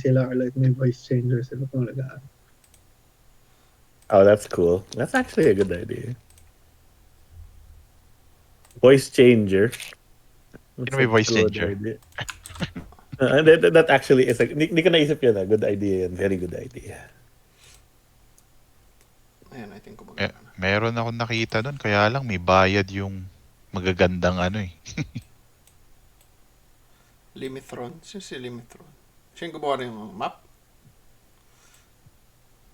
sila or like may voice changer sila kung nag-aaral. Oh, that's cool. That's actually a good idea. Voice changer. That's Sino may a voice good changer? idea. That actually is hindi ko naisip yun. Good idea yan. Very good idea. Ayan, I think kumagana na. Meron akong nakita doon, kaya lang may bayad yung magagandang ano eh. Limithron. Sino si Limithron? Siya yung gumawa rin yung map?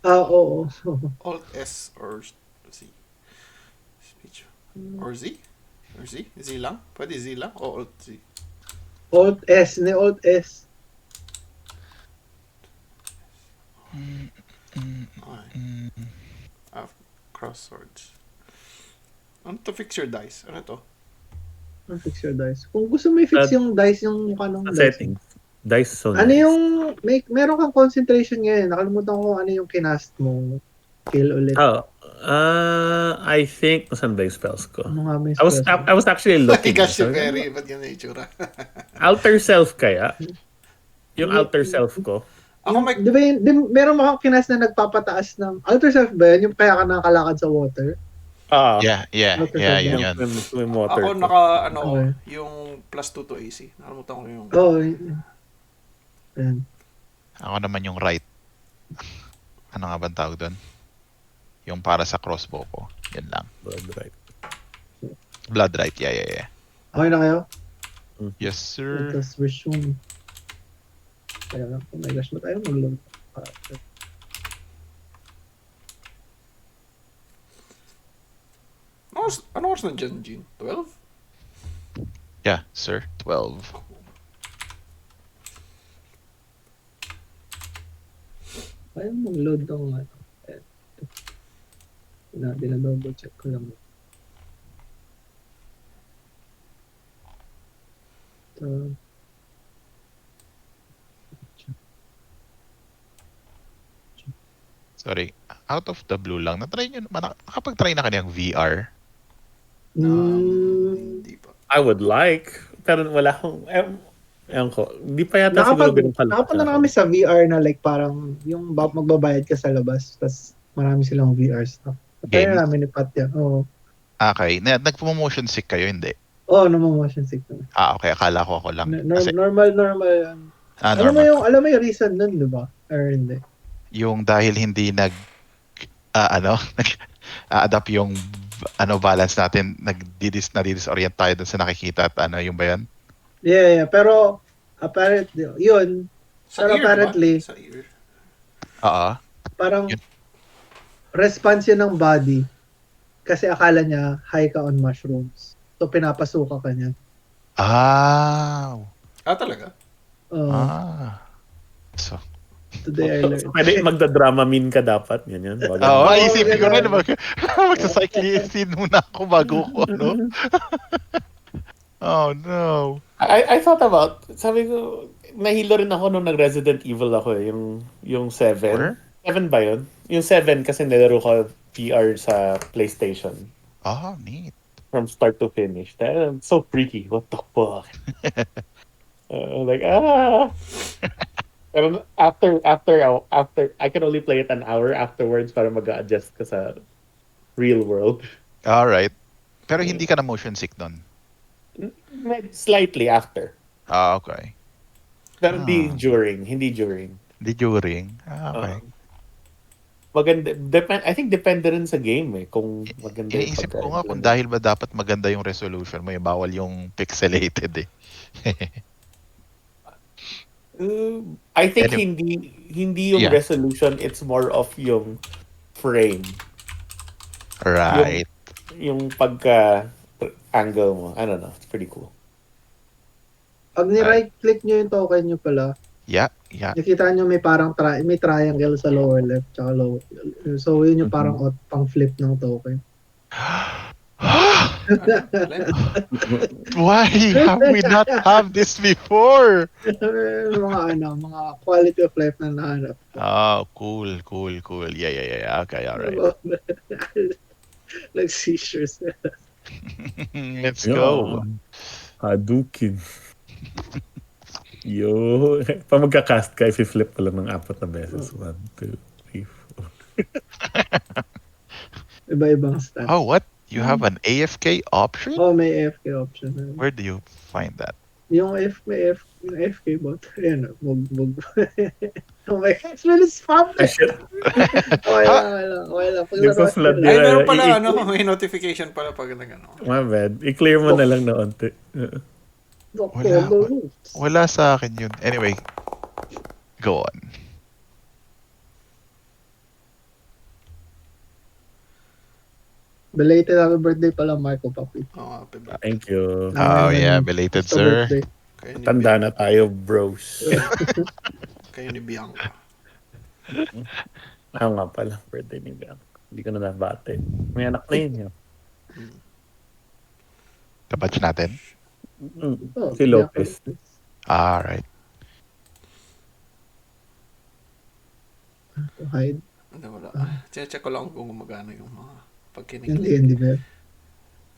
Oo. Alt S or Z? Speech. Or Z? Or Z? Z lang? Pwede Z lang? O Alt Z? Alt S. Ni Alt S. Okay. Crosswords. Ano to fix your dice? Ano to? Fix your dice. Kung gusto mo i-fix yung dice, yung mukha ng dice. Settings. Dice so Ano nice. yung, meron kang concentration ngayon. Nakalimutan ko ano yung kinast mo. Kill ulit. Oh, I think saan ba yung spells ko? Ano nga may I was actually looking. Gosh, si Sabi ko, Verri. Ba't yan na itsura? Alter self kaya? Yung alter self ko. Ako may... Di ba meron mo kang kinast na nagpapataas ng, alter self ba yun? Yung kaya ka nakakalakad sa water? Yeah, yun. Yung water. Ako Okay. yung +2 to AC. Nakalimutan ko yung... Oo. Ayan. Ako naman yung right. Ano nga bang tawag doon? Yung para sa crossbow ko. Yan lang. Blood right, yeah. Okay na kayo? Yes, sir. Tapos wish mo. Kaya lang, oh my gosh, na tayo mag-load. Ano oras na dyan, Gene? 12? Yeah, sir. 12. Kaya mag-load ng ano. Double check ko lang. Sorry. Out of the blue lang. Nakapag-try na kaniyang VR? Hindi pa. I would like. Pero wala akong... Ewan ko. Hindi pa yata siguro ganun kalaki. Nakapunta na kami sa VR na like parang yung magbabayad ka sa labas tapos marami silang VR stuff. Kaya namin ni Patya. Oo. Okay. Nagpo-motion sick kayo, hindi? Oo, motion sick naman. Okay. Akala ko ako lang. Normal yan. Alam mo yung reason nun, di ba? Or hindi? Yung dahil hindi adapt yung balance natin, nadidisorient tayo dun sa nakikita at yung ba yan? Yeah. Pero apparently, yun. Pero apparently, sa ear. Parang response yun ng body kasi akala niya high ka on mushrooms. So pinapasuka ka niya. Talaga? So today I learned. Pwede magda-dramamine ka dapat. Ganyan. Isipin ko rin magsa-cyclistin muna ako bago ko, no? Oh, no. I thought about, sabi ko, nahilo rin ako nung nag-Resident Evil ako yung 7. Or? 7 ba yun? Yung 7 kasi nilaro ko VR sa PlayStation. Neat. From start to finish. That's so freaky. What the fuck? Pero after I can only play it an hour afterwards para mag-adjust ka sa real world. Alright. Pero hindi ka na motion sick nun? Slightly after. Okay. Pero hindi during. Hindi during? Okay. Maganda. I think depende rin sa game kung maganda yung Iniisip ko nga kung dahil ba dapat maganda yung resolution mo, bawal yung pixelated I think hindi yung resolution, it's more of yung frame. Right. Yung pagka-angle mo. I don't know. It's pretty cool. Pag ni-right-click nyo yung token nyo pala, yeah. nakita nyo may parang may triangle sa lower left tsaka lower. So, yun yung parang pang-flip ng token. Why have we not have this before? mga quality of life na nahanap. Cool. Yeah. Okay, alright. Like seizures. Let's go. Hadouken. Yo. Pag magka-cast ka, i-flip ko lang ng 4 na beses. 1, 2, 3, 4. Iba-ibang stand. Oh, what? You have an AFK option? Oh, may AFK option. Where do you find that? Yung AFK bot. Ayan, bug. Oh my God, it's really spam na. Okay lang. Nagpa-flood Ay, Yeah, meron pala, i- may notification pala pag nag-ano. My bad. I-clear mo na lang na onti. Wala sa akin yun. Anyway, go on. Belated happy birthday pala, Marco Papi. Oh, happy birthday. Thank you. Oh, yeah, belated, Basta sir. birthday. Tanda na tayo, bros. Kayo ni Bianca. Ako nga pala, birthday ni Bianca. Hindi ko na nabate. May anak na yun. Kabatch natin? Oh, Si Lopez. Alright. Hide. Wala. Check ko lang kung gumagana yung mga pagkinig. Hindi ba?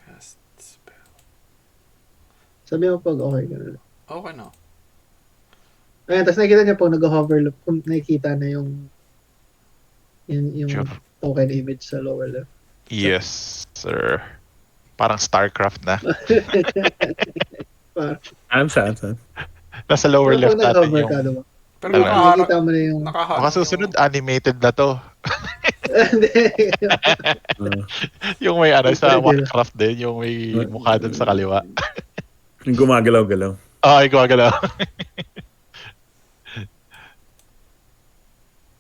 Cast spell. Sabi mo pag okay ka na. Okay na. Ayan, tapos nakikita niya pag nag-hover, kung nakikita na yung Sure. token image sa lower left. Yes, sir. Parang StarCraft na. Saan? Nasa lower left Pag natin nag-hover yung... ka, diba? Pero Nakikita mo na yung... Baka susunod, animated na to. Yung may ano sa Warcraft din, yung may mukha dun sa kaliwa. Yung gumagalaw-galaw. Ay, gumagalaw.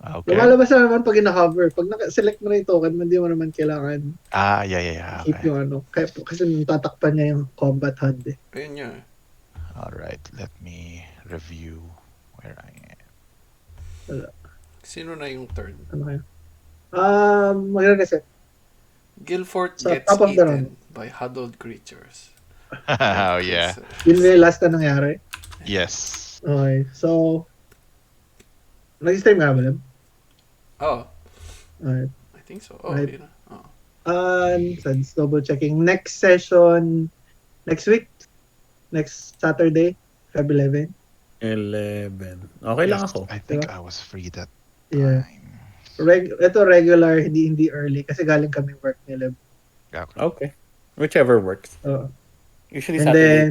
Okay. Lumalabas na naman pag ina-hover. Pag naka-select mo na yung token, hindi mo naman kailangan Yeah. keep Okay. yung ano. Kasi tatakpan niya yung combat HUD eh. Ayun yun. Alright, let me review where I am. Sino na yung third? Ano kaya? Mag-reset. Guilford Sa gets top of the eaten by huddled creatures. Oh, yeah. Yun na yung last na nangyari. Yes. Okay, so... Nag-stream nga ba lang? Oh, Alright. I think so. Oh, Right. yun na. Oh. So just double checking. Next session, next week, next Saturday, Feb 11. 11. Okay lang Yes, ako. I think Diba? I was free that Yeah. time. Ito regular, hindi early kasi galing kami work nila. Okay. Okay. Whichever works. Usually And Saturday.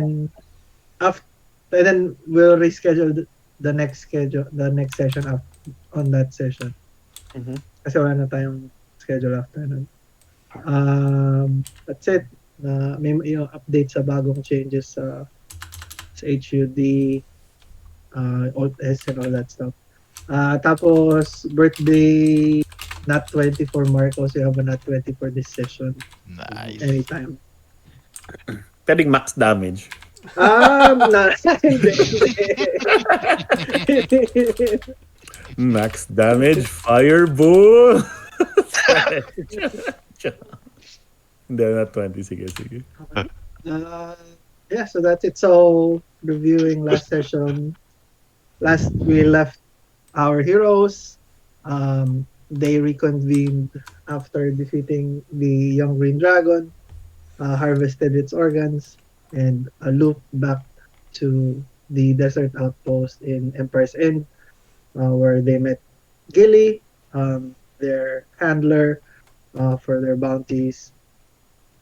then we'll reschedule the next session on that session. Mhm. Kasi wala na tayong schedule after nun. That's it. May yung update sa bagong changes sa HUD, OS and all that stuff. Tapos birthday Nat 20 for Marcos. You have a Nat 20 for this session. Nice. Anytime. Pwedeng max damage. Hindi. Max damage, fireball! Hindi na 20. Sige. Yeah, so that's it. So, reviewing last session. We left our heroes. They reconvened after defeating the young green dragon, harvested its organs, and looped back to the desert outpost in Emperor's End, where they met Gilly, their handler, for their bounties.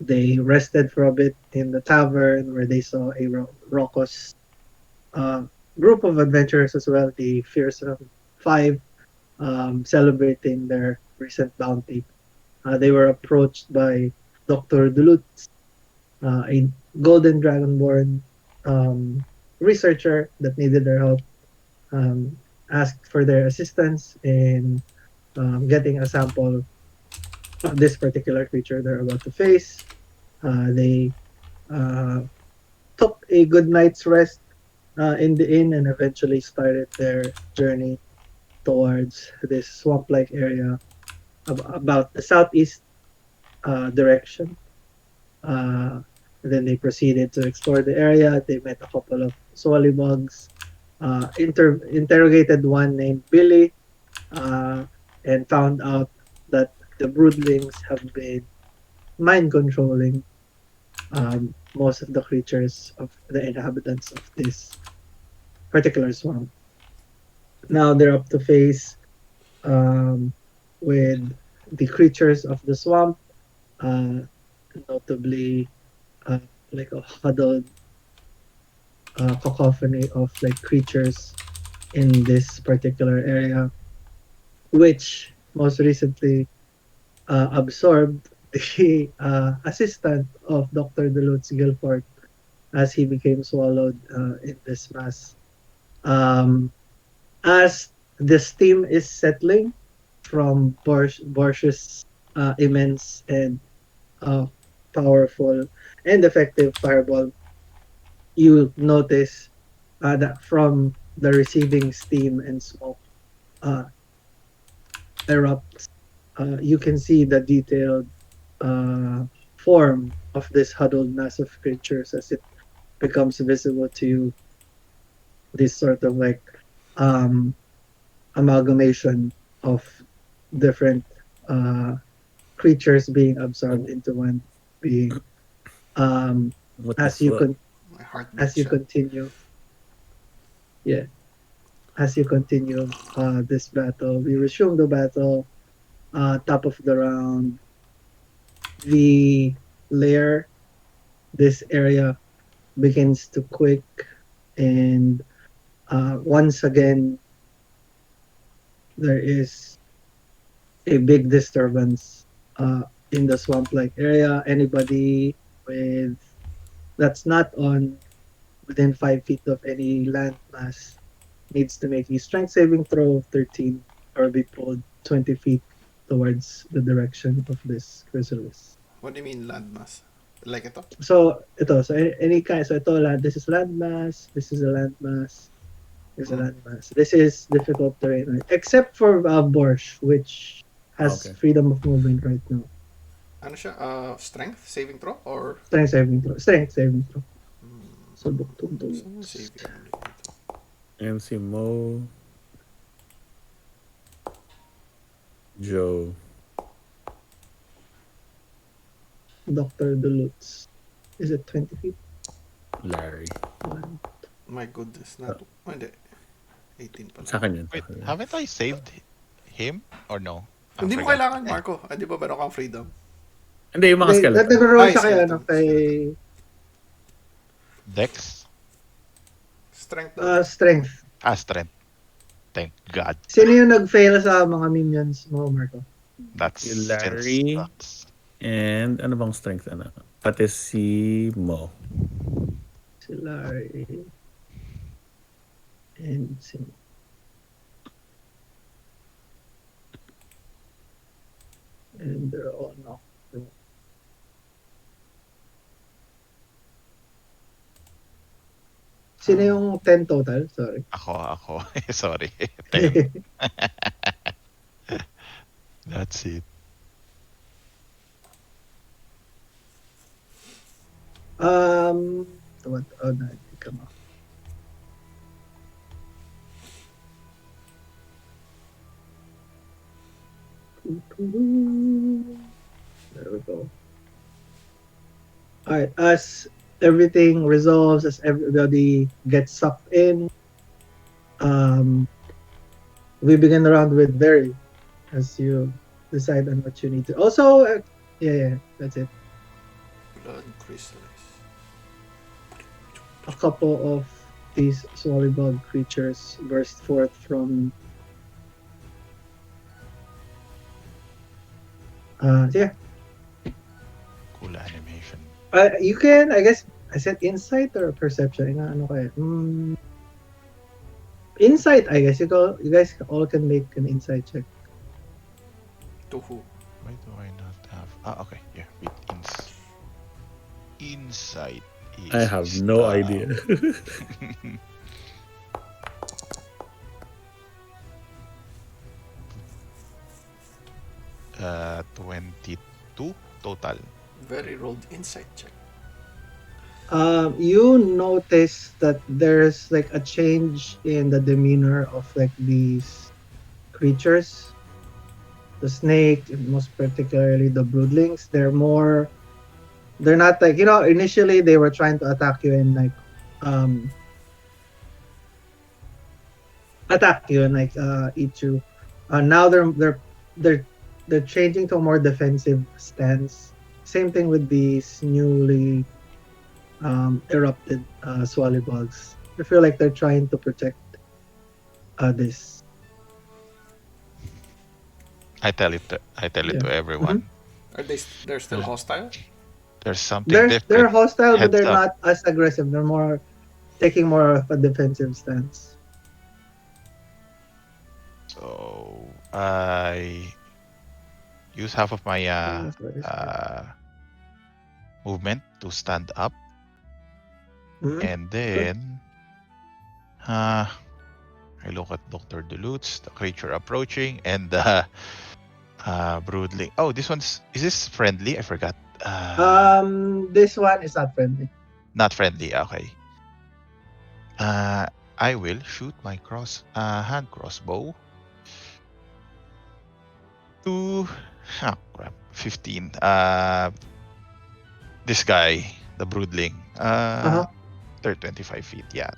They rested for a bit in the tavern where they saw a raucous group of adventurers as well, the Fearsome Five, celebrating their recent bounty. They were approached by Dr. Duluth, a golden dragonborn researcher that needed their help, asked for their assistance in getting a sample of this particular creature they're about to face. They took a good night's rest in the inn and eventually started their journey towards this swamp-like area about the southeast direction. Then they proceeded to explore the area. They met a couple of Swallybugs, interrogated one named Billy, and found out that the broodlings have been mind controlling most of the creatures of the inhabitants of this particular swamp. Now they're up to face um, with the creatures of the swamp, uh, notably uh, like a huddled cacophony of like creatures in this particular area, which most recently absorbed the assistant of Dr. Delutz Guilford as he became swallowed in this mass. Um, as the steam is settling from Borsh's immense and uh, powerful and effective fireball, you notice that from the receding steam and smoke uh, erupts, you can see the detailed uh, form of this huddled mass of creatures as it becomes visible to you. This sort of like um, amalgamation of different uh, creatures being absorbed into one being. Um, What the as you fuck? con- My heart as beats you siya. continue, yeah, as you continue this battle, we resume the battle. Top of the round, the layer, this area begins to quick, and once again, there is a big disturbance in the swamp-like area. Anybody with that's not on within 5 feet of any landmass needs to make a strength saving throw of 13 or be pulled 20 feet towards the direction of this chrysalis. What do you mean landmass? Like ito? This is landmass, this is a landmass, this is a landmass. This is difficult terrain, right? Except for Borsh, which has Okay. freedom of movement right now. Ano siya? Strength saving throw? Or... Strength saving throw. Strength saving throw. Subok tundo. Saan yung saving ulit ito? MC Mo, Joe, Dr. Delutz. Is it 20 feet? Larry. My goodness. Hindi. 18 pala. Sa akin yun. Wait, haven't I saved him or no? I Hindi mo forgot. kailangan, Marco. Di ba meron kang freedom? Hindi, yung mga skeleton. Nag-roll Ay, siya kay, skeleton, kay Dex? Strength daw. strength. Strength. Thank God. Sino yung nag-fail sa mga minions mo, Marco? That's Yung still Larry. sucks. And ano bang strength na? Pati si Mo. Si Larry. And si... And they're all knocked. Sino yung 10 total? Sorry. Ako. Sorry. 10. That's it. What? Oh, no. Come on. There we go. Alright, as everything resolves, as everybody gets sucked in, we begin the round with Verri as you decide on what you need to. Also, yeah, that's it. Blood chrysalis. A couple of these swallowbug creatures burst forth from. Yeah. Cool animation. You can, I guess, I said insight or perception. Ano kaya? Insight, I guess. You guys all can make an insight check. To who? Why do I not have... okay. Yeah, with insight is... I have no idea. 22 total. Very rolled insight check. You notice that there's like a change in the demeanor of like these creatures. The snake, most particularly the broodlings, they're not like, initially they were trying to attack you and like attack you and like eat you. Now they're they're changing to a more defensive stance. Same thing with these newly erupted swallybugs. I feel like they're trying to protect this. I tell it Yeah. to everyone. Are they're still hostile? There's something They're different. hostile, but Heads they're up. not as aggressive. They're more taking more of a defensive stance. So I use half of my movement to stand up, Mhm. and then I look at Dr. Duluth, the creature approaching, and Broodling. Oh, is this friendly? I forgot. This one is not friendly. Not friendly. Okay. I will shoot my hand crossbow to crap, 15. This guy, the Broodling. They're 25 feet. Yeah.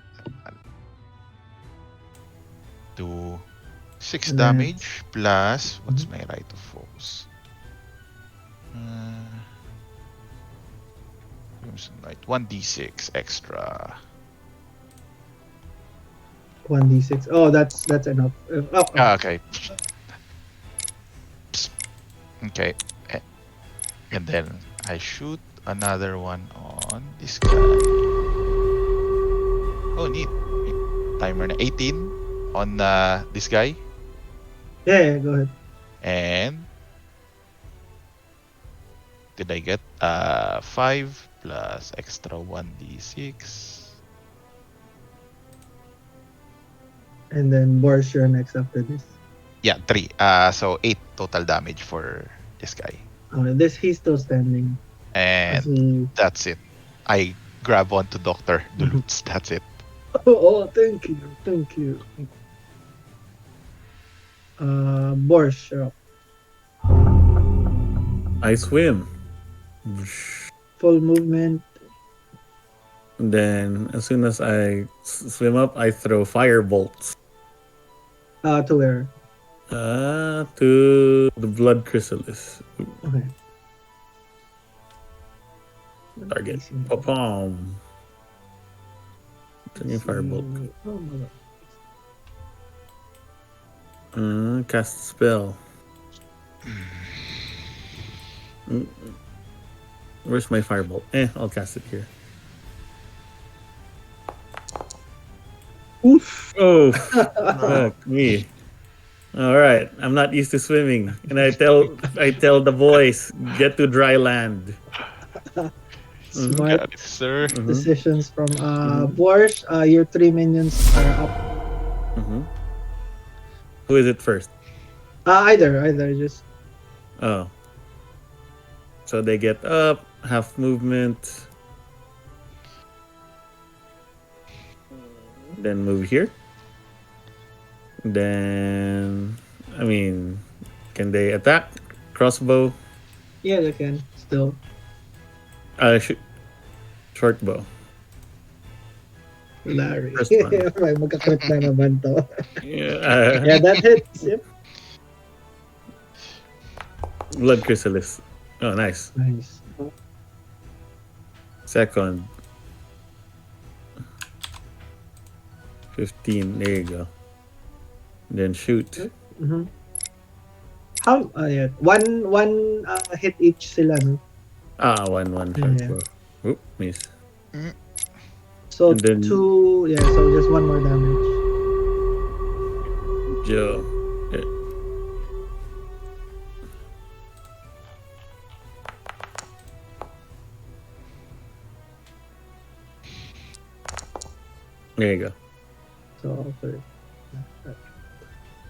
Do 6 And then damage plus what's my right of focus? Crimson Light 1d6 extra. 1d6. Oh, that's enough. Okay. Okay. And then I shoot another one on this guy. Oh, neat. Timer na 18 on this guy. Yeah, go ahead. And did I get 5 plus extra 1d6? And then Borsh, you're next after this. Yeah, 3. So 8 total damage for this guy. He's still standing. And that's it. I grab onto Dr. Duluth. That's it. Oh, thank you. Borsh, you're up. I swim. Full movement. Then, as soon as I swim up, I throw fire bolts. To where? To the blood chrysalis. Okay. Target. Pom. Sending firebolt. Cast spell. Where's my firebolt? I'll cast it here. Oof. Oh, fuck me. All right, I'm not used to swimming, and I tell the boys, get to dry land. Smart Got it, sir. decisions from Borsh. Your 3 minions are up. Who is it first? Either just Oh, so they get up, half movement, then move here. Then, can they attack? Crossbow? yeah, they can still. Short bow. Larry. First one. May magka-crit na naman to. Yeah, Yeah, that hits. Yep. blood chrysalis. Oh, nice. Nice. Second. 15. There you go. Then shoot. Mm-hmm. How? Yeah. One hit each sila, no? 1 short Yeah. bow. Oop, miss. So And then- 2. Yeah. So just 1 more damage. Joe. Yeah. There you go. So 3.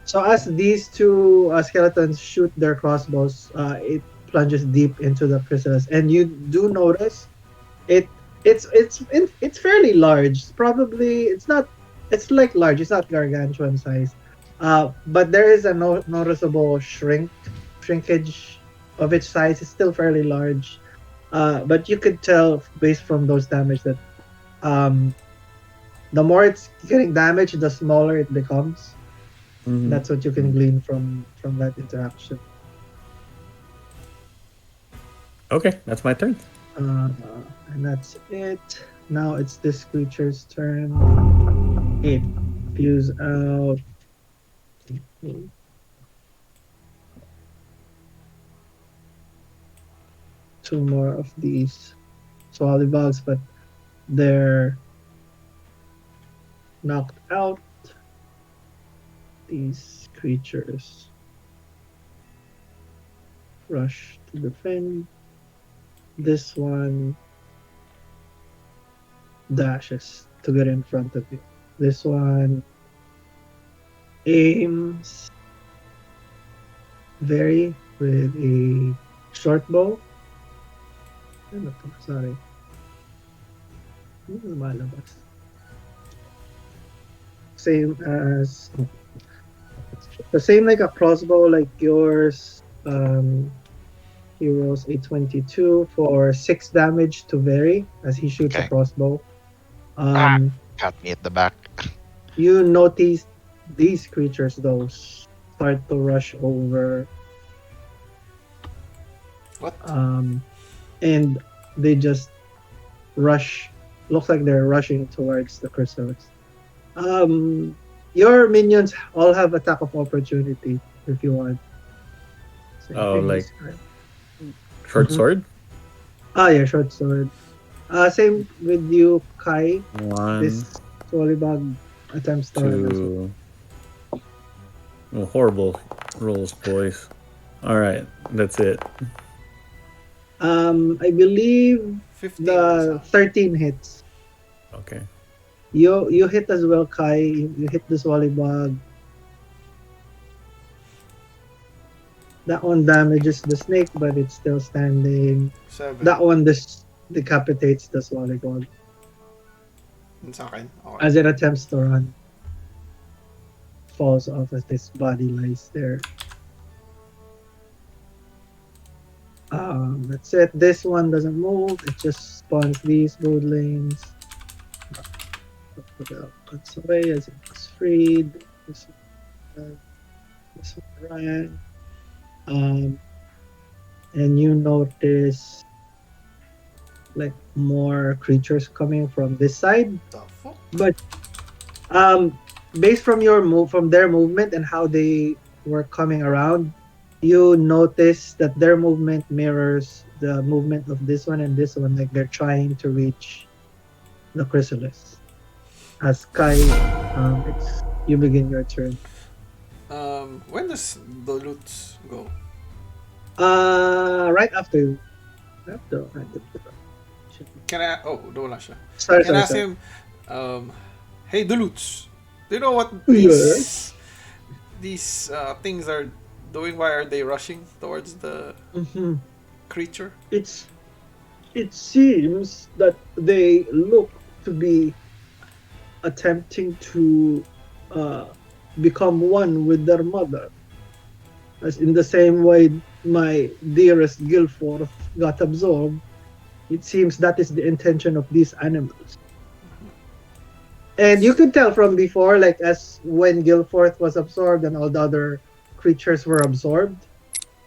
So as these two skeletons shoot their crossbows, it plunges deep into the chrysalis, and you do notice it's fairly large. Probably it's not. It's like large. It's not gargantuan size, but there is a noticeable shrinkage of its size. It's still fairly large, but you could tell based from those damage that the more it's getting damaged, the smaller it becomes. Mhm. That's what you can glean from that interaction. Okay, that's my turn. And that's it. Now it's this creature's turn. It spews out two more of these swallybugs, but they're knocked out. These creatures rush to defend. This one dashes to get in front of you. This one aims Verri with a short bow. Ano to? Sorry. Ano lumalabas? Same as the same like a crossbow like yours. He rolls a 22 for 6 damage to Verri as he shoots a Okay. crossbow. Got me at the back. You notice these creatures though start to rush over. What? And they just rush. Looks like they're rushing towards the chrysalis. Your minions all have attack of opportunity if you want. Same Oh, thing like this time. short Mhm. sword. Yeah, short sword. Same with you, Kai. One, This Swallybug attempts to run as well. 2. Oh, horrible rolls, boys. All right, that's it. I believe 15 the 13 hits. Okay. You hit as well, Kai. You hit the Swallybug. That one damages the snake, but it's still standing. 7. That one decapitates the Swallybug Yun sa akin. Okay. as it attempts to run. Falls off as this body lies there. That's it. This one doesn't move. It just spawns these broodlings. Cuts away as it was freed. This one ran. And you notice like more creatures coming from this side. The fuck? But based from their movement and how they were coming around, you notice that their movement mirrors the movement of this one and this one, like they're trying to reach the chrysalis. As Kai, it's you begin your turn. When does the loot go? Right after you. Can I... Oh, wala siya. Sorry, Can I sorry, ask sorry. him, hey, Duluts, do you know what Yes. these things are doing? Why are they rushing towards the Mhm. creature? It seems that they look to be attempting to become one with their mother, as in the same way my dearest Guilforth got absorbed. It seems that is the intention of these animals. And you could tell from before, like as when Guilforth was absorbed and all the other creatures were absorbed,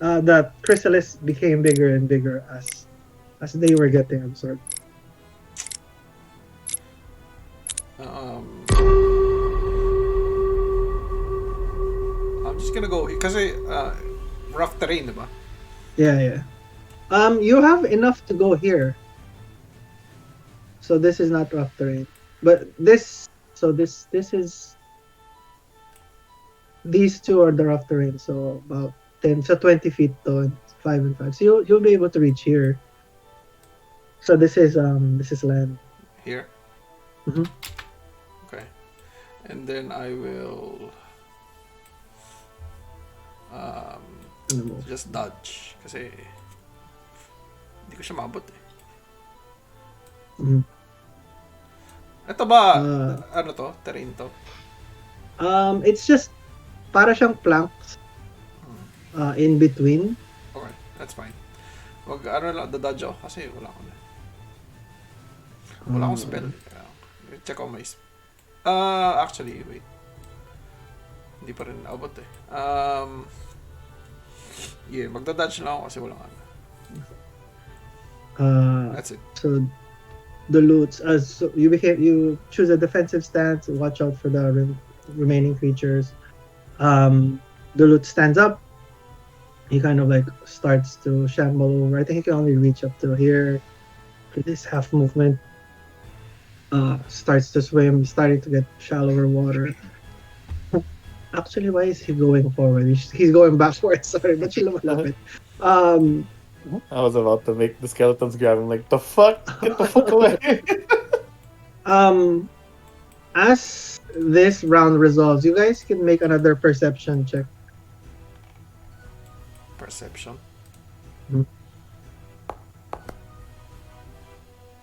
the chrysalis became bigger and bigger as they were getting absorbed. I'm just gonna go kasi rough terrain, diba? Yeah. You have enough to go here. So this is not rough terrain. But this is these two are the rough terrain, so about 20 feet to 5 and 5. So you'll be able to reach here. So this is land. Here. Mhm. Okay. And then I will just dodge kasi hindi ko siya maabot eh. Mhm. Ito ba, ano to? Terrain to? It's just para siyang planks in between. Okay, that's fine. Wag ano lang, dodge ako kasi wala akong spell. Check out my Actually, wait. Hindi pa rin naabot eh. Yeah, magdadodge lang ako kasi walang ano. That's it. So the loots. So you choose a defensive stance. Watch out for the remaining creatures. The loot stands up. He kind of like starts to shamble over. I think he can only reach up to here. For this half movement. Starts to swim, starting to get shallower water. Actually, why is he going forward? He's going backwards. Sorry, but siya lumalapit. I was about to make the skeletons grab him. Like, the fuck? Get the fuck away! As this round resolves, you guys can make another perception check. Perception.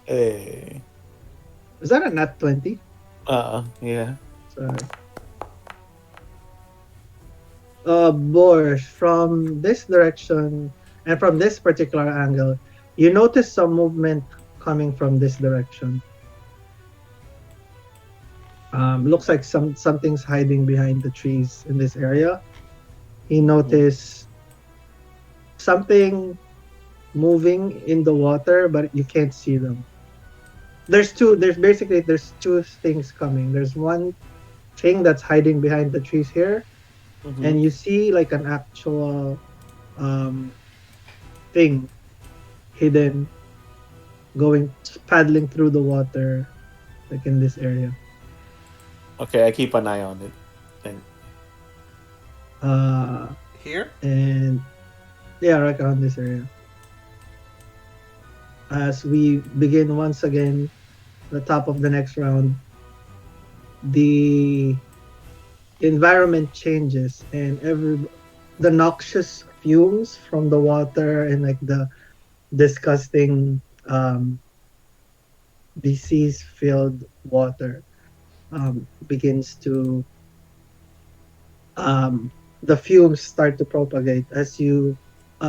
Hey. Is that a nat 20? Yeah. Sorry. Borsh, from this direction and from this particular angle, you notice some movement coming from this direction. Looks like something's hiding behind the trees in this area. He noticed something moving in the water, but you can't see them. There's two things coming. There's one thing that's hiding behind the trees here, and you see like an actual thing hidden paddling through the water, like in this area. Okay, I keep an eye on it. And Here? And yeah, right around this area. As we begin once again, the top of the next round, the environment changes, and the noxious fumes from the water and like the disgusting disease-filled water begins to the fumes start to propagate as you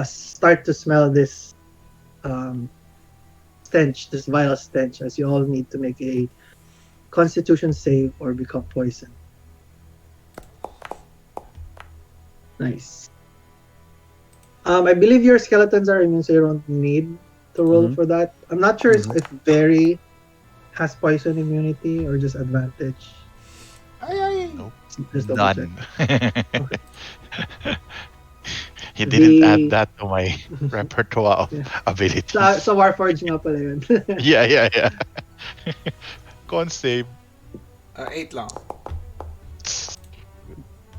start to smell this stench, this vile stench, as you all need to make a constitution save or become poisoned. Nice. I believe your skeletons are immune, so you don't need to roll for that. I'm not sure if Verri has poison immunity or just advantage. Nope. Just double check. None. He didn't add that to my repertoire of abilities. So Warforged nga pala yun. Yeah. Con save. 8 lang.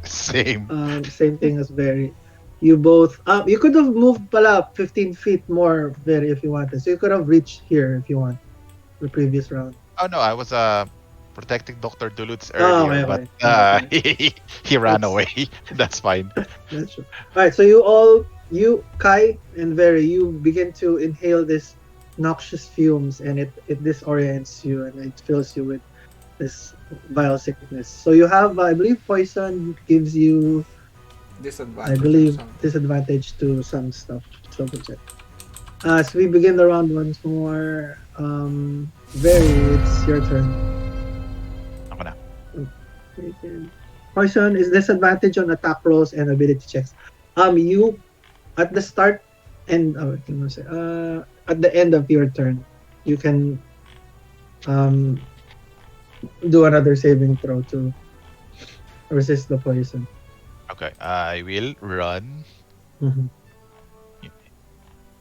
Same. Same thing as Verri. You both you could have moved pala 15 feet more, Verri, if you wanted. So you could have reached here if you want. The previous round. Oh no, I was protecting Dr. Duluth earlier, okay. but he ran away. That's fine. That's true. Alright, so you, Kai and Verri, you begin to inhale this noxious fumes, and it disorients you, and it fills you with this vile sickness. So you have, I believe, poison gives you, Disadvantage. I believe, disadvantage to some stuff. So check. So we begin the round once more. Verri, it's your turn. Ako na. Poison is disadvantage on attack rolls and ability checks. You at the start and at the end of your turn, you can do another saving throw to resist the poison. Okay, I will run. Mm-hmm.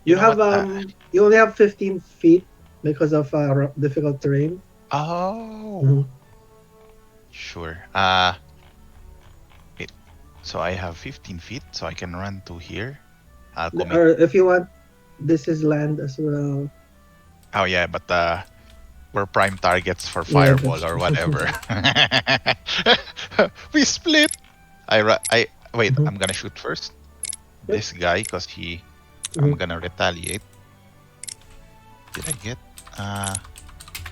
You You know have what, you only have 15 feet because of difficult terrain. Oh. Sure. Wait. So I have 15 feet, so I can run to here. I'll commit. Or if you want, this is land as well. Oh yeah, but we're prime targets for fireball or whatever. We split. Wait. I'm gonna shoot first. Yep. This guy, cause I'm gonna retaliate. Did I get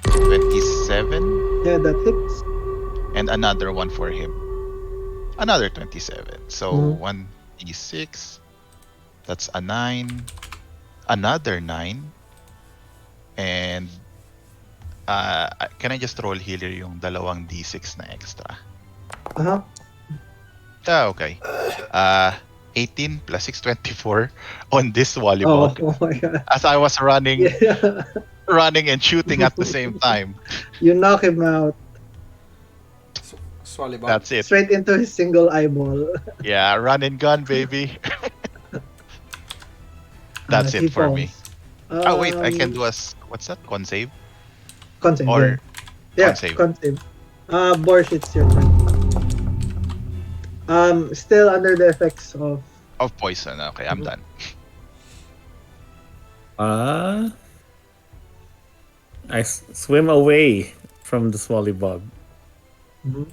27? Yeah, that hits. And another one for him. Another 27. So 1d6. That's a 9. Another 9. And Can I just roll healer yung dalawang D6 na extra? Uh-huh. Okay. 18 plus 6, 24 on this Oh, volleyball. oh my god. As I was running Yeah. and shooting at the same time. You knock him out Swallybug. That's it. straight into his single eyeball. Yeah, run and gun, baby. That's He it for me. falls. Oh wait, I can do what's that? Con save? Con save. Or Yeah, save. con save. Borsh, it's your turn. Still under the effects of poison. Okay, I'm done. I swim away from the swallybug. Mhm.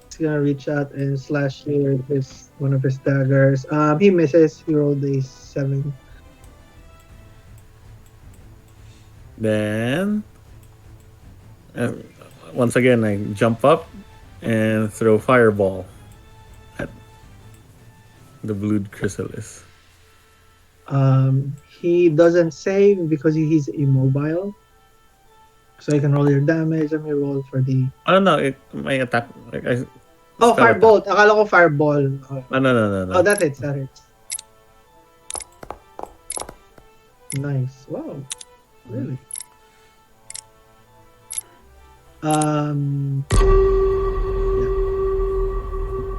He's gonna reach out and slash you with one of his daggers. He misses. He rolled a 7. Then, once again, I jump up and throw fireball at the Blood Chrysalis. He doesn't save because he's immobile. So you can roll your damage. Let me roll for the. Oh no! My attack. Oh, spell attack. firebolt. Akala ko fireball. Oh. No. Oh, that hits. That hits. Nice. Wow. Really? Yeah.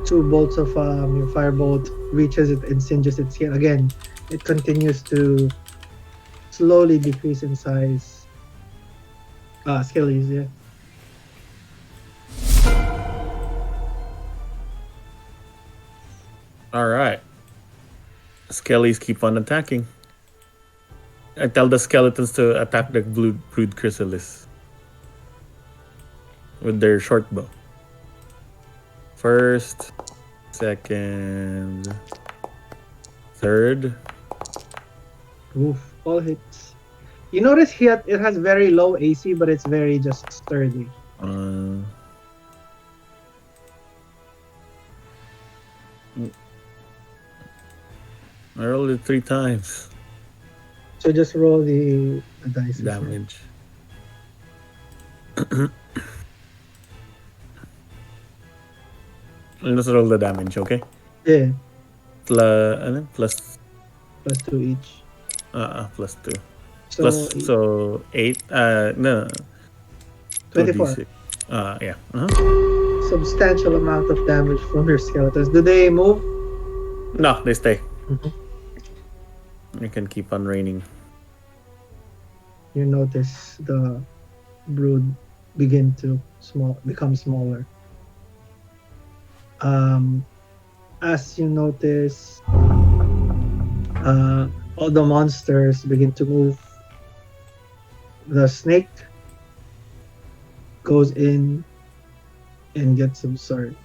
2 bolts of your firebolt reaches it and singes its skin. Again, it continues to slowly decrease in size. Skellies, yeah. All right. Skellies keep on attacking. I tell the skeletons to attack the Brood Chrysalis with their short bow. First, second, third. Oof, all hits. You notice it has very low AC, but it's very just sturdy. I rolled it 3 times. So just roll the dice. Damage. Let's roll the damage, okay? Yeah, Plus plus 2 each. plus 2. So, So 8. No. 24. 2d6. Yeah. Substantial amount of damage from your skeletons. Do they move? No, they stay. Mhm. You can keep on raining. You notice the brood begin to become smaller. As you notice, all the monsters begin to move. The snake goes in and gets absorbed.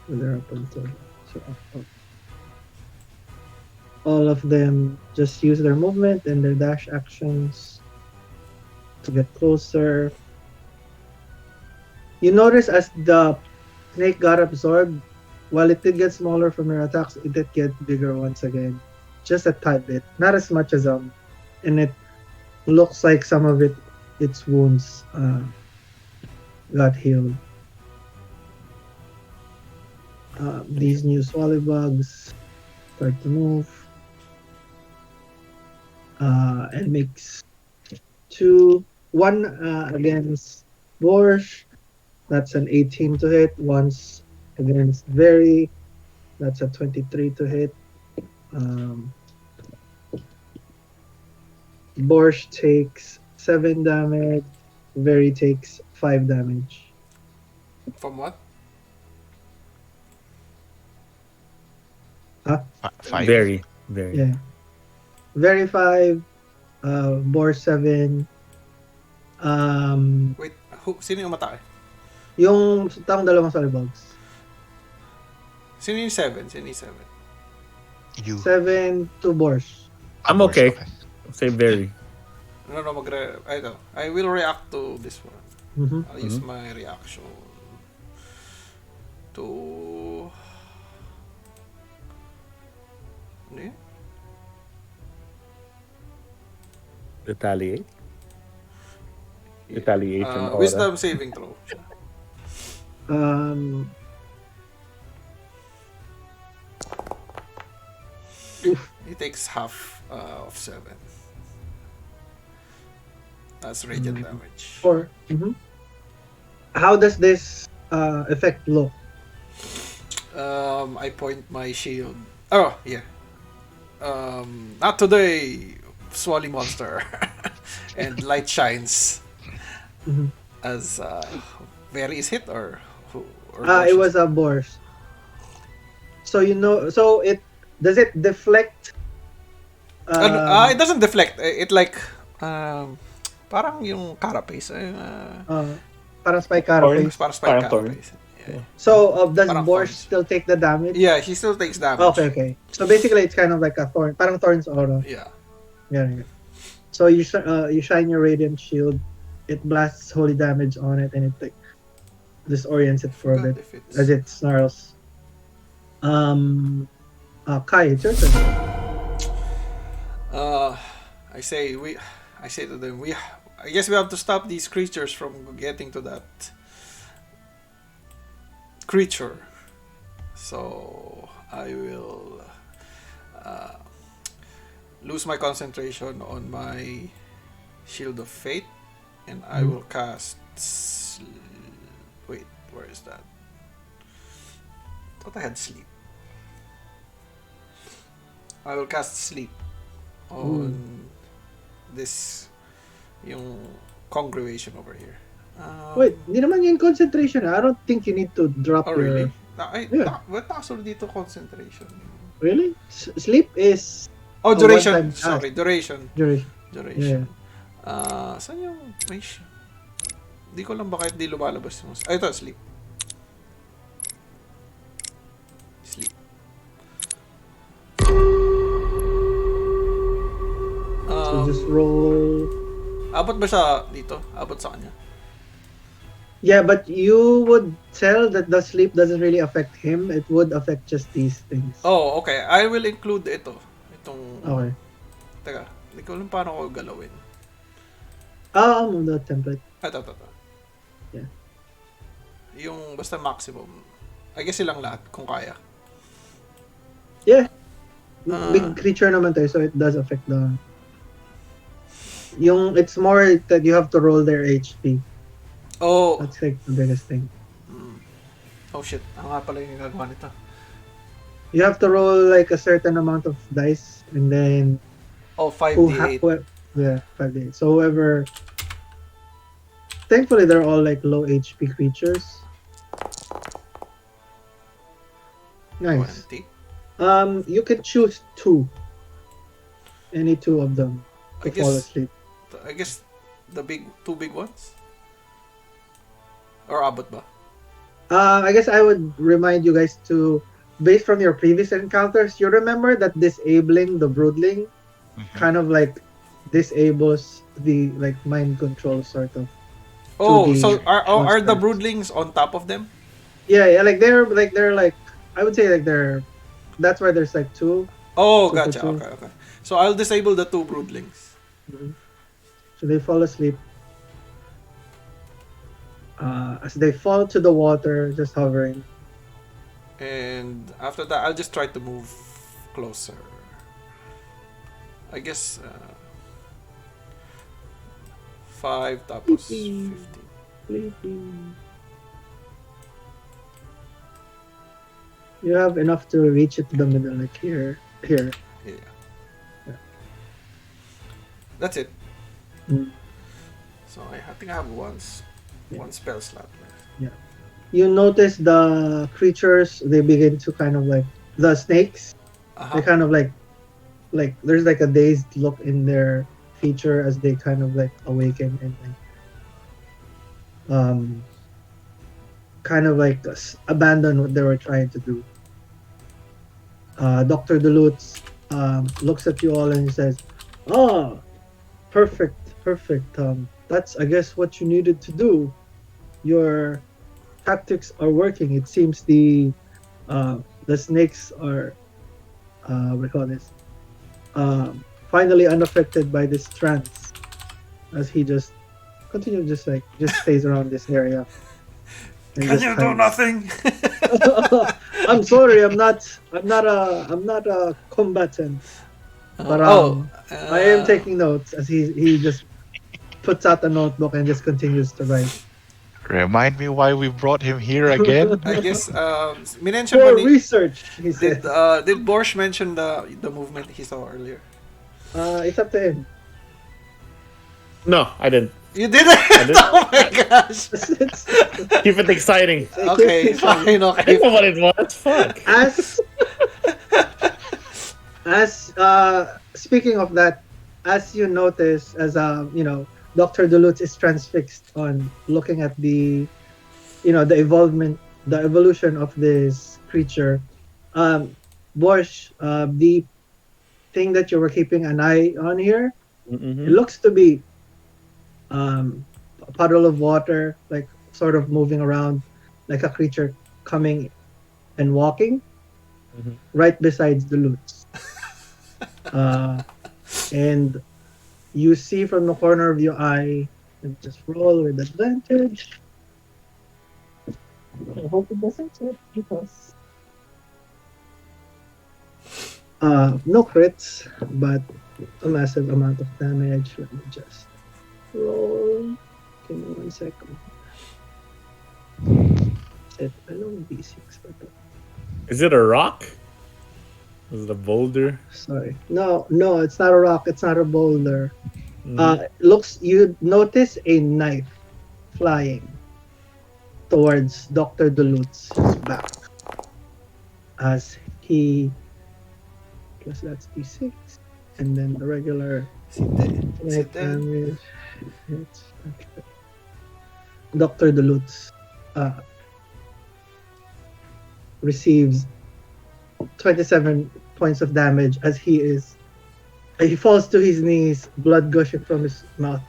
They're up until up. All of them just use their movement and their dash actions to get closer. You notice as the snake got absorbed, while it did get smaller from your attacks, it did get bigger once again. Just a tad bit. Not as much as and it looks like some of its wounds got healed. These new swallybugs start to move. And makes 1 against Borsh. That's an 18 to hit. Once against Verri. That's a 23 to hit. Borsh takes 7 damage. Verri takes 5 damage. From what? Huh? 5. Very. Yeah. Verri 5. Borsh 7. Wait, sino yung matake? Yung dalawang swallybugs. Sino yung 7? You. 7 to Borsh. I'm okay. Say very. No, I will react to this one. Mm-hmm. I'll use my reaction to Yeah. Retaliate. Retaliation aura. Wisdom saving throw. Siya. Um. Oof. He takes half of 7. That's radiant damage. 4. How does this effect look? I point my shield. Oh, yeah. Not today, Swally monster. And light shines Mhm. as Verri is hit or who? Or It Borsh was a Borsh. So so it does it deflect? it doesn't deflect. It like parang yung carapace. Parang spike Thorns. carapace. Parang spike Parang thorn. carapace. Yeah. So does Parang Borsh thorns. still take the damage? Yeah, he still takes damage. Okay. So basically, it's kind of like a thorn. Parang thorns aura. Yeah. Yeah. So you shine your radiant shield. It blasts holy damage on it, and it like disorients it for a Forgot bit if it's... as it snarls. Kai, it's your turn. I say to them, I guess we have to stop these creatures from getting to that creature. So I will lose my concentration on my Shield of Fate, and I will cast. Wait, where is that? Thought I had sleep. I will cast sleep on this yung congregation over here. Wait, hindi naman yung concentration. I don't think you need to drop Oh, your... really? Yeah. Ba't nakasunod dito concentration? Really? Sleep is... Oh, a duration. one-time cast. Sorry, duration. Duration. Duration. Saan yung... Di ko lang bakit di lumalabas yung... ito, sleep. Sleep. So just roll... Abot ba siya dito? Abot sa kanya? Yeah, but you would tell that the sleep doesn't really affect him. It would affect just these things. Oh, okay. I will include ito. Itong... Okay. Teka, hindi ko alam paano ko galawin. The template. Ito. Yeah. Yung basta maximum. I guess silang lahat, kung kaya. Yeah. Big creature naman tayo, so it does affect the... It's more that you have to roll their HP. Oh! That's like the biggest thing. Oh shit, ano nga pala yung gagawa nito? You have to roll like a certain amount of dice, and then... Oh, 5d8. 5d8. So whoever... Thankfully, they're all like low HP creatures. Nice. 20. You could choose 2. Any 2 of them to fall asleep. I guess the two big ones? Or abot ba? I guess I would remind you guys to, based from your previous encounters, you remember that disabling the broodling kind of like disables the like mind control sort of. Oh, so are the monsters. broodlings on top of them? Yeah, like they're like I would say like that's why there's like 2. Oh, So gotcha. two. Okay. So I'll disable the 2 broodlings. So they fall asleep. As they fall to the water, just hovering. And after that, I'll just try to move closer. I guess 5 tapos 15. You have enough to reach it to the middle, like here. Yeah. That's it. So I think I have one spell slot left. You notice the creatures, they begin to kind of like, the snakes, they kind of like there's like a dazed look in their feature as they kind of like awaken and kind of like abandon what they were trying to do. Dr. Duluth looks at you all and he says, "Oh, perfect. That's I guess what you needed to do. Your tactics are working. It seems the snakes are what do you call this? Finally unaffected by this trance, as he just continues, just stays around this area and Can just you do hides. nothing? I'm sorry, I'm not a combatant, but Oh, I am taking notes as he just puts out a notebook and just continues to write. Remind me why we brought him here again. I guess minention ba For ni research, he says. did Borsh mention the movement he saw earlier? It's up to him. No, I didn't. You didn't. I didn't. Oh my gosh. It's- Keep it exciting. Okay, fine. I Okay. didn't know what it was. Fuck. As speaking of that, as you notice, as Dr. Duluth is transfixed on looking at the evolution of this creature. Borsh, the thing that you were keeping an eye on here, it looks to be a puddle of water, like sort of moving around, like a creature coming and walking right besides the Lutz. And you see from the corner of your eye, and just roll with advantage. I hope it doesn't hit because no crits, but a massive amount of damage. Let me just roll. Give me 1 second. I know D6, but Is it a rock? Is it a boulder? sorry. No, it's not a rock. It's not a boulder. Mhm. You notice a knife flying towards Dr. Duluth's back as he plus that's D6 and then the regular knife damage. It's Dr. Duluth receives 27 points of damage as he falls to his knees, blood gushing from his mouth.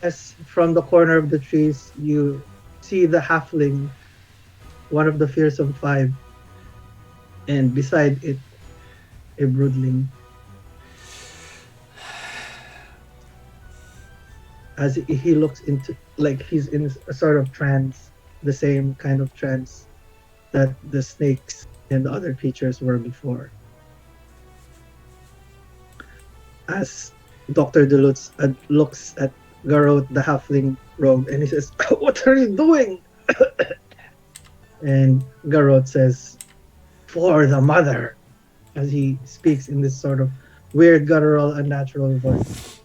As from the corner of the trees, you see the halfling, one of the fearsome five, and beside it, a broodling. As he looks into, like he's in a sort of trance, the same kind of trance that the snakes and the other creatures were before. As Dr. Duluth looks at Garot, the halfling rogue, and he says, "What are you doing?" And Garot says, "For the mother," as he speaks in this sort of weird, guttural, unnatural voice.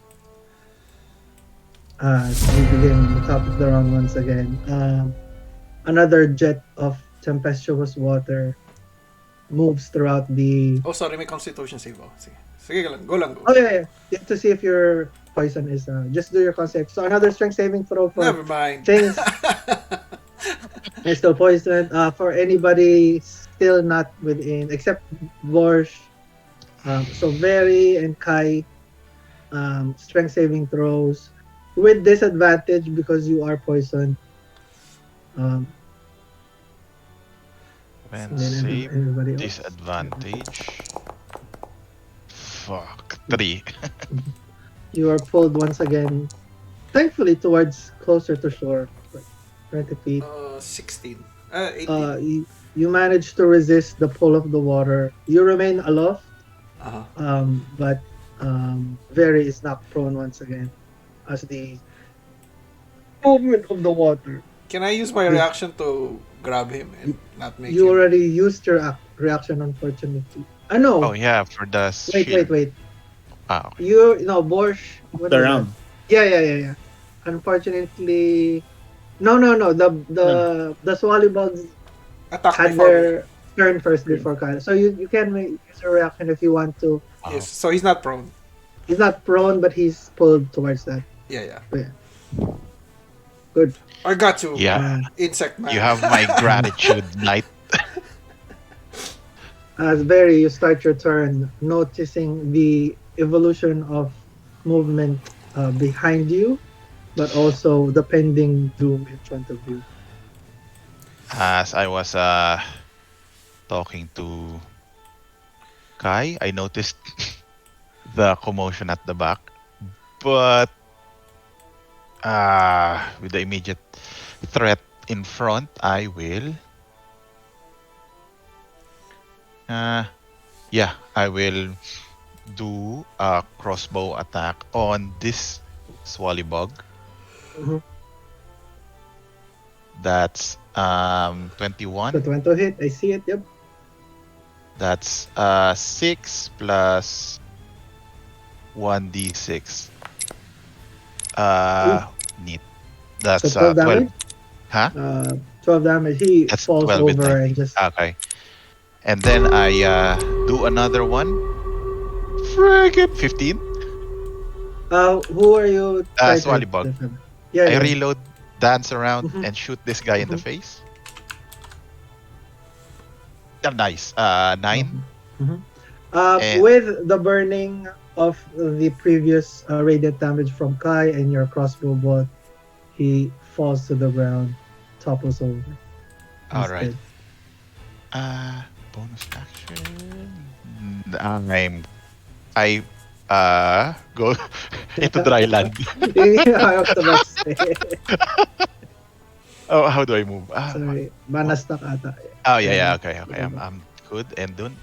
As we begin the top of the round once again. Another jet of tempestuous water moves throughout the. Oh, sorry, may constitution save ako. Sige. Sige lang, go lang, go. Oh yeah. You have to see if your poison is. Just do your concept. So another strength saving throw for Never mind. things. Is still poisoned. For anybody still not within, except Borsh. So Verri and Kai, strength saving throws with disadvantage because you are poisoned. When And then save everybody else. disadvantage. Fuck. 3. You are pulled once again, thankfully towards closer to shore, like 20 feet. 16. 18. You manage to resist the pull of the water. You remain aloft, Uh-huh. but Verri is knocked prone once again as the movement of the water. Can I use my reaction to grab him and not make You him... already used your reaction, unfortunately. I know. Oh yeah, for the Wait. shield. Ah, okay. Borsh. What The is round. that? Yeah. Unfortunately, no. The Swallybugs Attack had before me. their turn first before Kyle. So you can use a reaction if you want to. Yes, so he's not prone. He's not prone, but he's pulled towards that. Yeah. Good. I got you, Yeah. insect man. You have my gratitude, knight. As Verri, you start your turn noticing the evolution of movement behind you, but also the pending doom in front of you. As I was talking to Kai. I noticed the commotion at the back, but with the immediate threat in front, I will. I will do a crossbow attack on this Swallybug. Mm-hmm. That's 21. So 20 hit. I see it. Yep. That's 6 plus 1d6. Neat. So That's 12 12. damage. Huh? 12 damage. He That's falls 12 with over 19. and just. Okay. And then I do another one. Friggin' 15. Who are you trying to Swallybug. defend? Yeah, I yeah. reload, dance around, Mhm. and shoot this guy in the Mhm. face. Nice. 9. Mhm. And With the burning of the previous radiant damage from Kai and your crossbow bolt, he falls to the ground, topples over. all right. Instead. Bonus action. I go into dry land. I was about to say. Oh, how do I move? Sorry, manastak ata. Oh yeah. Okay. Diba? I'm good and done.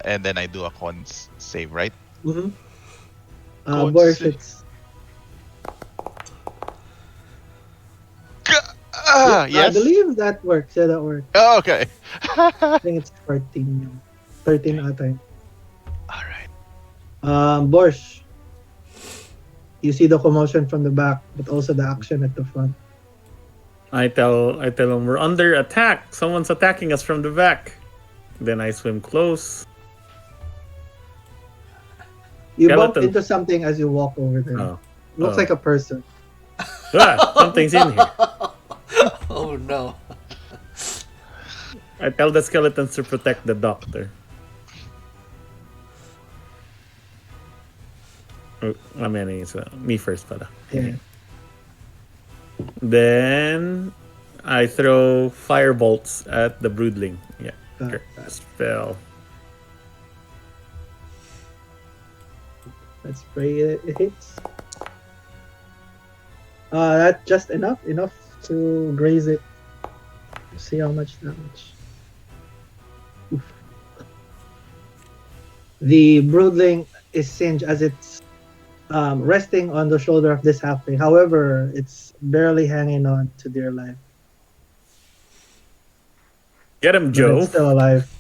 And then I do a con save, right? Mm-hmm. Con Borsh, save. it's I Yes. believe that works. Yeah, that works. Oh, okay. I think it's 14. 13 ata. All right. Borsh, you see the commotion from the back, but also the action at the front. I tell him we're under attack. Someone's attacking us from the back. Then I swim close. You bump Skeleton. into something as you walk over there. Oh. Looks Oh. like a person. Something's in here. Oh no. I tell the skeletons to protect the doctor. I mean, it's me first, pala. Yeah. Then I throw fire bolts at the broodling. Yeah. Got Okay. that. Spell. Let's pray it hits. That's just enough to graze it. See how much damage. Oof. The broodling is singed as it's resting on the shoulder of this halfling. However, it's barely hanging on to dear life. Get him, But Joe. it's still alive.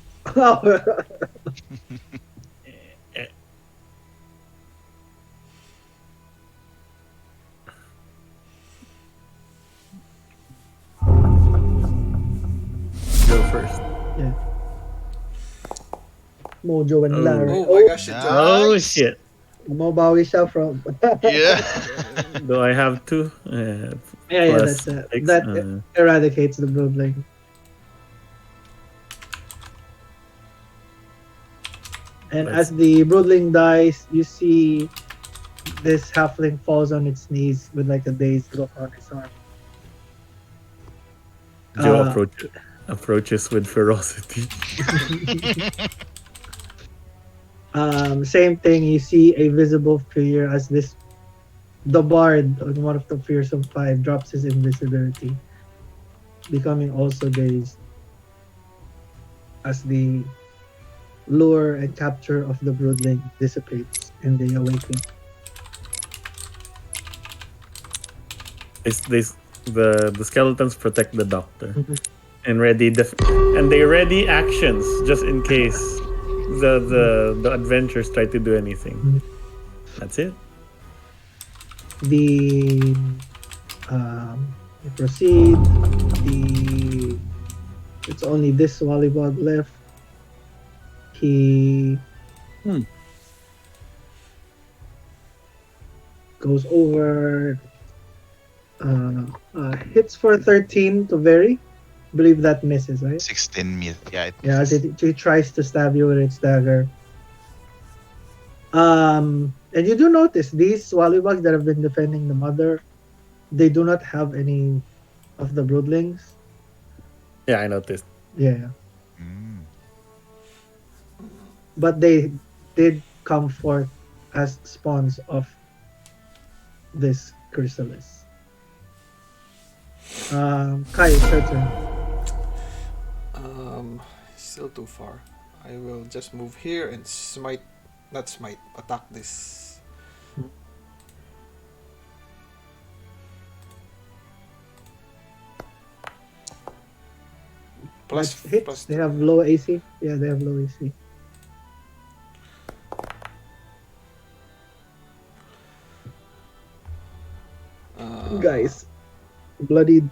Go first. Yeah. Mojo and Oh. Larry. Oh my gosh, it Nice. Oh just shit! Umabawi siya from. Yeah. Do I have two? Yeah, Plus that's it. six, That eradicates the broodling. And Nice. as the broodling dies, you see this halfling falls on its knees with like a dazed look on his arm. Joe Uh, approaches with ferocity. Same thing, you see a visible fear as the bard on one of the fearsome five drops his invisibility, becoming also dazed as the lure and capture of the broodling dissipates and they awaken. The skeletons protect the doctor Mhm. and they ready actions just in case the adventurers try to do anything. Mhm. That's it. The you proceed. It's only this Wallybog left. He goes over. Hits for 13 to Verri. Believe that misses, right? 16 mil. Yeah. Yeah, as it tries to stab you with its dagger. And you do notice these Wallybugs that have been defending the mother, they do not have any of the broodlings. Yeah, I noticed. Yeah. Mm. but they did come forth as spawns of this chrysalis. Kai, it's your turn. Um, Still too far. I will just move here and smite, not smite, attack this. That Plus hits. plus They two. have low AC. Yeah, they have low AC. Uh, Guys, bloodied.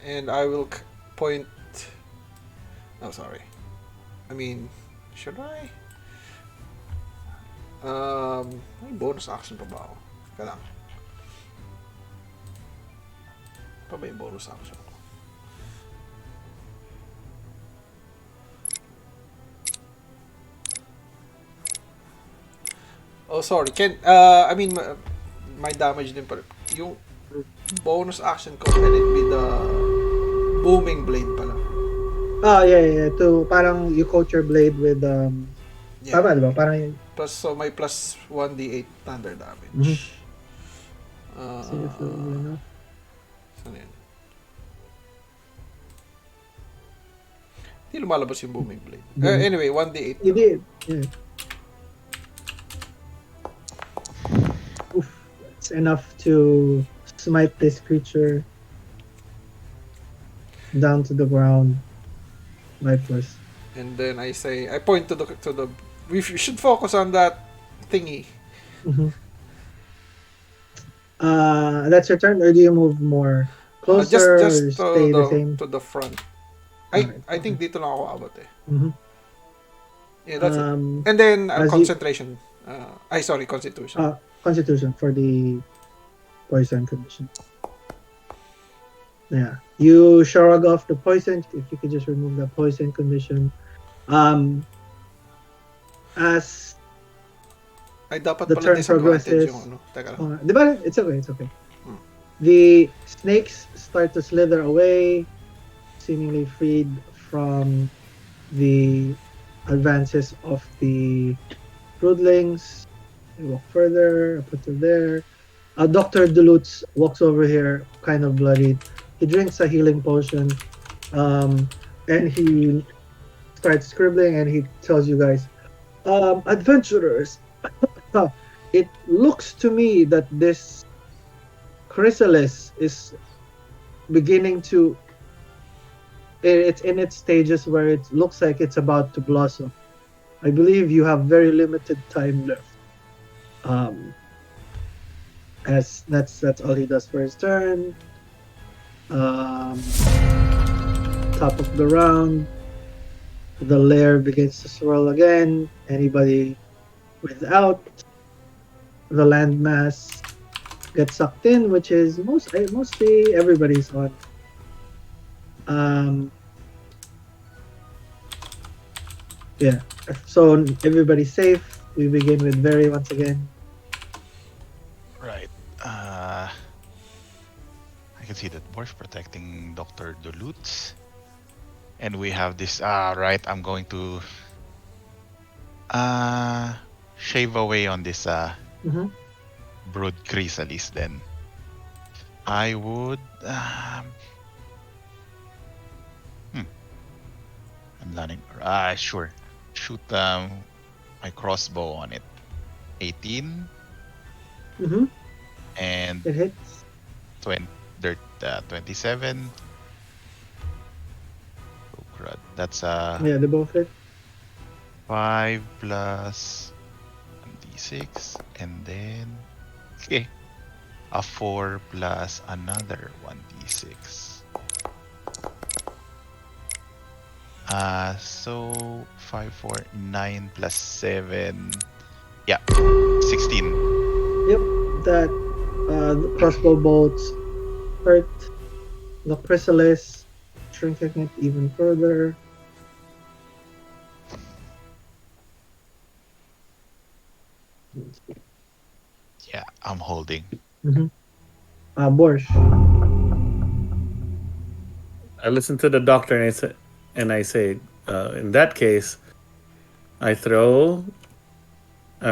and I will point. Oh, sorry. I mean, should I? May bonus action pa ba ako? Teka lang. Pa ba yung bonus action ko? Oh, sorry. I mean, my damage din pala. Yung bonus action ko, can it be the booming blade pala? Oh, yeah, yeah, yeah. To, parang you coat your blade with, Yeah. tama, diba? Parang yung, Plus, so may plus 1d8 thunder damage. see if you know. Saan yun? Hindi lumalabas yung booming blade. Anyway, 1d8. You did. Yeah. Oof. That's enough to smite this creature down to the ground. Lifeless. And then I say, I point to the. We should focus on that thingy. Mm-hmm. That's your turn, or do you move more closer, or Just stay the same? to the front. Alright, I think dito lang ako abot eh. Mm-hmm. Yeah, that's it. Um, And then as you- concentration. Sorry, constitution. Constitution for the poison condition. Yeah, you shrug off the poison. If you could just remove the poison condition. As Ay, dapat the pala turn disadvantage progresses. yung ano. Teka lang. Di ba? It's okay. It's okay. Hmm. The snakes start to slither away, seemingly freed from the advances of the broodlings. They walk further, up until there. Dr. Duluth walks over here, kind of bloodied. He drinks a healing potion, and he starts scribbling, and he tells you guys, adventurers, it looks to me that this chrysalis is beginning to, it's in its stages where it looks like it's about to blossom. I believe you have very limited time left. As that's all he does for his turn. Top of the round, the lair begins to swirl again. Anybody without the landmass gets sucked in, which is mostly everybody's on. Yeah. So everybody's safe. We begin with Verri once again. Right. I can see that Borsh protecting Dr. Duluth. And we have this, right, I'm going to shave away on this brood chrysalis then. I would, I'm learning, sure. Shoot my crossbow on it. 18 Mm-hmm. and It hits. 27. Oh crud. That's Yeah, they both hit. 5 plus 1d6 and then okay, a 4 plus another 1d6. So 5, 4, 9 plus 7. Yeah, 16. Yep, that the crossbow bolts hurt the chrysalis, shrinking it even further. Yeah, I'm holding. Mm-hmm. Borsh. I listen to the doctor and I say, in that case, I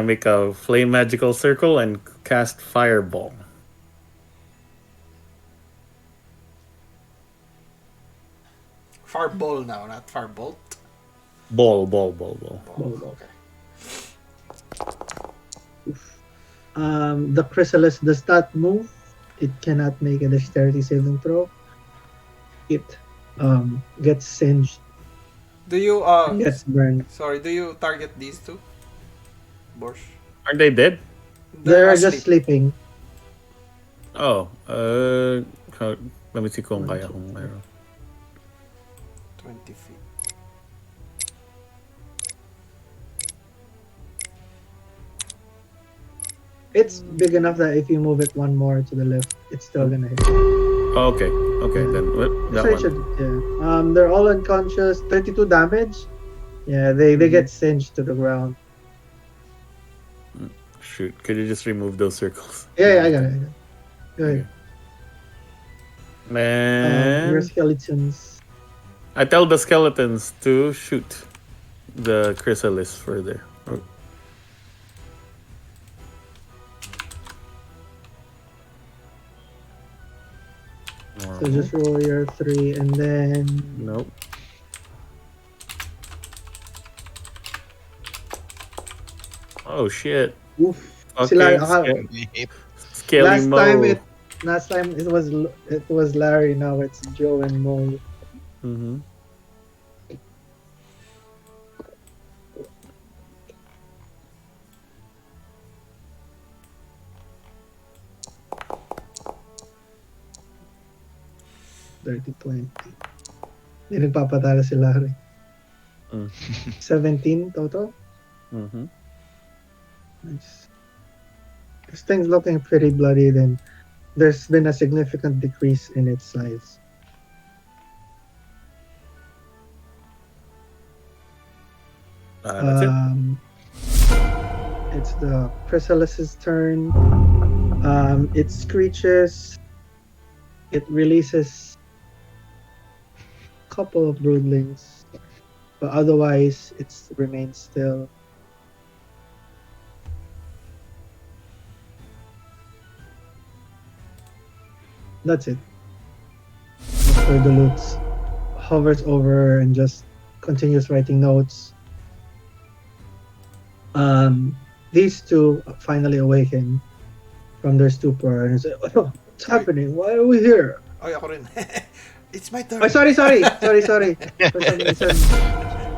make a flame magical circle and cast fireball. Fireball now, not firebolt. Ball. Ball. Ball. Okay. The chrysalis does not move. It cannot make a dexterity saving throw. It gets singed. Do you Gets burned. sorry, do you target these two? Borsh? Aren't they dead? They're asleep. just sleeping. Oh, let me see kung kaya kung mayroon. 20 feet. It's big enough that if you move it one more to the left, it's still gonna hit. Oh, okay, then what? That So it one. should, yeah. They're all unconscious. 32 damage. Yeah, they get singed to the ground. Shoot, could you just remove those circles? Yeah, I got it. Go ahead. Man, Your skeletons. I tell the skeletons to shoot the chrysalis further. So just roll your 3 and then Nope. Oh shit. oof. Okay. Scaly Last time it was Larry, now it's Joe and Mo. Mm-hmm. Dirty 20. Hindi nagpapatalo si Larry. 17 total. Mm-hmm. Nice. This thing's looking pretty bloody, then there's been a significant decrease in its size. That's it. It's the chrysalis's turn. It screeches. It releases a couple of broodlings, but otherwise it remains still. That's it. Dr. Duluth hovers over and just continues writing notes. These two finally awaken from their stupor and say, "Oh, what's happening? Why are we here?" Ay, ako rin. It's my turn. Oh, sorry. For some reason,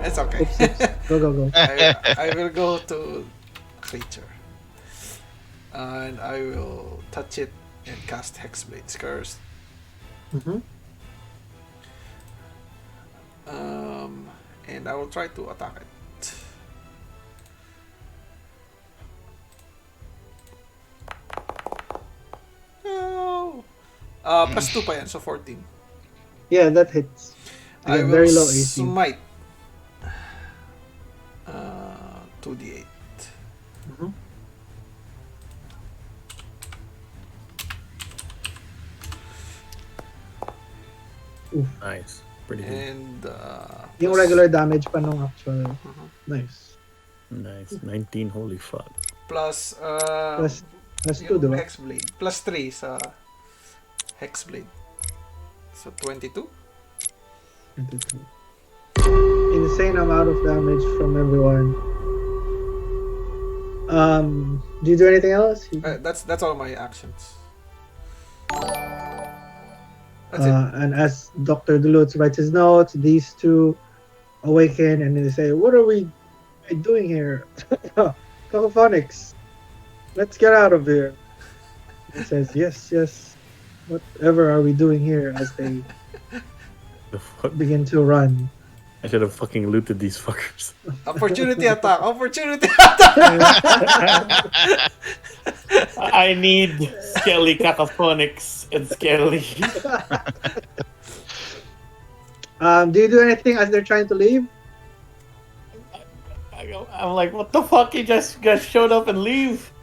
It's okay. oops. Go. I will go to creature. And I will touch it and cast Hexblade's Curse. Mm-hmm. And I will try to attack it. No! Plus 2 pa yan, so 14. Yeah, that hits. I Again, will very low AC. smite. 2d8. Mm-hmm. Nice. Pretty good. And Yung regular damage pa nung actual. Nice. Nice. 19, holy fuck. plus Plus 2, yung diba? Hexblade. Plus 3 sa Hexblade. So 22. 22. Insane amount of damage from everyone. Do you do anything else? That's all my actions. That's it. And as Dr. Duluth writes his notes, these two awaken and they say, "What are we doing here? Cacophonics. Let's get out of here." He says, Yes. Whatever are we doing here?" As they The fuck? begin to run. I should have fucking looted these fuckers. Opportunity attack! Opportunity attack! I need Skelly cacophonics and Skelly. Do you do anything as they're trying to leave? I'm like, what the fuck? You just guys showed up and leave.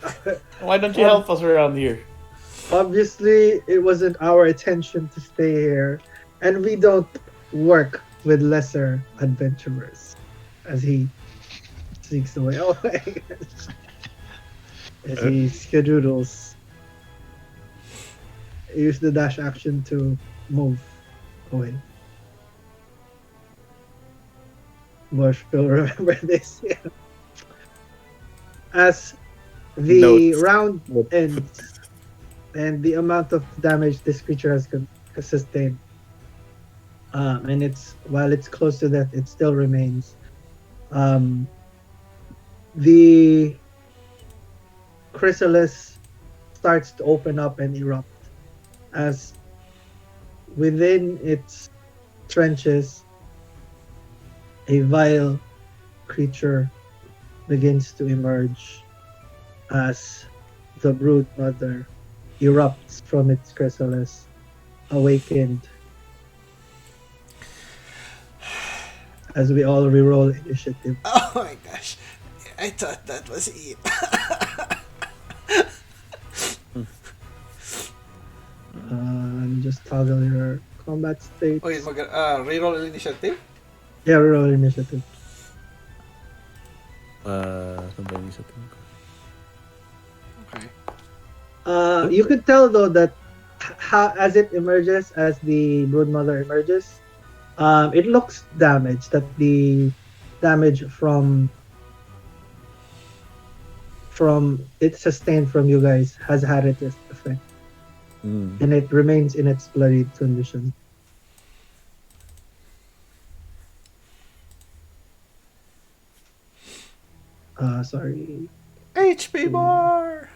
Why don't you help us around here? Obviously, it wasn't our intention to stay here, and we don't work with lesser adventurers. As he sneaks away. Oh my god. As he skedoodles. Use the dash action to move away. Borsh will remember this. Yeah. As the Notes. round ends and the amount of damage this creature has sustained, and it's while it's close to death, it still remains. The chrysalis starts to open up and erupt as within its trenches a vile creature begins to emerge as the Broodmother erupts from its chrysalis, awakened. As we all reroll initiative. Oh my gosh. I thought that was it. Just toggle your combat state. Wait, reroll initiative? Yeah, reroll initiative. Somebody something. Okay. You could tell though that as it emerges, as the Broodmother emerges, it looks damaged. That the damage from it sustained from you guys has had its effect, and it remains in its bloodied condition. Sorry. HP bar!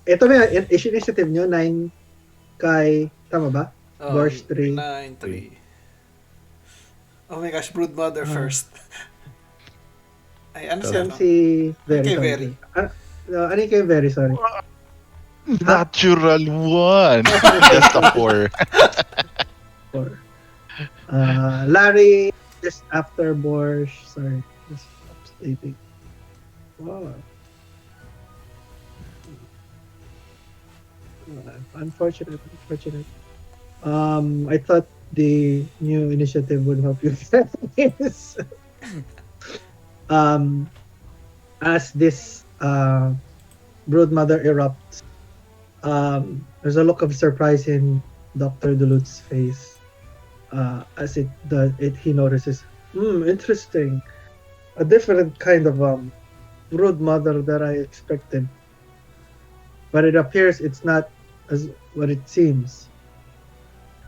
Ito ba, initiative nyo, 9 kay, tama ba? Borsh 3. 9-3. Oh my gosh, Broodmother first. Ay, ano siya, no? Si Verri. Kay Verri. Ano yung kay Verri, sorry. Natural one. Just a 4. 4. Larry, just after Borsh. Sorry, just updating. Wow. Unfortunate. I thought the new initiative would help you guys. As this Broodmother erupts, there's a look of surprise in Dr. Dulut's face as he notices, interesting, a different kind of Broodmother that I expected, but it appears it's not as what it seems.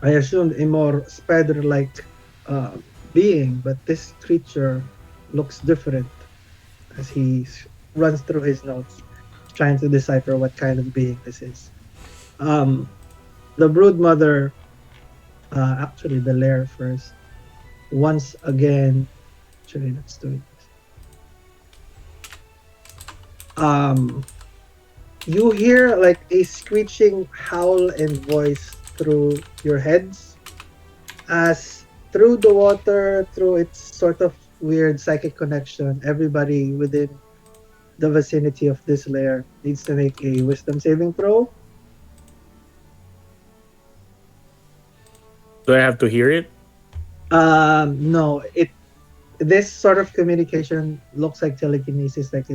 I assumed a more spider-like being, but this creature looks different. As he runs through his notes, trying to decipher what kind of being this is. The Broodmother, actually the lair first. Once again, actually let's do it. You hear like a screeching howl and voice through your heads, as through the water, through its sort of weird psychic connection, everybody within the vicinity of this lair needs to make a wisdom saving throw. Do I have to hear it? No, this sort of communication looks like telekinesis, like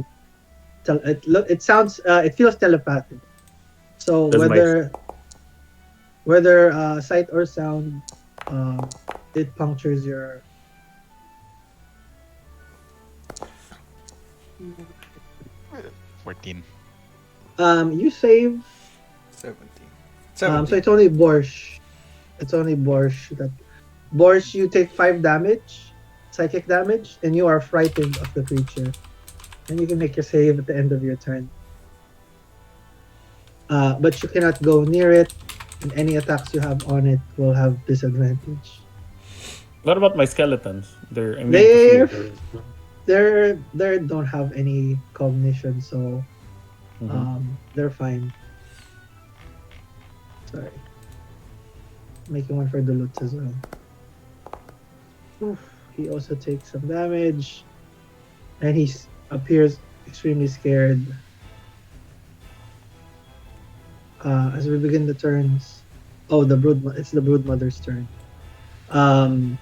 it feels telepathic. So whether sight or sound, it punctures your 14. You save 17. so it's only Borsh. Borsh, you take 5 damage, psychic damage, and you are frightened of the creature. And you can make your save at the end of your turn. But you cannot go near it, and any attacks you have on it will have disadvantage. What about my skeletons? They don't have any cognition, so they're fine. Sorry. Making one for the Lutz as well. Oof, he also takes some damage, and he appears extremely scared. As we begin the turns, Oh, it's the Broodmother's turn. Um,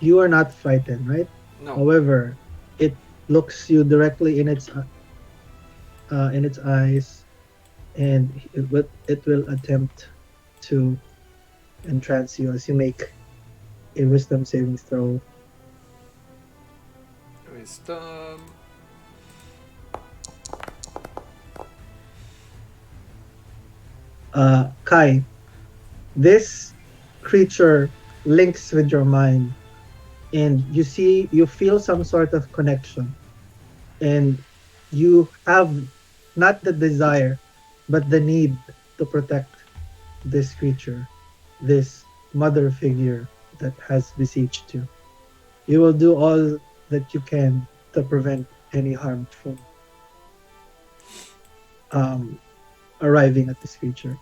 you are not frightened, right? No. However, it looks you directly in its eyes, and it will attempt to entrance you as you make a wisdom saving throw. Wisdom. Kai, this creature links with your mind, and you feel some sort of connection, and you have not the desire, but the need to protect this creature, this mother figure that has besieged you. You will do all that you can to prevent any harm from um, arriving at this creature.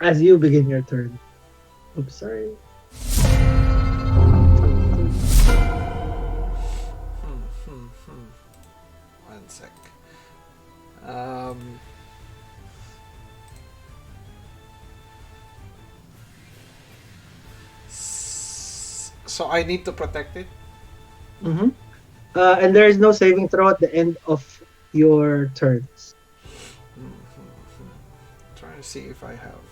As you begin your turn. Oops, sorry. One sec. Um, so I need to protect it. Mm-hmm. And there is no saving throw at the end of your turns. Trying to see if I have.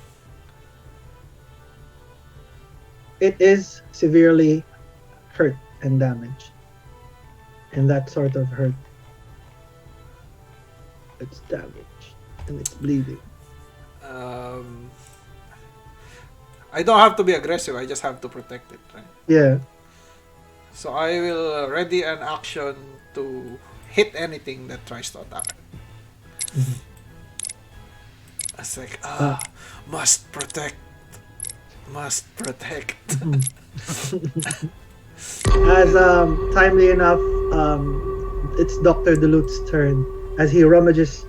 It is severely hurt and damaged. And that sort of hurt, it's damaged and it's bleeding. Um, I don't have to be aggressive. I just have to protect it, right? Yeah. So I will ready an action to hit anything that tries to attack. Mhm. It's like Uh, must protect, must protect. As timely enough, it's Dr. Duluth's turn. As he rummages,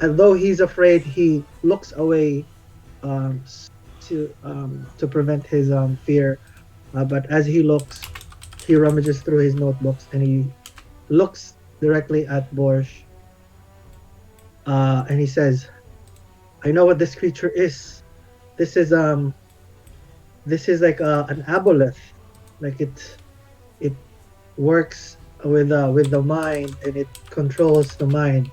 although he's afraid, he looks away to prevent his fear. But as he looks, he rummages through his notebooks and he looks directly at Borsh. And he says, "I know what this creature is. This is like an aboleth. Like it works with the mind and it controls the mind.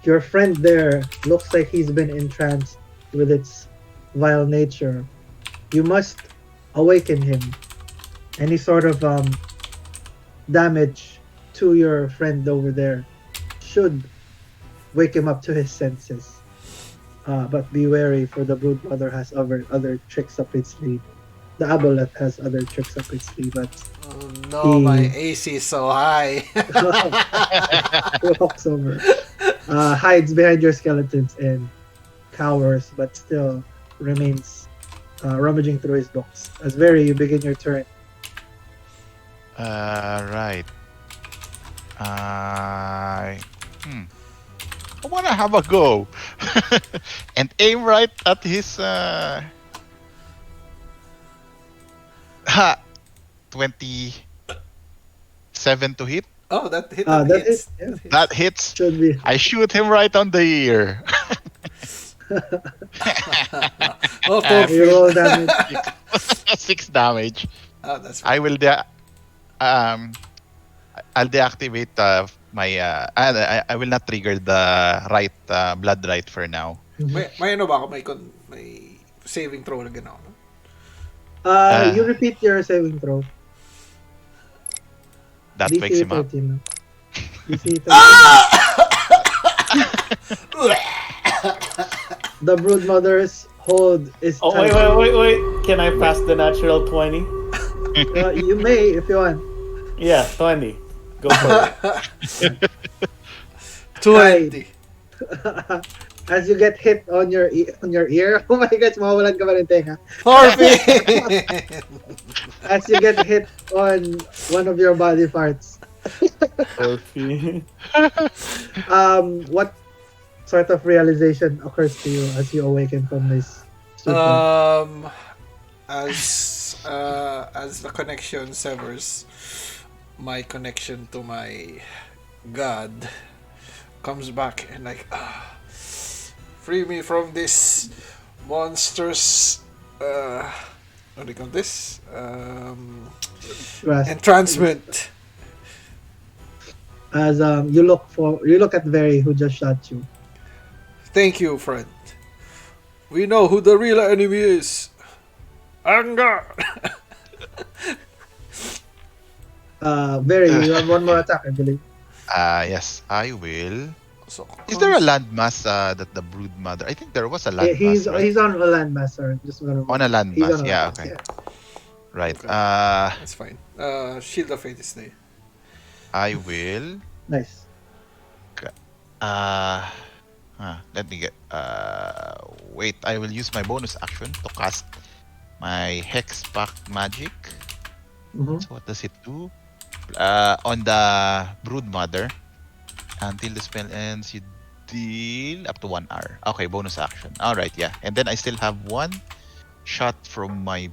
Your friend there looks like he's been entranced with its vile nature. You must awaken him. Any sort of damage to your friend over there should wake him up to his senses. But be wary, for the Broodmother has other tricks up its sleeve. The Aboleth has other tricks up its sleeve, but Oh no, my he AC is so high. walks over, hides behind your skeletons, and cowers, but still remains rummaging through his books. As Verri, you begin your turn. Right. I I wanna have a go and aim right at his ha 27 to hit. Oh, that hit. That Hits. is, yeah, That hits. That hits. should be. I shoot him right on the ear. Oh, Uh, You roll damage. 6 damage. Oh, that's I right. will um I'll deactivate my I will not trigger the right blood right for now. May ano ba ako? May saving throw na gano'n, no? You Uh, repeat your saving throw. that wakes DC him up. 13. No? DC 13. The Broodmother's hold is Oh, tight. wait. Can I pass the natural 20? You may if you want. Yeah, 20. Go for it. 20. As you get hit on your ear, oh my gosh, mawawalan ka ba ng tenga? Harvey! As you get hit on one of your body parts, Orphe. what sort of realization occurs to you as you awaken from this stupor? As the connection severs, my connection to my god comes back and like, free me from this monsters. What do you call this? Trust. Entrancement. As you look at Verri, who just shot you. Thank you, friend. We know who the real enemy is. Anger. Verri, you have one more attack, I believe. Yes, I will. So, Is there a landmass that the Broodmother? I think there was a landmass, right? He's on a landmass, sir. Just gonna On a he's landmass, on a yeah, landmass, okay. yeah. Right. Okay. That's fine. Shield of Fate is there. I will. Nice. Let me get. Wait. I will use my bonus action to cast my Hex Pact Magic. Mm-hmm. So what does it do? On the Broodmother, until the spell ends, you deal up to 1 hour. Okay, bonus action. All right, yeah. And then I still have one shot from my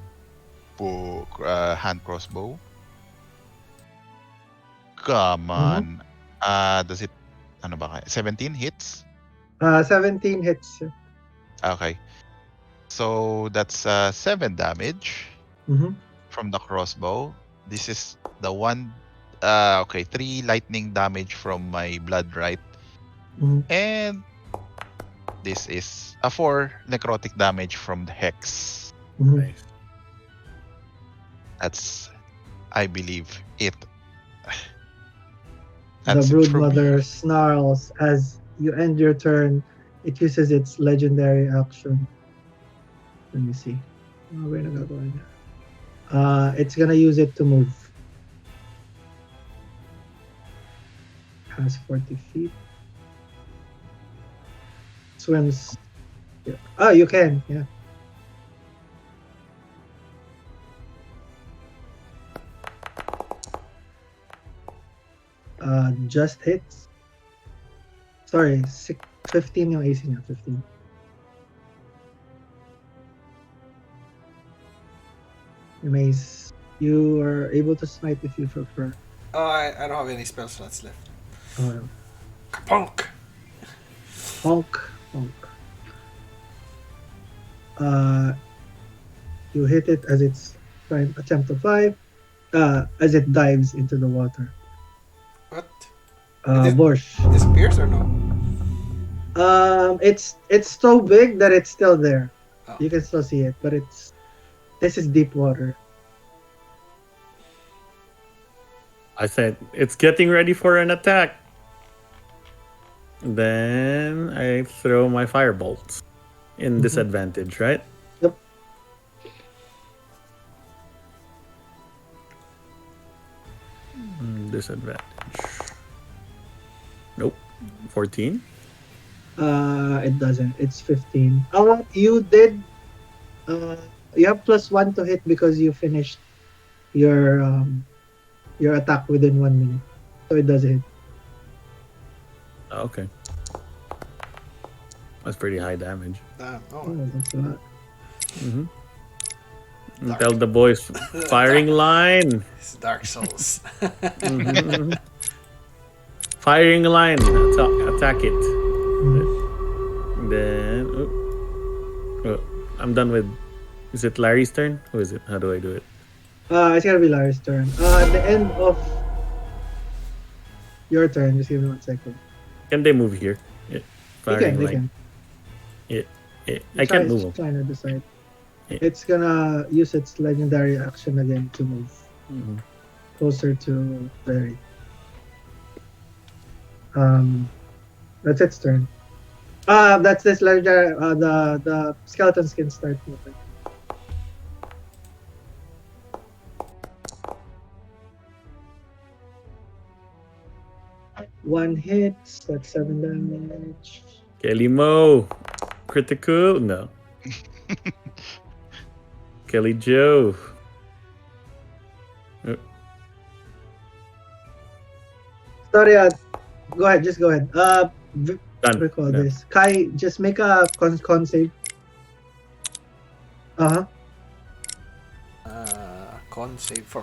hand crossbow. Come on. Does it? Ano ba kaya? 17 hits. 17 hits. Okay. So that's 7 damage Mm-hmm. from the crossbow. This is the one. Okay, 3 lightning damage from my blood right, Mm-hmm. and this is a 4 necrotic damage from the hex. Mm-hmm. Nice. That's, I believe, it. The That's it for me. Broodmother snarls as you end your turn. It uses its legendary action. Let me see. Where nagagawa niya? It's gonna use it to move. Has 40 feet. Swims. Yeah. Oh, you can. Yeah. Just hits. Sorry, 15 yung AC niya. 15. Maze, you are able to smite if you prefer. Oh, I don't have any spell slots left. Oh, no. Kapunk! Honk. You hit it as it's trying attempt to fly. As it dives into the water. What? It is- Borsh. Disappears or no? It's so big that it's still there. Oh. You can still see it, but this is deep water. I said it's getting ready for an attack. Then I throw my firebolts in disadvantage, right? Yep. Disadvantage. Nope. 14. It doesn't. It's 15. You did. You have +1 to hit because you finished your attack within 1 minute, so it does hit. Oh, okay. That's pretty high damage. Damn. Oh, Oh. that's a lot. Mm-hmm. Tell the boys, firing line. It's Dark Souls. Mhm. Firing line. Attack it. Then I'm done with. Is it Larry's turn? Who is it? How do I do it? It's gonna be Larry's turn. At the end of your turn, just give me 1 second. Can they move here? Yeah. They can. I can't move them. Trying to decide. Yeah. It's gonna use its legendary action again to move Mhm. closer to Verri. That's its turn. That's this legendary. The skeletons can start moving. One hit. That's 7 damage. Kelly Mo. Critical? No. Kelly Joe. Sorry. Go ahead. Just go ahead. Done. Recall Done. this. Kai, just make a con save. Con save for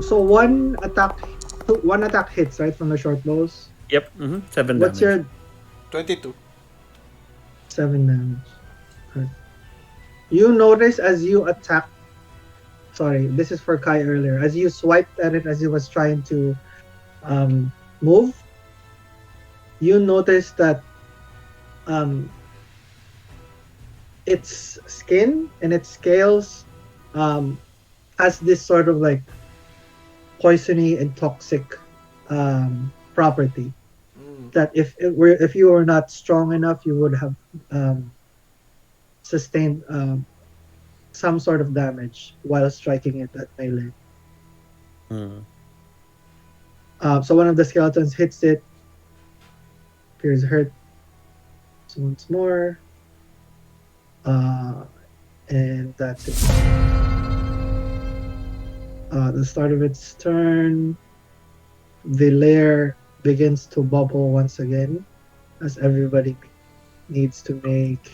So one attack hits right from the short bows. Yep. 7 What's damage. your 22. 7 damage? Right. You notice as you attack. Sorry, this is for Kai earlier. As you swiped at it as he was trying to move, you notice that um, its skin and its scales um, has this sort of like poisony and toxic property Mm. that if you were not strong enough, you would have sustained some sort of damage while striking it at melee. Mm. So one of the skeletons hits it, appears hurt. So once more, uh, and that's it. The start of its turn, the lair begins to bubble once again as everybody needs to make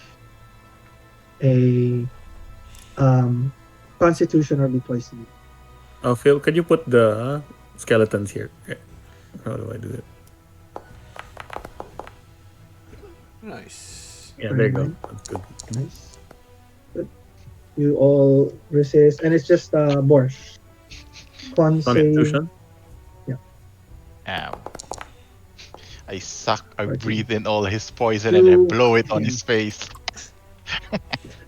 a constitution or be poisoned. Oh, Phil, could you put the skeletons here? How do I do it? Nice. Yeah, there Very you go. nice. That's good. Nice. Good. You all resist, and it's just Borsh. Con save. Constitution. Yeah. Ow. I 14. breathe in all his poison and I blow it on Yeah. his face.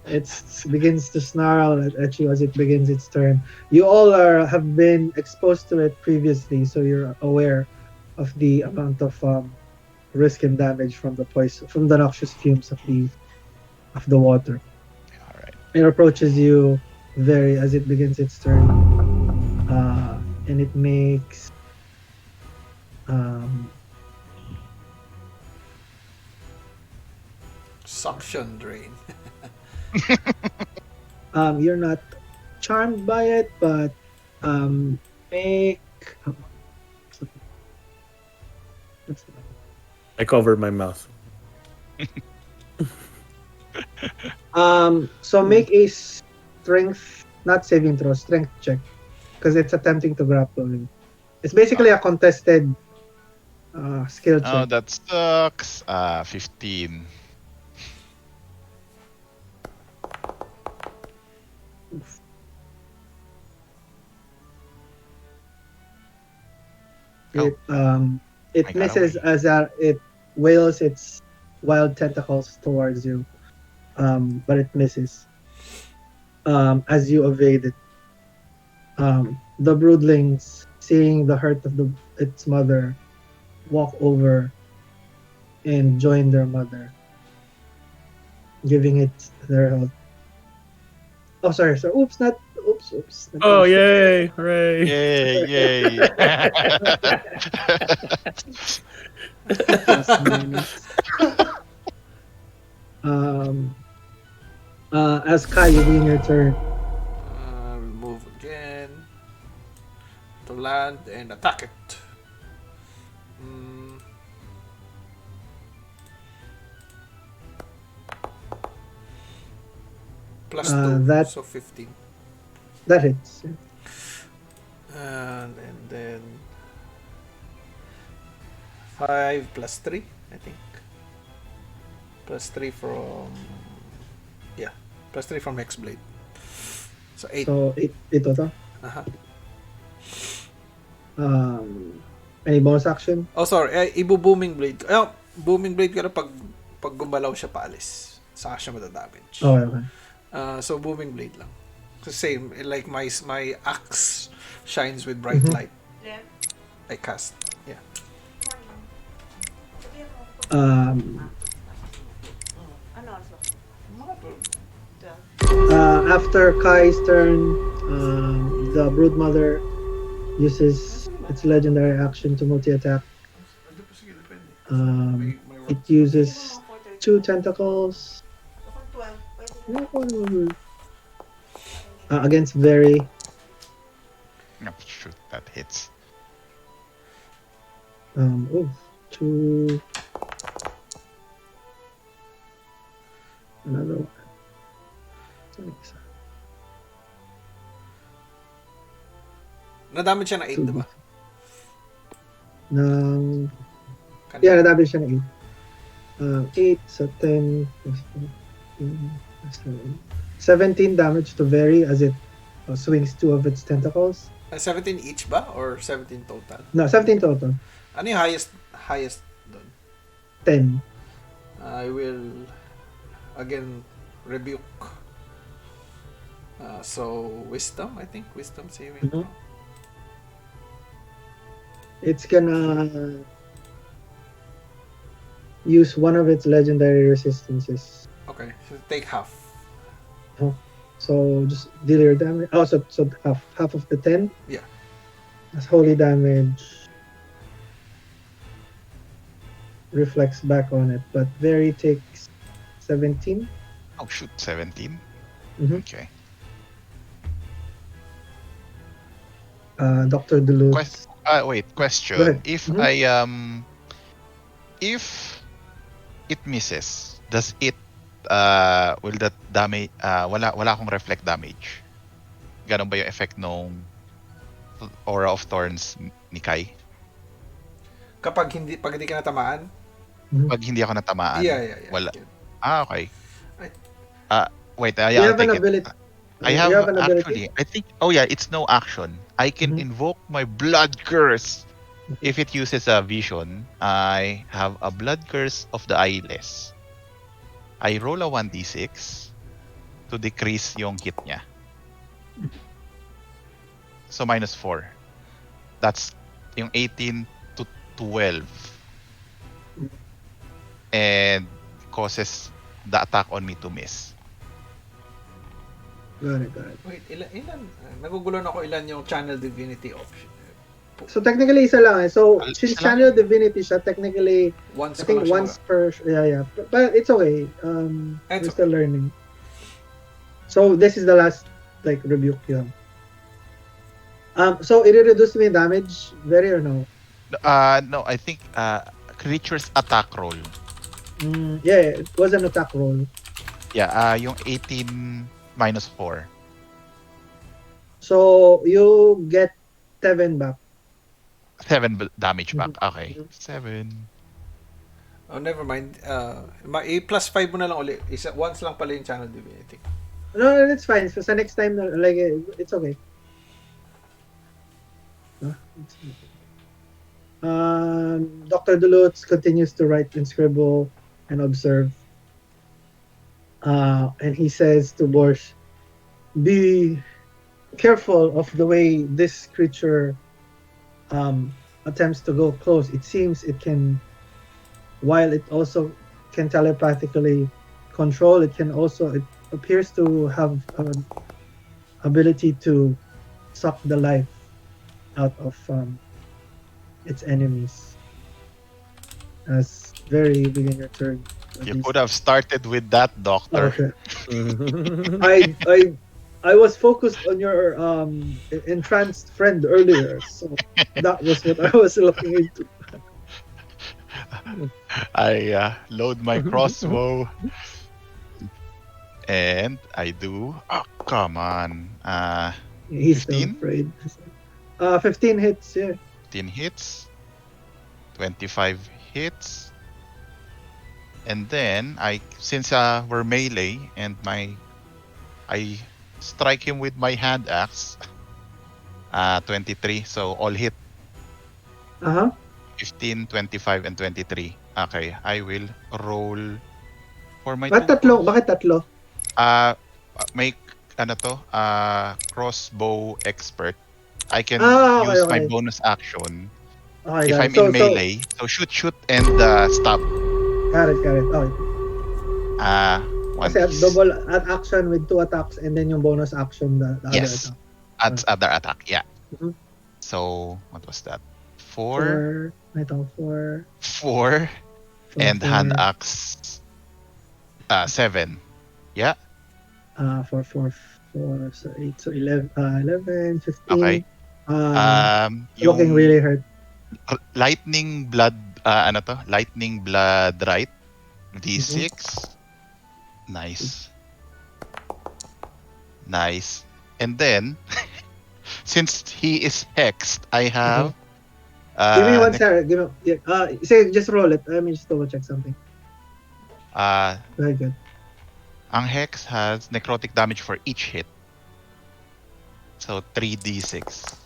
It begins to snarl at you as it begins its turn. You all have been exposed to it previously, so you're aware of the amount of risk and damage from the poison, from the noxious fumes of the water. All right. It approaches you very as it begins its turn, and it makes um, Suction drain. you're not charmed by it, but make what's that? I cover my mouth. So make a strength, not saving throw, strength check, because it's attempting to grapple you. It's basically a contested skill Oh, check. that sucks. 15. Oh, It I got misses away. as it wails its wild tentacles towards you, but it misses. As you evade it, the broodlings, seeing the hurt of its mother, walk over and join their mother, giving it their help. Oh, sorry. So, oops, not oops, oops. Oh, yay! Hooray! Yay, yay. Plus minus. Um, as Kai, you begin your turn. I'll move again to land and attack it. Mm. Plus 2, so 15. That hits. And then 5 plus 3, I think. Plus 3 from... Yeah, plus 3 from Hexblade. So 8. So, 8 total. Uh-huh. Any bonus action? Oh, sorry. Ibu-booming blade. Booming blade ko na pag gumalaw siya paalis. Saka siya madadamage. Oh, okay. So booming blade lang. So same, like my axe shines with bright light. I cast. Yeah. After Kai's turn, the Broodmother uses its legendary action to multi-attack. It uses 2 tentacles against Verri. Oh, shoot, that hits. 2. Another one. Na-damage siya na 8, diba? Ng Yeah, Kanina. na-damage siya ng 8. 8, so 10, 17 damage to Verri as it swings 2 of its tentacles. 17 each ba? Or 17 total? No, 17 total. Ano yung highest doon? 10. I will again rebuke. So wisdom, I think wisdom saving. Mhm. It's gonna use one of its legendary resistances. Okay, so take half. So just deal your damage. Oh, so half of the 10. Yeah. As holy damage reflects back on it, but Verri takes 17. Oh shoot, 17. Mhm. Okay. Dr. Duluth. Wait. Question. Go ahead. If Mhm. if it misses, does it will that damage wala akong reflect damage? Ganon ba yung effect nung Aura of Thorns ni Kai? Pag hindi ka natamaan? Pag hindi ako natamaan. Yeah. Wala. Yeah. Okay. I- Wait, You I'll have an take it. ability. I You have have an ability? actually. I think. Oh yeah, it's no action. I can Mhm. invoke my blood curse. If it uses a vision, I have a blood curse of the eyeless. I roll a 1d6 to decrease yung hit niya. So -4. That's yung 18 to 12. And causes the attack on me to miss. Got it. Wait, ilan? Nagugulan ako ilan yung channel divinity option. So technically isa lang eh. So Isa since lang? Channel Divinity siya, technically Once I think once per yeah. But it's okay. It's We're still learning. So this is the last like rebuke yun. So it reduced me damage, Verri or no? No, I think creature's attack roll. Yeah, it was an attack roll. Yeah, yung 18 -4. So you get 7 back. 7 damage back. Mhm. Okay. 7. Oh, never mind. Plus 5 mo na lang ulit. Once lang pala yung channel divinity. No, it's fine. So sa next time, like it's okay. It's okay. Dr. Duluth continues to write and scribble and observe. And he says to Borsh, "Be careful of the way this creature attempts to go close. It seems it can, while it also can telepathically control, it appears to have an ability to suck the life out of its enemies." As Verri begin your turn. You could have started with that, Doctor. Okay. I was focused on your entranced friend earlier, so that was what I was looking into. I load my crossbow. And I do. Oh, come on. He's still 15? afraid. 15 hits, yeah. 15 hits. 25 hits. And then since we're melee and I strike him with my hand axe. 23. So all hit. 15, 25, and 23. Okay, I will roll for my Bakit tatlo? Make crossbow expert. I can Okay, use my okay. bonus action Okay, if got I'm it. in melee. So shoot and stab. Got it. Okay. One Kasi piece. double action with 2 attacks and then yung bonus action the other Yes. attack. Adds other attack. Yeah. Mhm. So what was that? 4, 4, 4, and hand axe. 7. Yeah. 4, so 8, so 11, 15. Okay. Looking really hurt. Lightning blood lightning blood right d6. Nice. And then since he is hexed, I have Give me one Next, second. Give me. Yeah, say just roll it. Let me just double check something. Very good. ang Hex has necrotic damage for each hit. So 3d6.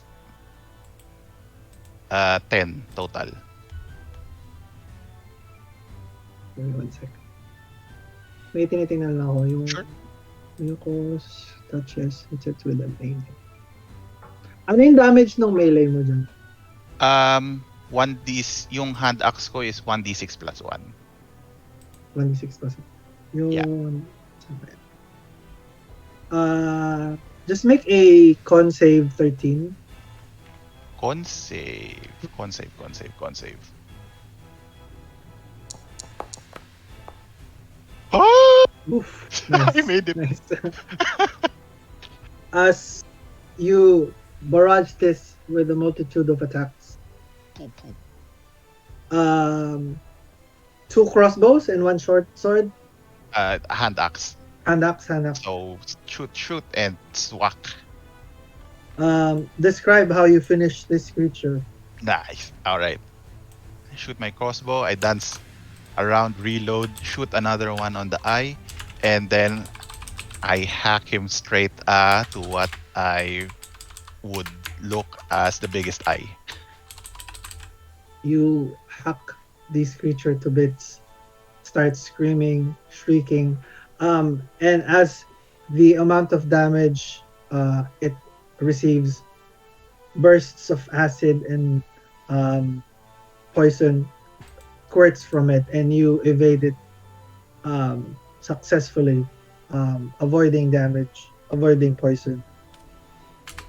10 total. Give me one second. May tinitingnan lang ako yung Sure. mucus touches hits with a melee. Ano yung damage ng melee mo dyan? 1d yung hand axe ko is 1d6 plus 1. 1d6 plus. Yung... Yeah. saan ba yan? Just make a con save 13. Con save. Oh! Oof. Nice. I made it. Nice. As you barrage this with a multitude of attacks. Poop, poop. 2 crossbows and 1 short sword. Hand axe. Hand axe. So shoot and swack. Describe how you finish this creature. Nice. All right. I shoot my crossbow. I dance around, reload, shoot another one on the eye, and then I hack him straight to what I would look as the biggest eye. You hack this creature to bits, start screaming, shrieking, and as the amount of damage it receives, bursts of acid and poison squirts from it, and you evade it successfully, avoiding damage, avoiding poison,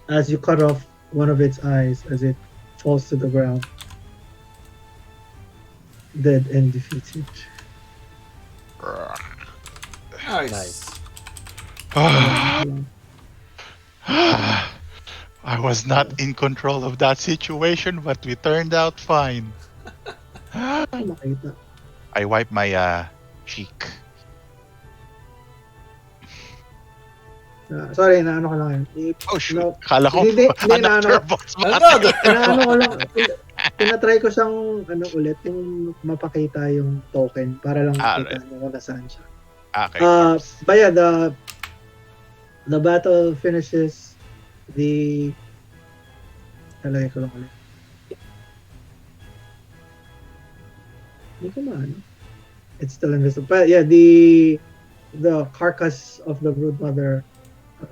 as you cut off one of its eyes as it falls to the ground, dead and defeated. Nice. I was not in control of that situation, but we turned out fine. Makita. I wipe my cheek. Sorry, naano ko lang yun. Oh shoot! No. Kala ko Hindi, another naano. boss. Ano? Inaano ko lang, tinatry ko siyang ulit, yung mapakita yung token para lang makita right. mo kung nasaan siya. Okay. But yeah, the battle finishes. Talagay ko lang ulit. Hindi ko maano. It's still invisible. But yeah, the carcass of the Broodmother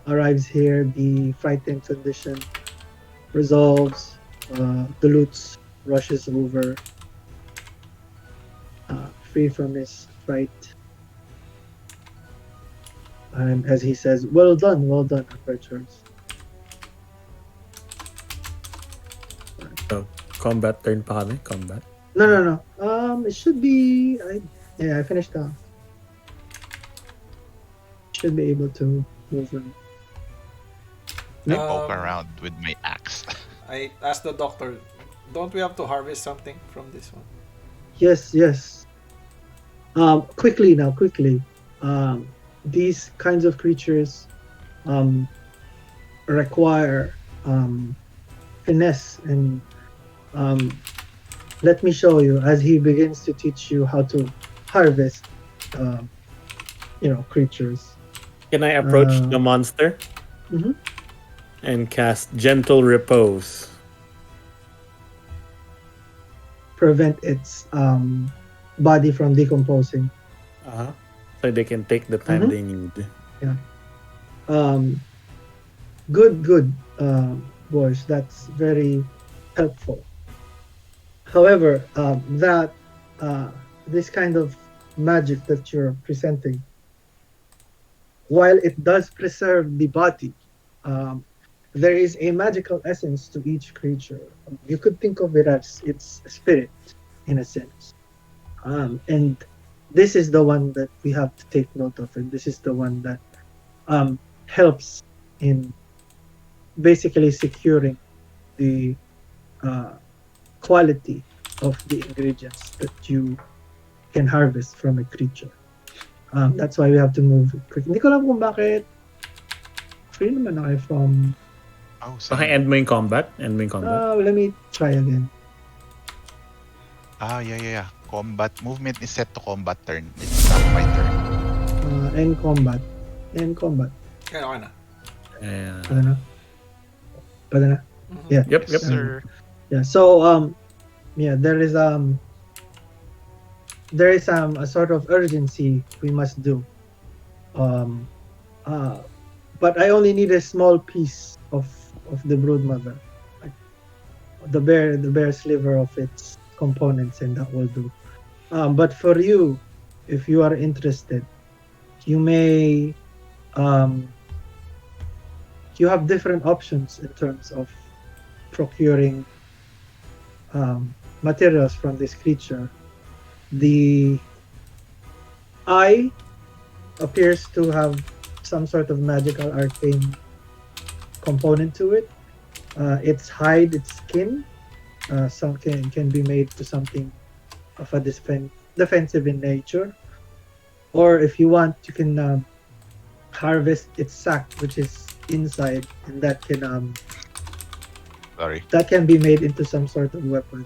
arrives here. The frightened condition resolves. The Lutz rushes over, free from his fright. And as he says, well done, adventurers. So, combat turn pa kami? Combat? No. It should be... I finished off. Should be able to move on. I poke around with my axe. I asked the doctor, don't we have to harvest something from this one? Yes. Quickly. These kinds of creatures require finesse, and let me show you as he begins to teach you how to harvest creatures. Can I approach the monster? Mhm. And cast Gentle Repose. Prevent its body from decomposing. So they can take the time they need. Good, Borsh. That's very helpful. However, this kind of magic that you're presenting, while it does preserve the body, there is a magical essence to each creature. You could think of it as its spirit, in a sense. And this is the one that we have to take note of, and this is the one that helps in basically securing the quality of the ingredients that you can harvest from a creature. That's why we have to move quick. Hindi ko alam kung bakit free naman ako from... Okay, end mo yung combat? let me try again. Yeah. Combat movement is set to combat turn. It's not my turn. End combat. End combat. Yeah, okay na. And Pwede na? Pwede na? Yeah. yep, Yes, yep. sir. Yeah. So yeah, there is a sort of urgency we must do. Um but I only need a small piece of the Broodmother. Like the bare sliver of its components, and that will do. But for you, if you are interested, you may um you have different options in terms of procuring materials from this creature. The eye appears to have some sort of magical arcane component to it. Its hide, its skin, some can be made to something of a defensive in nature. Or if you want, you can harvest its sac, which is inside, and Sorry. that can be made into some sort of weapon.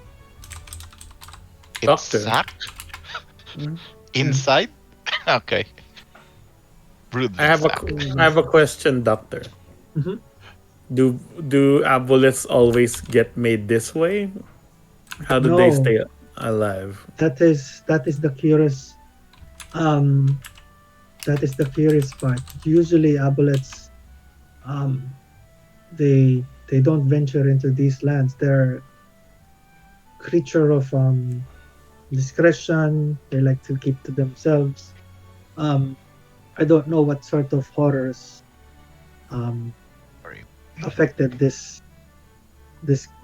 It's Doctor. sack Mhm. inside. Okay. Broodling I have a sack. I have a question, Doctor. Mhm. Do aboleths always get made this way? How do they No, stay alive? that is the curious um that is the curious part. Usually aboleths um they don't venture into these lands. They're creature of discretion. They like to keep to themselves. um I don't know what sort of horrors um Sorry. affected this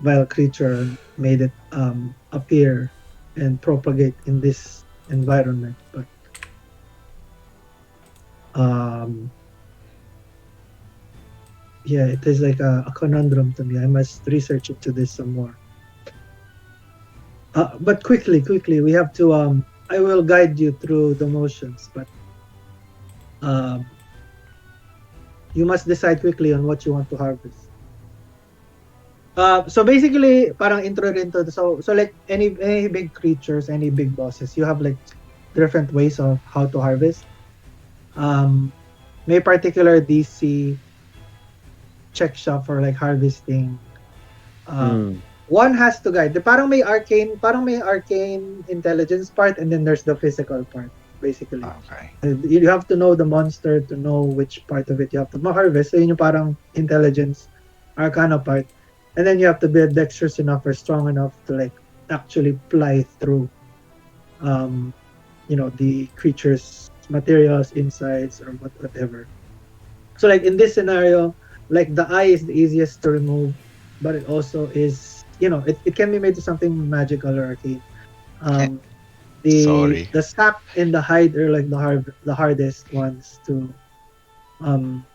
vile creature and made it appear and propagate in this environment. But um yeah, it is like a conundrum to me. I must research into this some more. But quickly, we have to. I will guide you through the motions, but um, you must decide quickly on what you want to harvest. So basically, parang intro rin to. So like any big creatures, any big bosses, you have like different ways of how to harvest. May particular DC check shop for like harvesting. Hmm. One has to guide. Parang may arcane intelligence part, and then there's the physical part, basically. Okay. You have to know the monster to know which part of it you have to harvest. So yun yung parang intelligence, arcana part. And then you have to be dexterous enough or strong enough to like actually ply through the creature's materials, insides, or whatever. So like in this scenario, like the eye is the easiest to remove, but it also is, it can be made to something magical or arcane. Um, the Sorry. the sack and the hide are like the hardest ones to um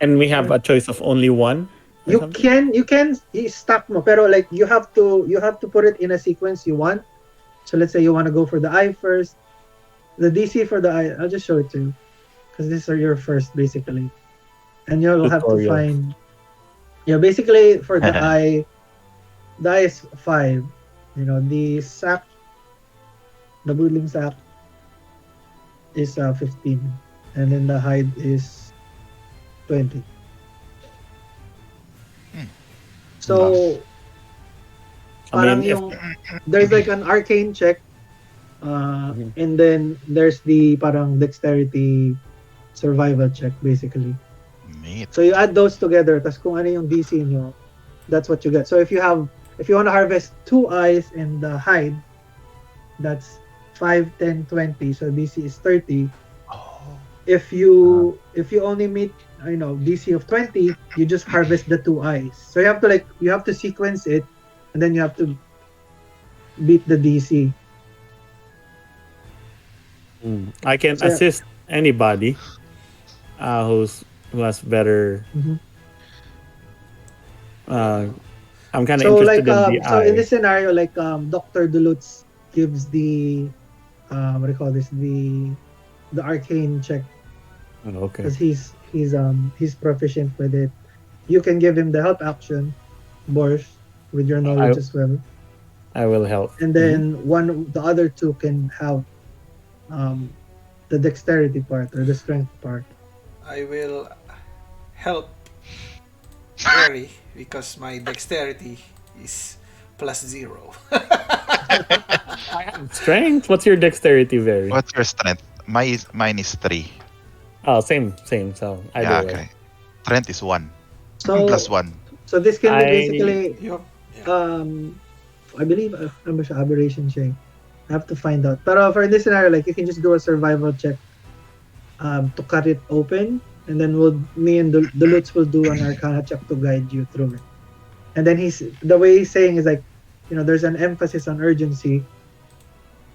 And we have a choice of only one or you something. can stack mo, pero like you have to put it in a sequence you want. So let's say you want to go for the eye first. The DC for the eye, I'll just show it to you because these are your first basically, and you'll have to Tutorial. find. Yeah, basically for the eye is 5. The sack, the broodling sack is 15, and then the hide is 20. Hmm. So I parang mean, if there's like an arcane check, Mhm. and then there's the parang dexterity survival check basically. Meat. So you add those together, tas kung ano yung DC nyo, that's what you get. So if you want to harvest 2 eyes and the hide, that's 5, 10, 20. So DC is 30. Oh. If you only meet DC of 20, you just harvest the 2 eyes. So you have to sequence it, and then you have to beat the DC. I can So, yeah. assist anybody who has better. Mhm. I'm kind of So like interested in the so in eye. this scenario, like Dr. Dulutz gives the what do you call this, the arcane check, Oh, okay. because he's proficient with it. You can give him the help action, Borsh, with your I knowledge as well. I will help. and then the other two can have um the dexterity part or the strength part. I will help Verri because my dexterity is +0. Strength. What's your dexterity, Very? What's your strength? Mine is 3. Oh, same. So either Yeah, way. okay. Strength is 1. So Plus 1. so this can be I- basically Yup. I believe ano ba siya, aberration siya. I have to find out. Pero for this scenario, like you can just do a survival check to cut it open, and then me and the Lutz will do an Arcana check to guide you through it. And then the way he's saying is like, there's an emphasis on urgency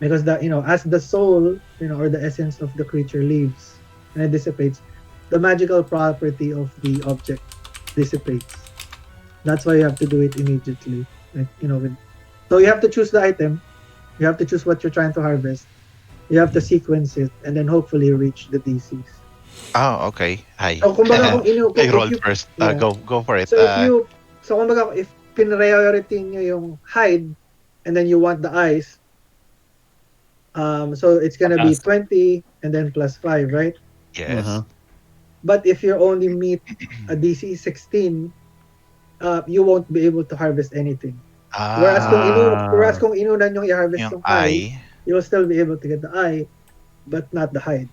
because as the soul, or the essence of the creature leaves and it dissipates, the magical property of the object dissipates. That's why you have to do it immediately. Like, so you have to choose the item, you have to choose what you're trying to harvest, you have to sequence it, and then hopefully reach the DCs. Oh, okay. Hi. So kumbaga I rolled first. yeah. Go for it. So kumbaga if priority nyo yung hide and then you want the eyes, so it's gonna be 20 and then +5, right? Yes. But if you only meet a DC 16, you won't be able to harvest anything. Whereas kung inunan yung i-harvest yung eye, you'll still be able to get the eye, but not the hide.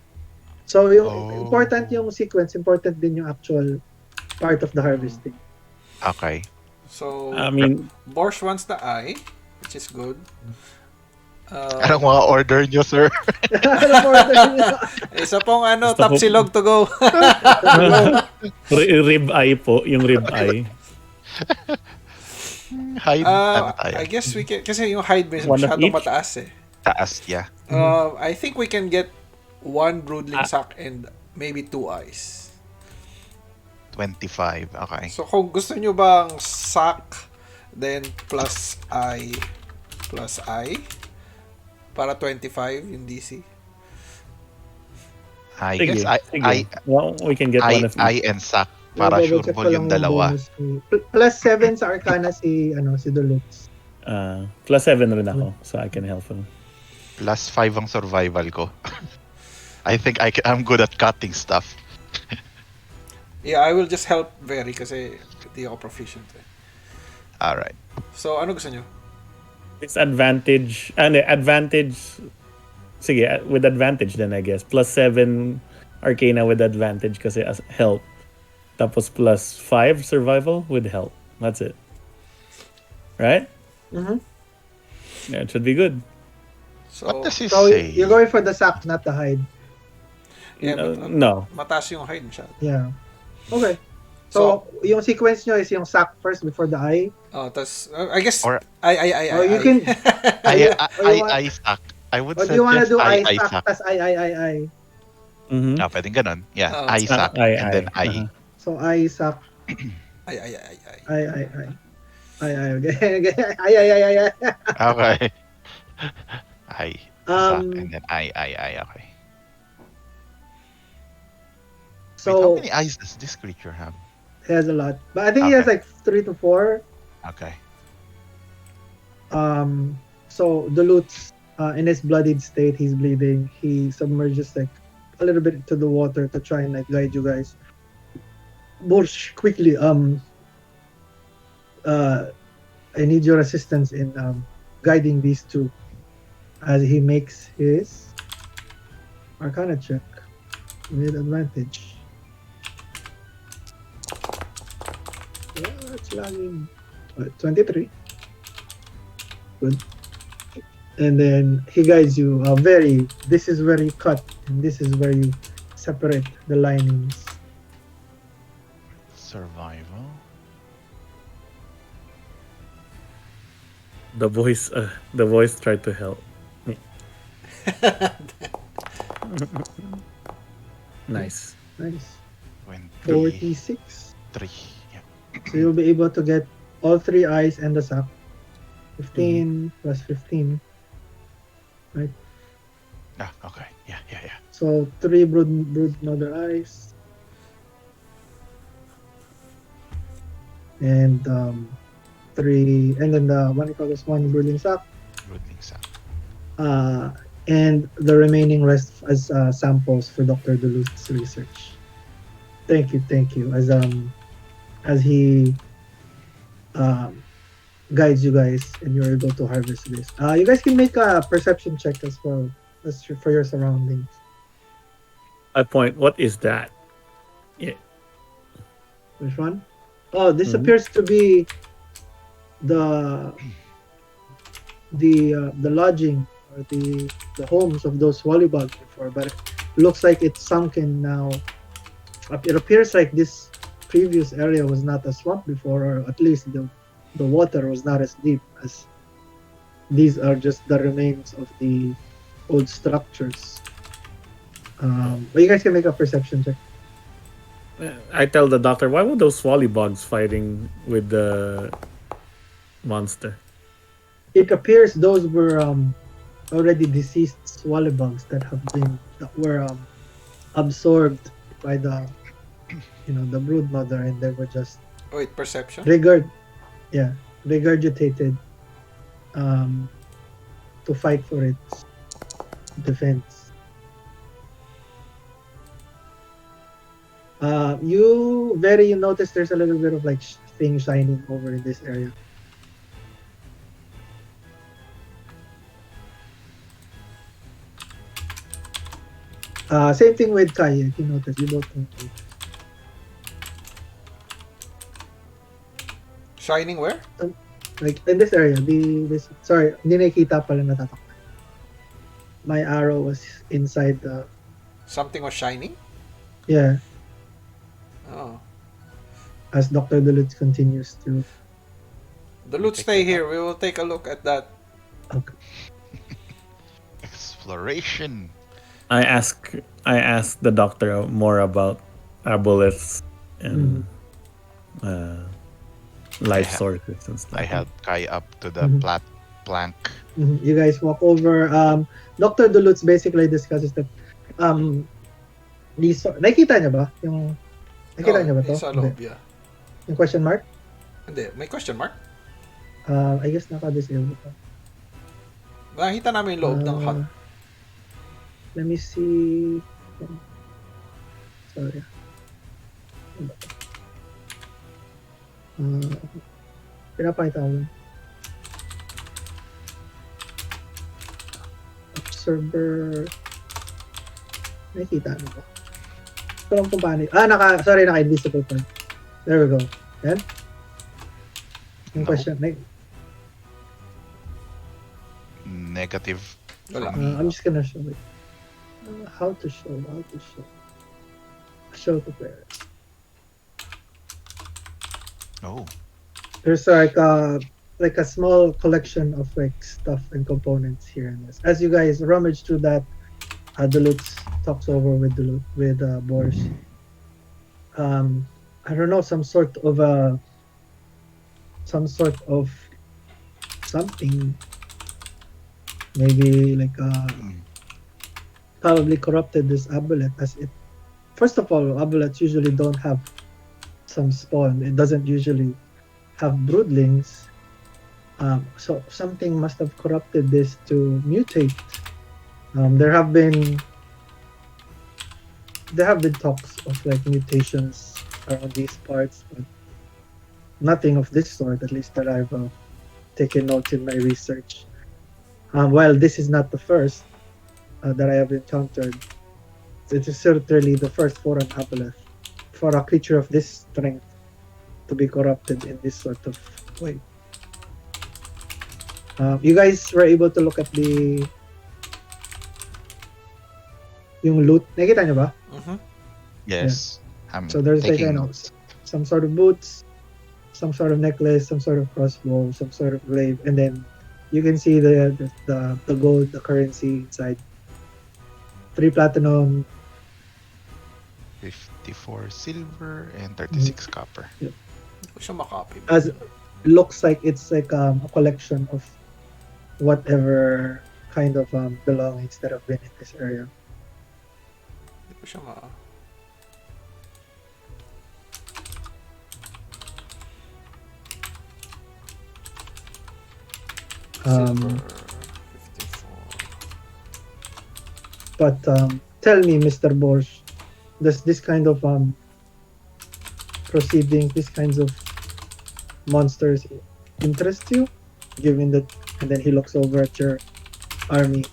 So important yung sequence, important din yung actual part of the harvesting. Okay. So, I mean, Borsh wants the eye, which is good. Anong mga order nyo, sir? Isa pong Gusto ko- tapsilog to go. rib eye po, yung rib eye. Hide. Ano tayo? I guess we can, kasi yung hide One of masyadong each? mataas eh. Taas, yeah. I think we can get 1 broodling sack and maybe 2 eyes. 25. Okay. So kung gusto nyo bang sack, then plus I para 25 yung DC. I Sige, guess sige. Well, we can get one of each. I and sack para Double sure check ko ball lang yung dalawa. bonus +7 sa Arcana si Dulux. +7 rin ako, so I can help him. Plus 5 ang survival ko. I think I'm good at cutting stuff. Yeah, I will just help Verri kasi hindi ako proficient eh. Alright. So ano gusto nyo? Disadvantage, advantage, sige, with advantage then I guess. +7 Arcana with advantage kasi as help. Tapos +5 survival with help. That's it. Right? Mm-hmm. Yeah, it should be good. So, What does he So say? you're going for the sack, not the hide. yeah, No. mataas yung hide masyado. Yeah. Okay. So yung sequence nyo is yung sack first before the eye. Tas I guess Or- I. Or you can I sack. I would or do you wanna suggest do eye I sack sack. tas eye. Mm-hmm. Pwedeng ganun. Yeah, Oh. I sack. And then I. Uh-huh. So eye sack Ay. eye. Okay. Ay. Okay. I. Sack. Um, And then I. Okay. Wait, how So many eyes does this creature have? he has a lot, but I think he has Okay. like 3 to 4. Okay. So the Lutz, in his bloodied state, he's bleeding. He submerges like a little bit into the water to try and like guide you guys. Borsh, quickly, I need your assistance in guiding these two as he makes his Arcana check with advantage. It's lagging. 23. Good. And then he guides you this is where you cut and this is where you separate the linings. Survival. The voice tried to help. Nice. Nice. 23. 46. So you'll be able to get all 3 eyes and the sack. 15 plus 15. Right? Okay. Yeah. So 3 Broodmother eyes. And three, and then the what do you call this one brooding sack, Broodling sack. uh, and the remaining rest as samples for Dr. Duluth's research. Thank you. As he um, guides you guys, and you're able to harvest this. You guys can make a perception check as well, for your surroundings. I point. What is that? Yeah. Which one? Oh, this Mhm. appears to be the the lodging or the homes of those Wallybugs before, but it looks like it's sunken now. It appears like this previous area was not a swamp before, or at least the water was not as deep, as these are just the remains of the old structures. But you guys can make a perception check. I tell the doctor, why would those swallybugs fighting with the monster? It appears those were already deceased swallybugs that were absorbed by the broodmother, and they were just Wait, perception? regurg yeah regurgitated um to fight for its defense. You notice there's a little bit of like thing shining over in this area. Same thing with Kai. If you notice, you both notice. Shining where? Like in this area, this sorry, hindi nakikita pala natatakpan. My arrow was inside the Something was shining? yeah. Oh. As Dr. Duluth continues to The loot stay here. We will take a look at that. okay. Exploration. I ask the doctor more about aboleths and life I ha- sources and stuff. I held Kai up to the Mhm. plank. You guys walk over. Dr. Duluth basically discusses that nakita niya ba? Nakita niya ba to? Sa Hindi. loob, yeah. Yung question mark? Hindi, may question mark? I guess naka-disable pa. Nakita namin yung loob ng hut. Let me see. Sorry. Ano ba to? Pinapakita ko. Observer. Nakikita ano ba? Ito lang kung paano. Naka-invisible pa. There we go. Yan. Yung No. question. Negative. Wala. from me. I'm just gonna show it. How to show. Show to players. Oh. There's like a small collection of like stuff and components here in this. As you guys rummage through that, Duluth talks over with Borsh. I don't know, some sort of something, maybe like probably corrupted this aboleth, as it. First of all, aboleths usually don't have some spawn. It doesn't usually have broodlings. So something must have corrupted this to mutate. There have been talks of like mutations around these parts, but nothing of this sort, at least that I've taken notes in my research. While this is not the first that I have encountered, it is certainly the first for an aboleth, for a creature of this strength to be corrupted in this sort of way. You guys were able to look at yung loot. Nakita niyo ba? Yes. So there's like taking notes. some sort of boots, some sort of necklace, some sort of crossbow, some sort of glaive, and then you can see the gold, the currency inside. 3 platinum. 54 silver and 36 copper. Hindi ko siya makopy. As looks like it's like a collection of whatever kind of belongings that have been in this area. Hindi ko siya Silver Um, 54. but tell me, Mr. Borsh, does this kind of proceeding, these kinds of monsters interest you? Given that, and then he looks over at your army.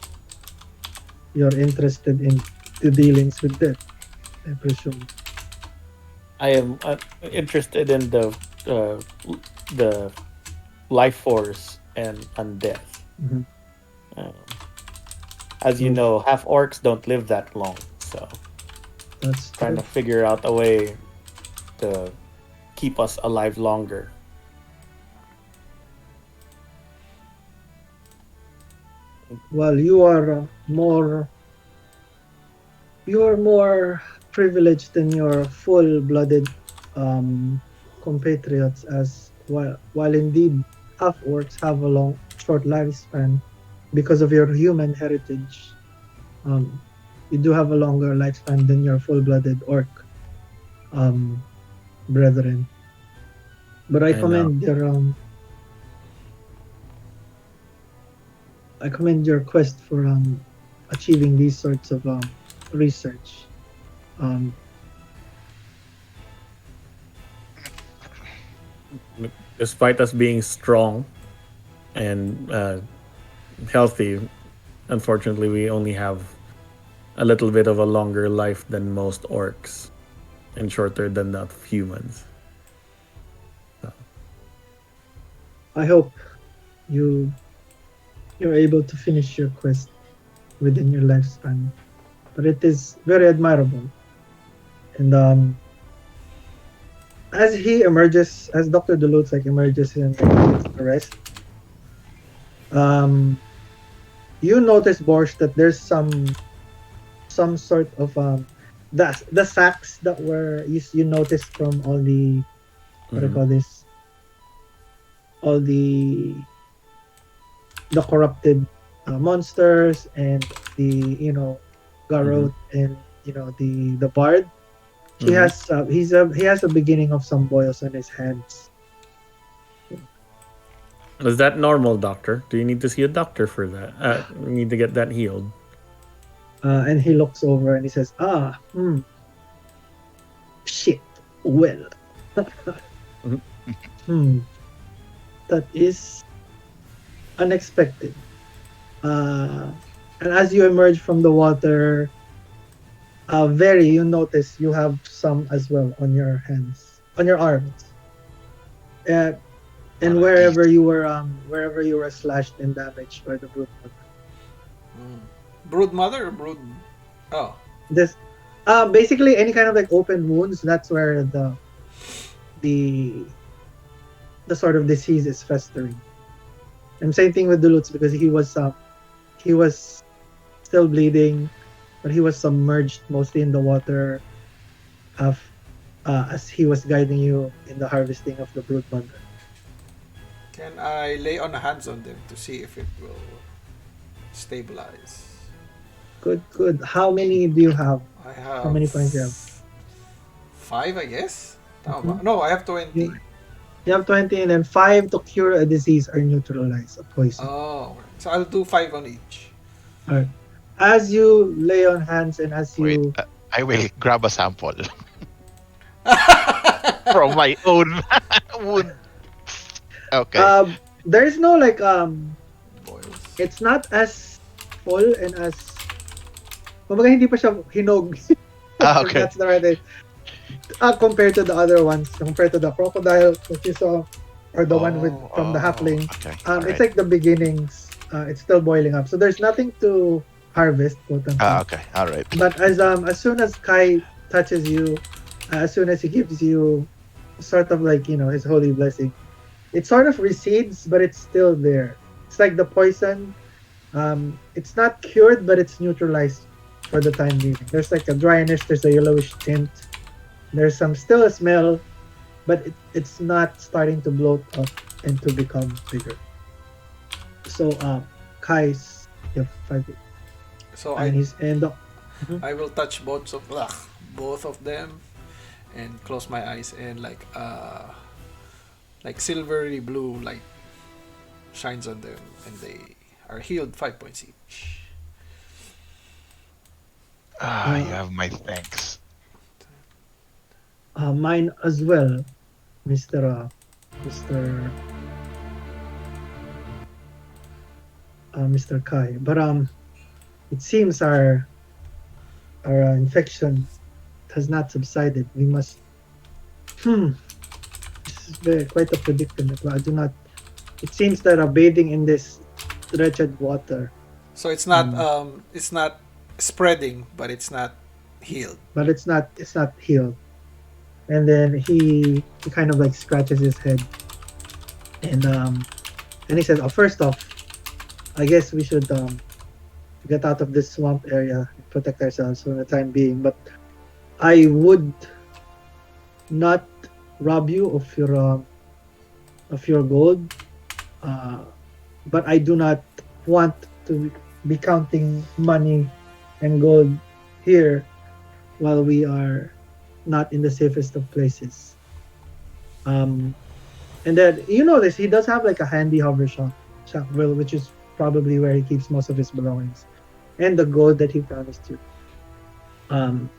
You're interested in the dealings with death, I presume. I am interested in uh, the life force and undeath. Mm-hmm. Um, as you Oof. know, half orcs don't live that long, so That's trying true. to figure out a way to keep us alive longer. Well, you are more privileged than your full-blooded compatriots, as while indeed half orcs have a short lifespan because of your human heritage. Um, you do have a longer lifespan than your full-blooded orc um, brethren. But I know. I commend your quest for achieving these sorts of research. Um, Despite us being strong and healthy, unfortunately, we only have a little bit of a longer life than most orcs and shorter than that of humans. I hope you you're able to finish your quest within your lifespan. But it is very admirable. And as Dr. Duluth emerges and takes the rest, um, you notice, Borsh, that there's some sort of the sacks that were you noticed from all the, what do you Mhm. call this, all the corrupted monsters, and the Mhm. Garrote, and the bard. He Mhm. has he has a beginning of some boils on his hands. Is that normal, doctor? Do you need to see a doctor for that? We need to get that healed. And he looks over and he says, shit, well, Mhm. hmm, that is unexpected. And as you emerge from the water, Verri, you notice you have some as well on your hands, on your arms, uh, and Alrighty. wherever you were slashed and damaged by the Broodmother. Broodmother or Brood? Oh. This, basically any kind of open wounds. That's where the the sort of disease is festering. And same thing with Duluth, because he was still bleeding, but he was submerged mostly in the water of as he was guiding you in the harvesting of the Broodmother. Can I lay on hands on them to see if it will stabilize? Good, good. How many do you have? I How have many points do you have? 5, I guess. Tama ba? Mhm. No, I have 20. You have 20, and then 5 to cure a disease or neutralize a poison. Oh, so I'll do 5 on each. All right. As you lay on hands and as Wait, you I will grab a sample from my own wound. Okay. there's no Boils. it's not as full and as, kumbaga hindi pa siya hinog. If Okay. that's the right way. Compared to the other ones, compared to the crocodile that you saw, or the one with from the Oh. halfling, Okay. it's Alright. like the beginnings. It's still boiling up, so there's nothing to harvest, quote unquote. Okay. Alright. But as soon as Kai touches you, as soon as he gives you sort of his holy blessing, it sort of recedes, but it's still there. It's like the poison. It's not cured, but it's neutralized for the time being. There's like a dryness. There's a yellowish tint. There's still a smell, but it's not starting to bloat up and to become bigger. So Kai's, you have 5, So and he's and the, I will touch both of them and close my eyes and like silvery blue light shines on them, and they are healed 5 points each. You Uh, have my thanks. Mine as well, Mister Mister Mister Kai. But it seems our infection has not subsided. We must. Hmm. This is quite a predicament. But I do not. It seems that bathing in this wretched water, So um, it's not spreading, but it's not healed. but it's not healed. And then he kind of like scratches his head, and um and he says, "Oh, first off, I guess we should get out of this swamp area and protect ourselves for the time being. But I would not rob you of your gold. Uh, but I do not want to be counting money and gold here while we are not in the safest of places. Um, and then you notice he does have like a handy shop, well, which is probably where he keeps most of his belongings, and the gold that he promised you. Um,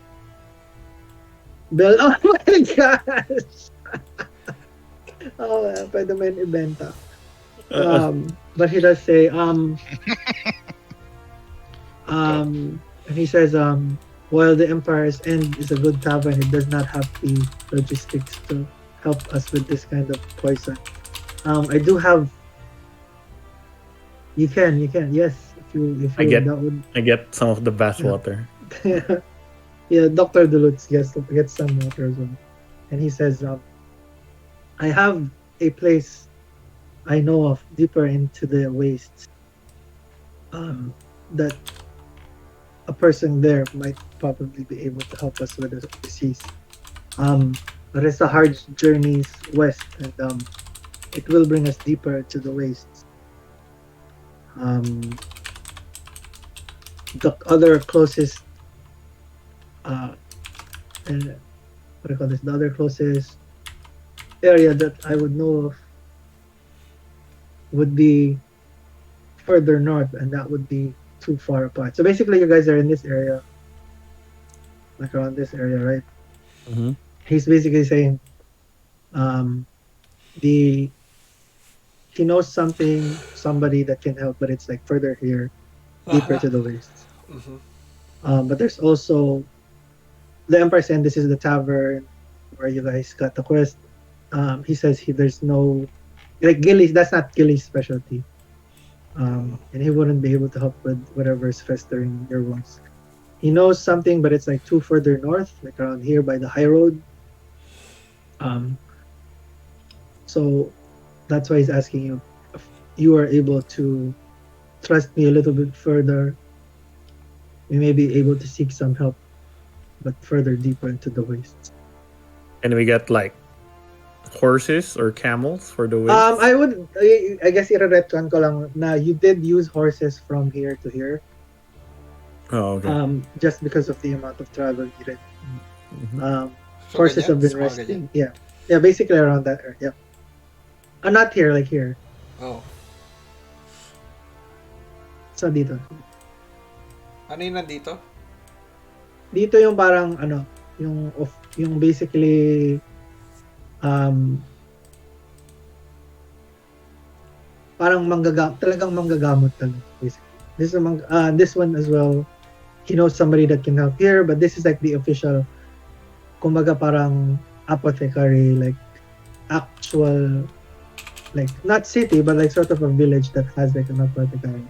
Bill, oh my gosh! Oh, pwede mo yun ibenta. But he does say, Go. and he says, while the Empire's End is a good tavern, it does not have the logistics to help us with this kind of poison. I do have. You can, yes. If I you, get that would, I get some of the bath water. yeah. Doctor Duluth gets some water as well, and he says, I have a place I know of deeper into the wastes. That a person there might probably be able to help us with the disease. But it's a hard journeys west, and it will bring us deeper to the wastes. Um, the other closest, uh, what do you call this? The other closest area that I would know of would be further north, and that would be too far apart. So basically, you guys are in this area, like around this area, right? Mm-hmm. He's basically saying, um, the he knows somebody that can help, but it's like further here, deeper Uh-huh. to the west. Mm-hmm. But there's also the Empire saying this is the tavern where you guys got the quest. He says there's no like Gilly's. That's not Gilly's specialty. And he wouldn't be able to help with whatever's festering your wounds. He knows something, but it's like too further north, like around here by the high road. Um, so that's why he's asking you if you are able to trust me a little bit further. We may be able to seek some help, but further deeper into the wastes. And we get like horses or camels for the waste. I guess i-retcon ko lang na you did use horses from here to here. Oh, okay. Just because of the amount of travel you did. Mhm. So Horses ganyan? have been Sa mga resting. Yeah, basically around that area. Not here, like here. Oh. So dito. Ano yung nandito? Dito yung parang yung basically parang talagang manggagamot talaga basically. This one as well. He knows somebody that can help here, but this is like the official, kumbaga parang apothecary, like actual, like not city, but like sort of a village that has like an apothecary.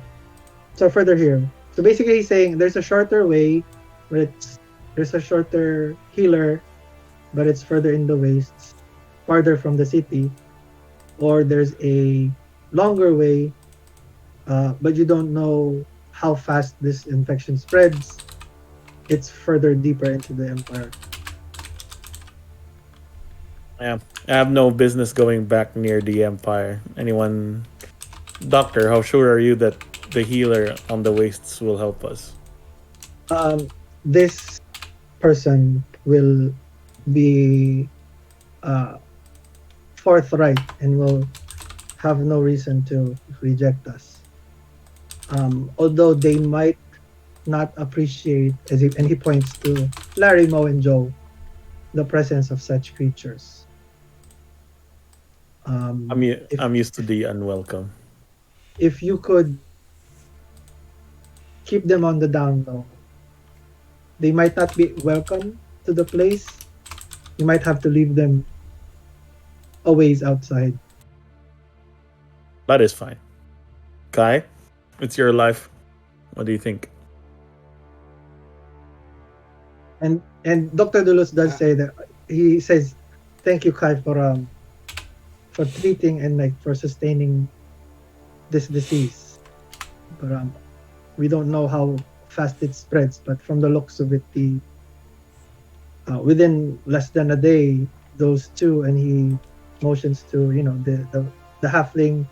So further here. So basically he's saying there's a shorter way where there's a shorter healer, but it's further in the wastes, farther from the city, or there's a longer way, but you don't know how fast this infection spreads. It's further deeper into the empire. Yeah, I have no business going back near the Empire. Anyone, Doctor? How sure are you that the healer on the wastes will help us? This person will be forthright and will have no reason to reject us. Although they might not appreciate, and he points to Larry, Mo, and Joe, the presence of such creatures. If I'm used to the unwelcome. if you could keep them on the down low, they might not be welcome to the place. You might have to leave them a ways outside. That is fine. Kai, it's your life. What do you think? And Dr. Dulus does Ah. say that he says, "Thank you, Kai, for treating and like for sustaining this disease. But we don't know how fast it spreads. But from the looks of it, the within less than a day, those two, and he motions to the halfling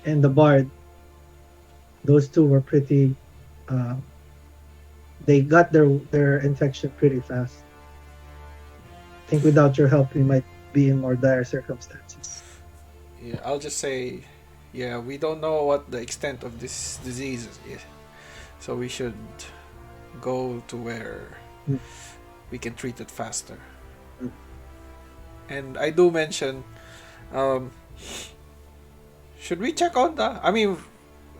and the bard. Those two were pretty. Uh, they got their infection pretty fast. I think without your help, we might be in more dire circumstances." Yeah, I'll just say, yeah, we don't know what the extent of this disease is, so we should go to where Mm. we can treat it faster. Mm. And I do mention, um, should we check on the? I mean,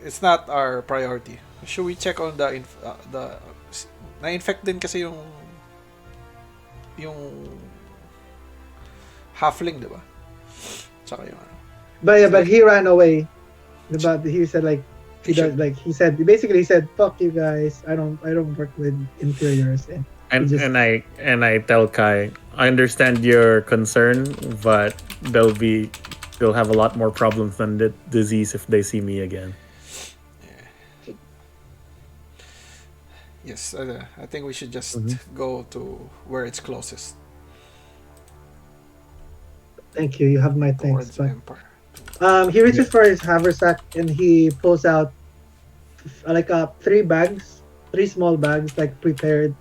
it's not our priority. Should we check on the na-infect din kasi yung halfling, di ba? Tsaka yung ano. But yeah, So- but he ran away. But he said like he Should- does like he said basically he said, "Fuck you guys. I don't work with inferiors." And Just- and I tell Kai, I understand your concern, but they'll have a lot more problems than the disease if they see me again. Yes, I think we should just Mhm. go to where it's closest Thank you. You have my towards thanks. But Empire. he reaches for his haversack and he pulls out three small bags like prepared.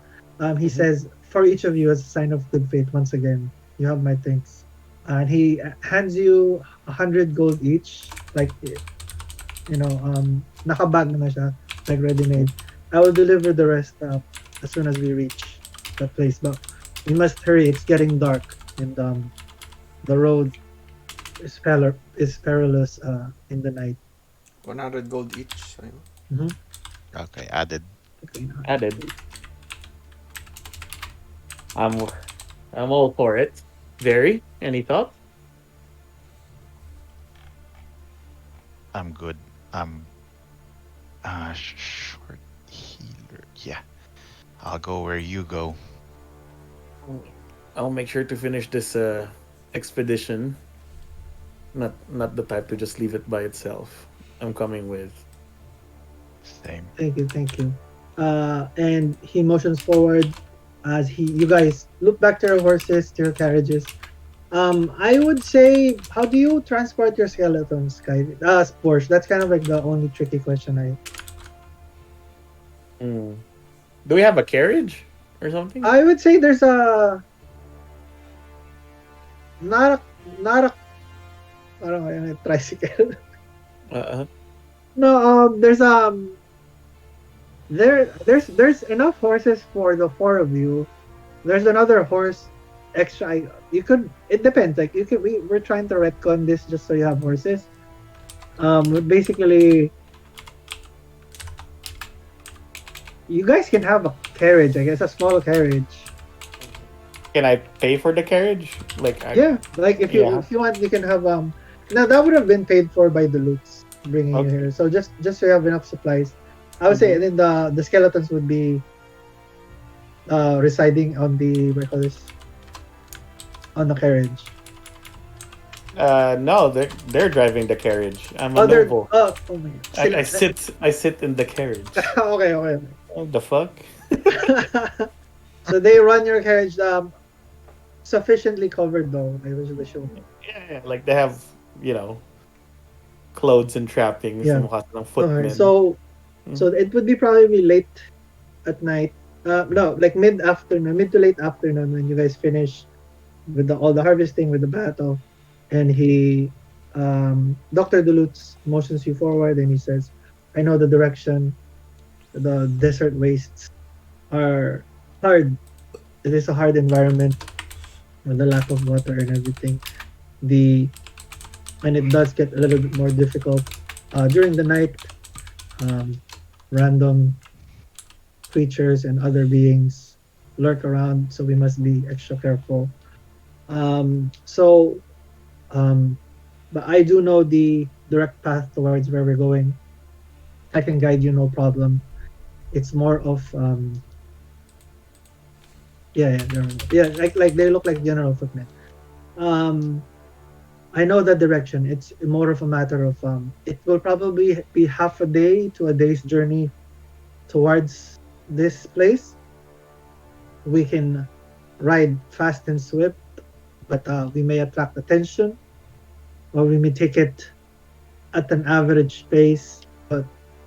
He says, "For each of you, as a sign of good faith, once again, you have my thanks." And he hands you 100 gold each, like nakabag na siya, like ready made. I will deliver the rest as soon as we reach that place, but we must hurry. It's getting dark, and the road is perilous in the night. 100 gold each. So, Okay, added. Okay, now. Added. I'm all for it. Verri, any thoughts? I'm good. Short healer. Yeah, I'll go where you go. I'll make sure to finish this expedition. Not the type to just leave it by itself. I'm coming with. Same. Thank you. And he motions forward as you guys look back to your horses, to your carriages. I would say, how do you transport your skeletons, Sky? Borsh. That's kind of like the only tricky question Do we have a carriage or something? I would say there's a not a parang a tricycle. Uh-uh. No, there's enough horses for the four of you. There's another horse extra. It depends. Like we're trying to retcon this just so you have horses. Basically, you guys can have a carriage. I guess a small carriage. Can I pay for the carriage? Yeah, like if you Yeah. if you want, you can have Now that would have been paid for by the loots bringing Okay. you here. So just so you have enough supplies, I would say. And then the skeletons would be residing on the what do you call this, on the carriage. No, they're driving the carriage. I'm a Oh, they're noble. oh my god. I sit in the carriage. Okay. What the fuck? So they run your carriage sufficiently covered though. Like this is the show. Yeah, like they have, clothes and trappings. Yeah. Mukha ng footmen. Okay, so it would be probably late at night. No, like mid to late afternoon when you guys finish with all the harvesting, with the battle, and he Dr. Duluth motions you forward and he says, I know the direction. The desert wastes are hard. It is a hard environment with the lack of water and everything. The and it does get a little bit more difficult during the night. Um, Random creatures and other beings lurk around, so we must be extra careful. So, um, but I do know the direct path towards where we're going. I can guide you, no problem. It's more of yeah, yeah, yeah, like they look like general footmen. Um, I know that direction. It's more of a matter of it will probably be half a day to a day's journey towards this place. We can ride fast and swift, but we may attract attention, or we may take it at an average pace, but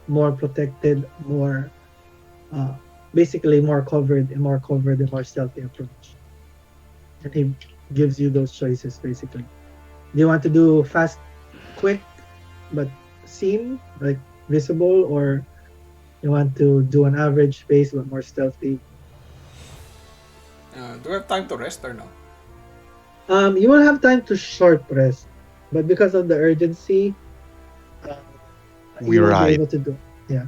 more protected, more uh, basically more covered, and more stealthy approach. And he gives you those choices basically. Do you want to do fast, quick, but seen, like visible, or you want to do an average pace but more stealthy? Do we have time to rest or no? You will have time to short rest, but because of the urgency, uh, We you won't be ride. able to do. Yeah.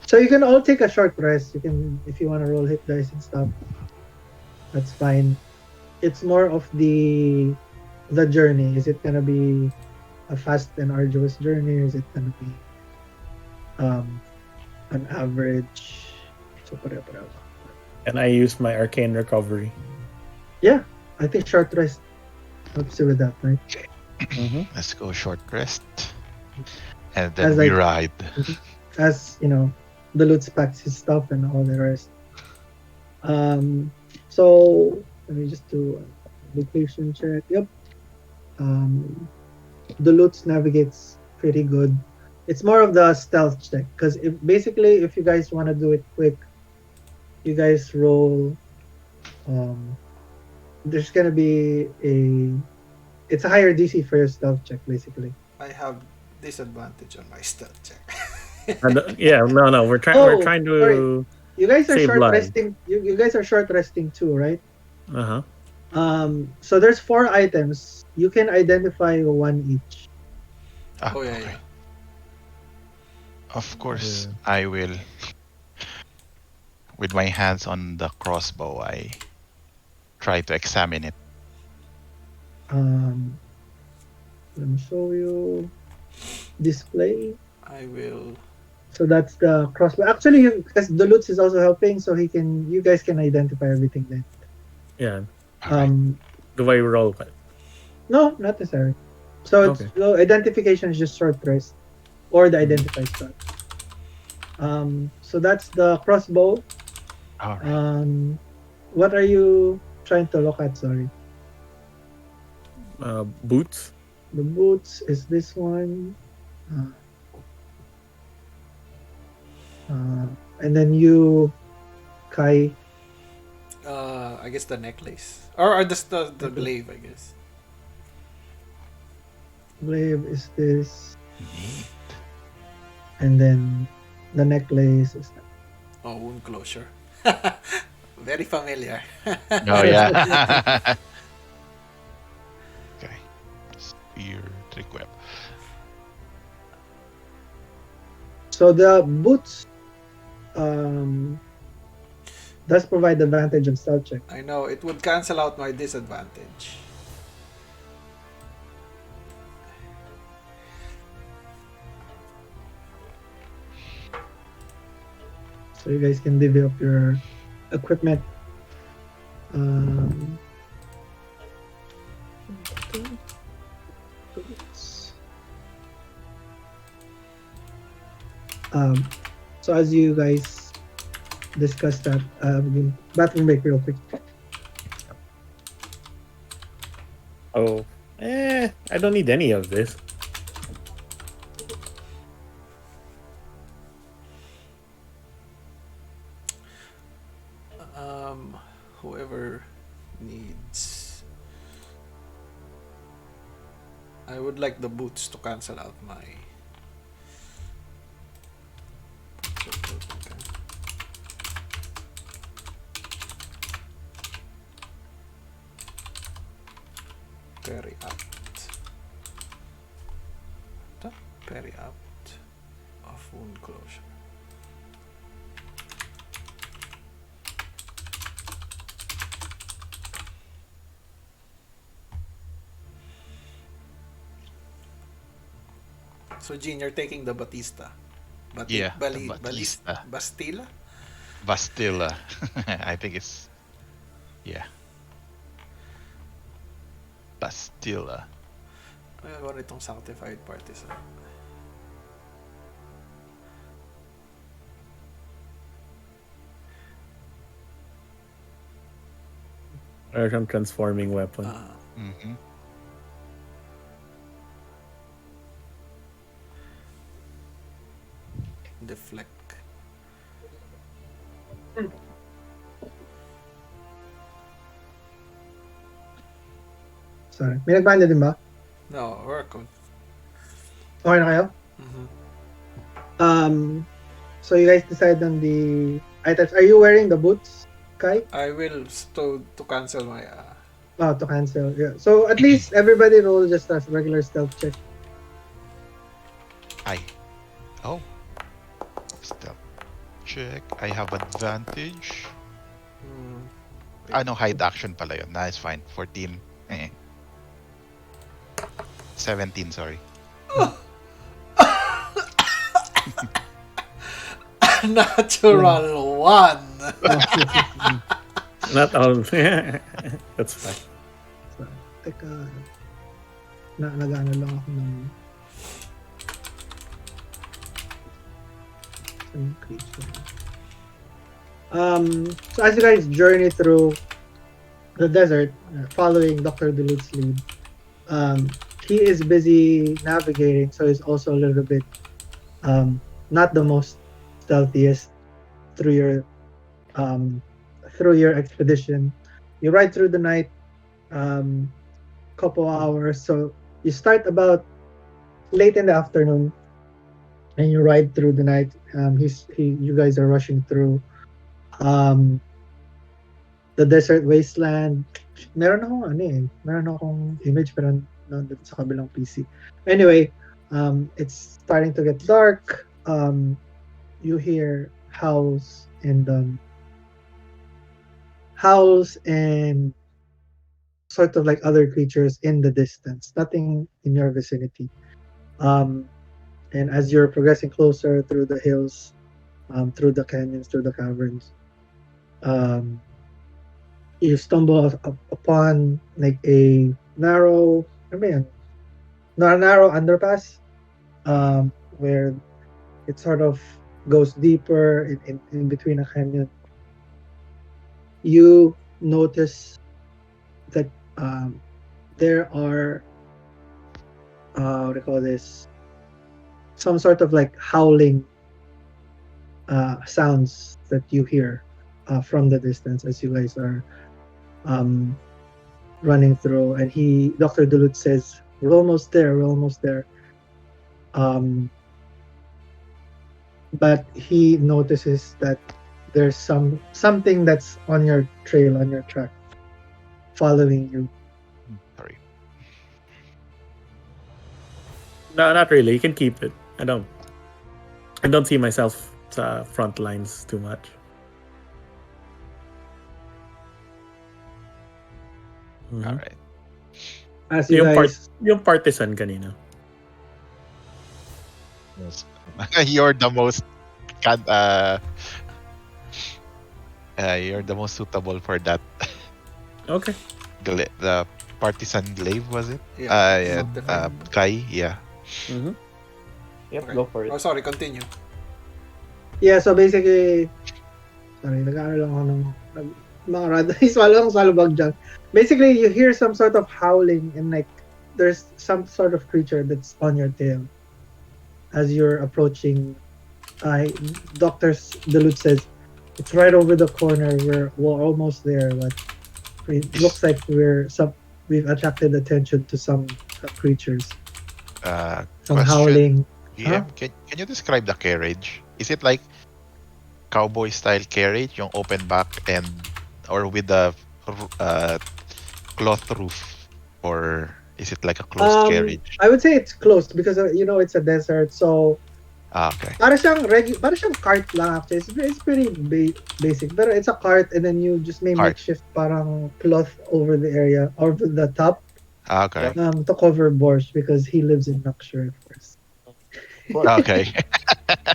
So you can all take a short rest. You can, if you want to roll hit dice and stuff, that's fine. It's more of the journey. Is it gonna be a fast and arduous journey? Or is it gonna be um an average? So pareho. And I use my arcane recovery. Yeah, I think short rest helps you with that, right? Let's go short rest. And As then we like ride. as you know, the loot packs his stuff and all the rest. So let me just do a location check. Yep. Um, the loot navigates pretty good. It's more of the stealth check because if basically if you guys want to do it quick, you guys roll. Um, there's gonna be it's a higher DC for your stealth check basically. I have disadvantage on my stealth check. Yeah, no, we're Oh, trying sorry. to You guys are save short lives. resting. You guys are short resting too, right? Uh huh. So there's 4 items. You can identify one each. Ah, Oh yeah, okay. yeah. Of course, Yeah. I will. With my hands on the crossbow, I try to examine it. Um, Let me show you display. I will. So that's the crossbow. Actually, because the Lutz is also helping, so you guys can identify everything then. Yeah. All right. Do I roll what? No, not necessary. So it's Okay. so identification is just short rest or the Mhm. identify spell. So that's the crossbow. All right. What are you trying to look at? Sorry, Boots. the boots is this one. Uh, and then you, Kai, I guess the necklace or just the okay. glaive. I guess. Glaive is this, Neat. and then the necklace is Oh, wound closure. Very familiar. Oh that. yeah. Okay. Spear, trick web. So the boots um, does provide advantage on stealth check. I know it would cancel out my disadvantage. So you guys can divvy up your equipment. Um, um, so as you guys discuss that, bathroom break real quick. Oh. I don't need any of this. Whoever needs. I would like the boots to cancel out my. Very apt. Very apt of wound closure. So, Jean, you're taking the Batista. Yeah, the Batista. Bastilla? Bastilla. I think it's... Yeah. Bastilla. Ano itong sanctified partisan? Or some transforming weapon. Mm-hmm. Deflect. Sorry. May nagbanda din ba? No, we're good. Okay na kayo? So you guys decide on the items. Are you wearing the boots, Kai? I will to cancel my. Oh, to cancel. Yeah. So at least everybody roll just a regular stealth check. Oh. Stealth check. I have advantage. No, hide action pala yun. Nah, it's fine. 14. 17, sorry. Natural 1. Not all. That's fine. So, teka. Nag-ano lang ako ng creature. So as you guys journey through the desert, following Dr. Duluth's lead, he is busy navigating, so he's also a little bit not the most stealthiest through your expedition. You ride through the night, couple hours. So you start about late in the afternoon, and you ride through the night. You guys are rushing through the desert wasteland. Meron akong image pero nandun sa kabilang PC. Anyway, it's starting to get dark. You hear howls and sort of like other creatures in the distance. Nothing in your vicinity. And as you're progressing closer through the hills, through the canyons, through the caverns, you stumble upon like a narrow underpass, where it sort of goes deeper in between a canyon. You notice that there are what do you call this? Some sort of like howling sounds that you hear from the distance as you guys are running through. And Dr. Duluth says, we're almost there. But he notices that there's something that's on your trail, on your track, following you. Sorry. No, not really. You can keep it. I don't see myself sa front lines too much. All right. As you guys, yung partisan kanina. Yes. You're the most you're the most suitable for that. Okay. The partisan glaive, was it? Yeah. Kai, yeah. Mm-hmm. Yep, Okay. go for it. Oh, sorry, continue. yeah, so basically, sorry, nag-ano lang ako ng mga rad. Swallow bug dyan. Basically, you hear some sort of howling and like there's some sort of creature that's on your tail. As you're approaching, Dr. Duluth says, it's right over the corner. We're almost there, but it looks like we've attracted attention to some creatures. Some Question, howling. GM, can you describe the carriage? Is it like cowboy style carriage, yung open back and or with the uh, cloth roof, or is it like a closed carriage? I would say it's closed because it's a desert, so Okay. para siyang cart lang actually. It's pretty basic. Pero it's a cart and then you just may Cart. makeshift parang cloth over the area, over the top, Okay. to cover Borsh because he lives in luxury, of course. Okay.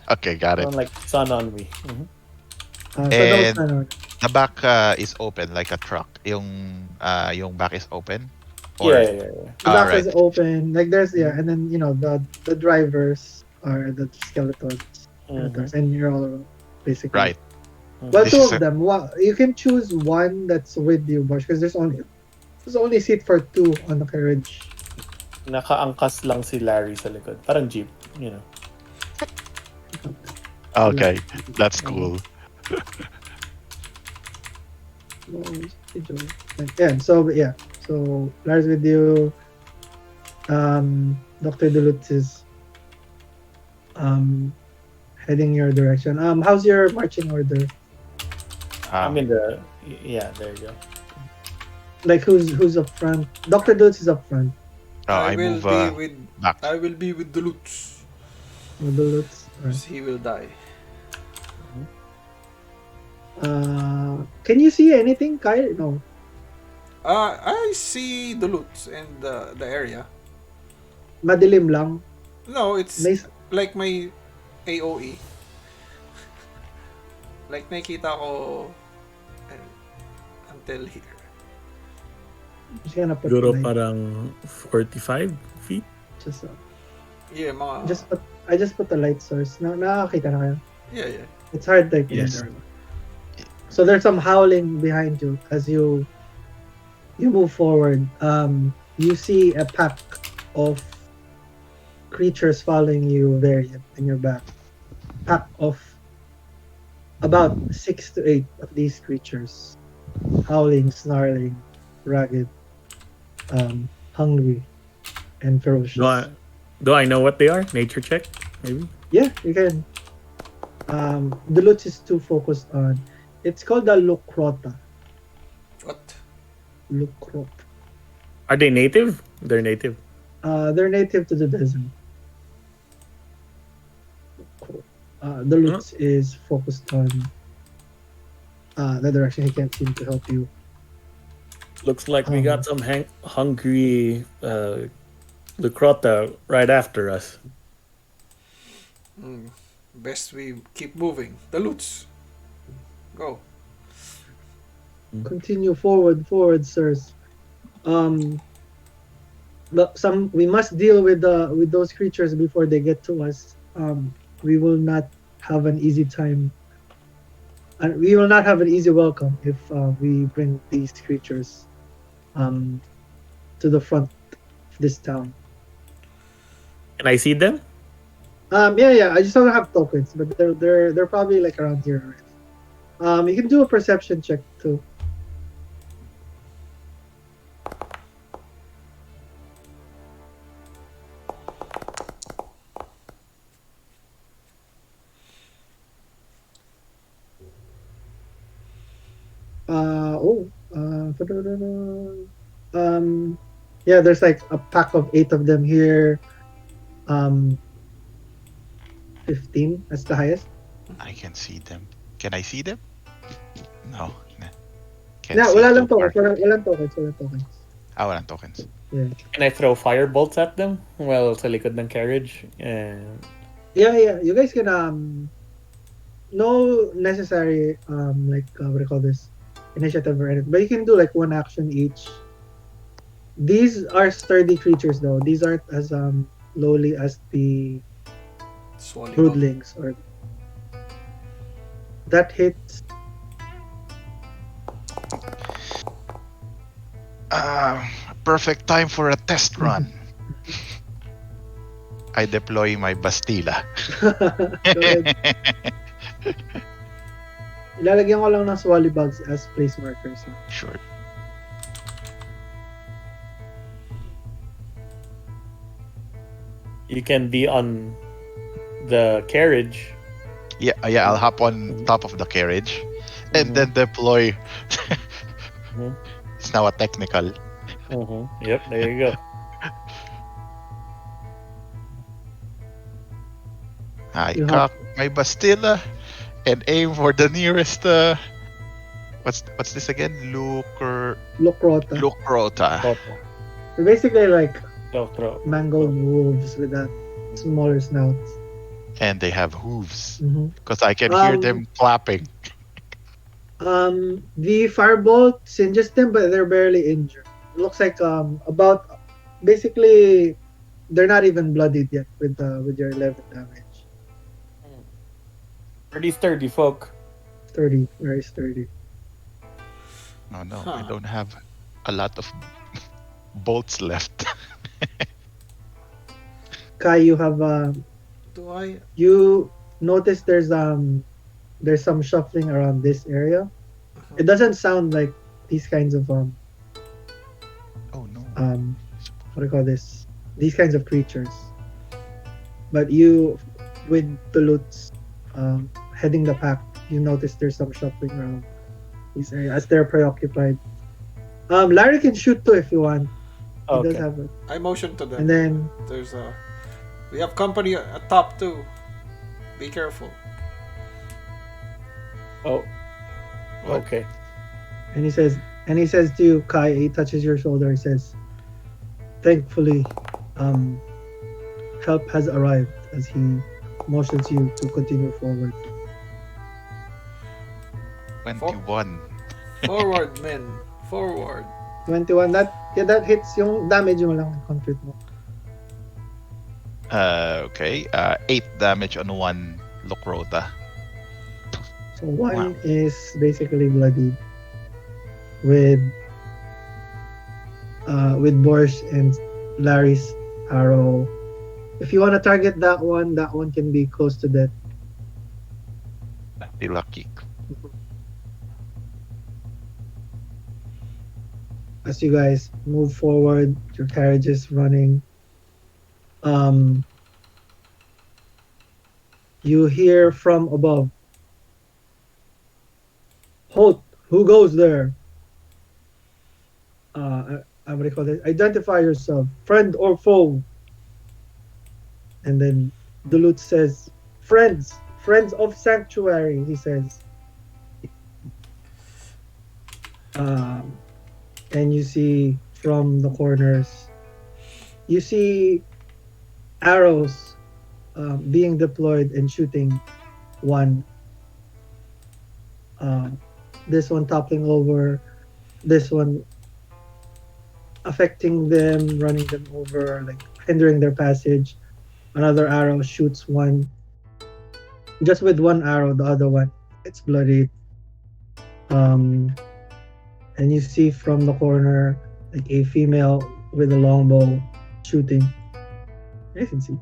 Okay, got it. Sound like sun on me. So those And ano, the back is open like a truck. Yung back is open. Yeah. the back Right. is open. Like there's and then the drivers are the skeletons, and you're all around, basically. Right. Well, This two is of them. You can choose one that's with you, Bosh, because there's only seat for two on the carriage. Nakaangkas lang si Larry sa likod. Parang jeep, you know. Okay. That's cool. So Lars with you. Dr. Duluth is heading your direction. How's your marching order? I'm in the... Yeah, there you go. Like who's up front? Dr. Duluth is up front. I will move be with back. I will be with Duluth. Duluth. Because he will die. Can you see anything, Kyle? No. I see Duluth and the area. Madilim lang. No, it's Nice. like my AOE. Like nakita ko until here. Just gonna put Siguro light. parang 45 feet. Just, Yeah, mga... I just put the light source. Nakakita na kayo. Yeah. It's hard to Yes. So there's some howling behind you as you move forward. You see a pack of creatures following you there in your back. Pack of about 6 to 8 of these creatures, howling, snarling, ragged, hungry, and ferocious. Do I know what they are? Nature check, maybe? Yeah, you can. Duluth is too focused on. It's called the Lucrota. What? Lucrota. Are they native? They're native. They're native to the desert. Duluth is focused on the direction. He can't seem to help you. Looks like we got some hungry Lucrota right after us. Best we keep moving. Duluth. Go. Continue forward, sirs. But we must deal with those creatures before they get to us. We will not have an easy time, and we will not have an easy welcome if we bring these creatures to the front of this town. Can I see them? Yeah. I just don't have tokens, but they're probably like around here already. You can do a perception check too. Yeah, there's like a pack of 8 of them here. 15, that's the highest. I can see them. Can I see them? No. Can't Yeah, see wala too lang far. tokens. Walang tokens. Walang tokens. Yeah. Can I throw fire bolts at them? Well, sa likod ng carriage. And... Yeah. You guys can no necessary like what do you call this, initiative or anything, but you can do like one action each. These are sturdy creatures though. These aren't as lowly as the broodlings or that hits. Perfect time for a test run. I deploy my Bastila. Go ahead. Ilalagyan ko lang ng swally bugs as place markers. Sure. You can be on the carriage. Yeah, I'll hop on top of the carriage and Mhm. then deploy. Mhm. It's now a technical. Yep, there you go. I You hop cock my Bastilla and aim for the nearest. What's this again? Lucrota. Lucrota. Toto. They're basically like Toto. mangled wolves with that smaller snouts. And they have hooves hmm because I can hear Um, them clapping. the firebolt singes them, but they're barely injured. It looks like about basically they're not even bloodied yet with your 11 damage. Pretty sturdy folk. Sturdy, very sturdy. Oh no, I Huh. don't have a lot of bolts left. Kai, you have Do I? you notice there's some shuffling around this area. It doesn't sound like these kinds of Oh no. um what do you call this? These kinds of creatures. But you, with the loots heading the pack, you notice there's some shuffling around this area as they're preoccupied. Larry can shoot too if you want. He does Okay. have it. I motion to them. And then There's a. We have company at top too. Be careful. Oh, What? okay. and he says to you, Kai, he touches your shoulder, he says, thankfully, um, help has arrived as he motions you to continue forward. 21. Forward, men. Forward. 21, that hits yung damage mo lang, conflict mo. Okay. 8 damage on one Lucrota. So one Wow. is basically bloodied with Borsh and Larry's arrow. If you want to target that one can be close to death. Be lucky. As you guys move forward, your carriage is running. Um, you hear from above, "Halt! Who goes there?" What do you call it? Identify yourself, friend or foe. And then Duluth says, friends of sanctuary, he says. Um, and you see from the corners, you see arrows being deployed and shooting one. This one toppling over, this one affecting them, running them over, like hindering their passage. Another arrow shoots one. Just with one arrow, the other one, it's bloodied. Um, and you see from the corner like a female with a longbow shooting. You can see.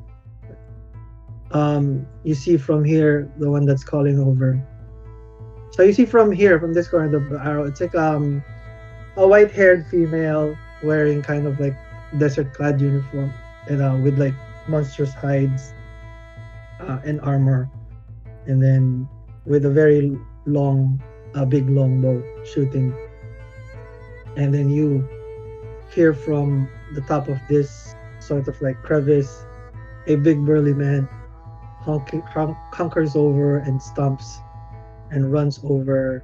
You see from here the one that's calling over. So you see from here, from this corner, the arrow. It's like a white-haired female wearing kind of like desert-clad uniform and with like monstrous hides and armor, and then with a very long, big longbow shooting. And then you hear from the top of this sort of like crevice, a big burly man hunkers over and stomps and runs over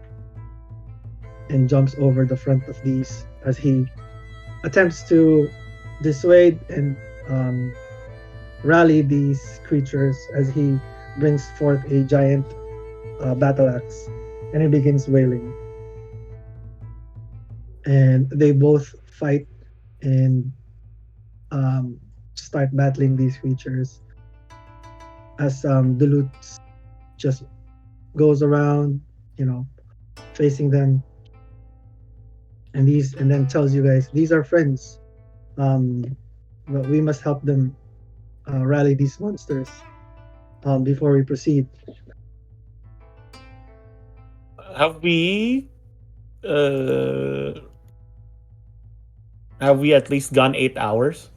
and jumps over the front of these as he attempts to dissuade and rally these creatures as he brings forth a giant battle axe and he begins wailing. And they both fight and start battling these creatures as Duluth just goes around, you know, facing them, and then tells you guys these are friends, but we must help them rally these monsters before we proceed. Have we uh have we at least gone 8 hours?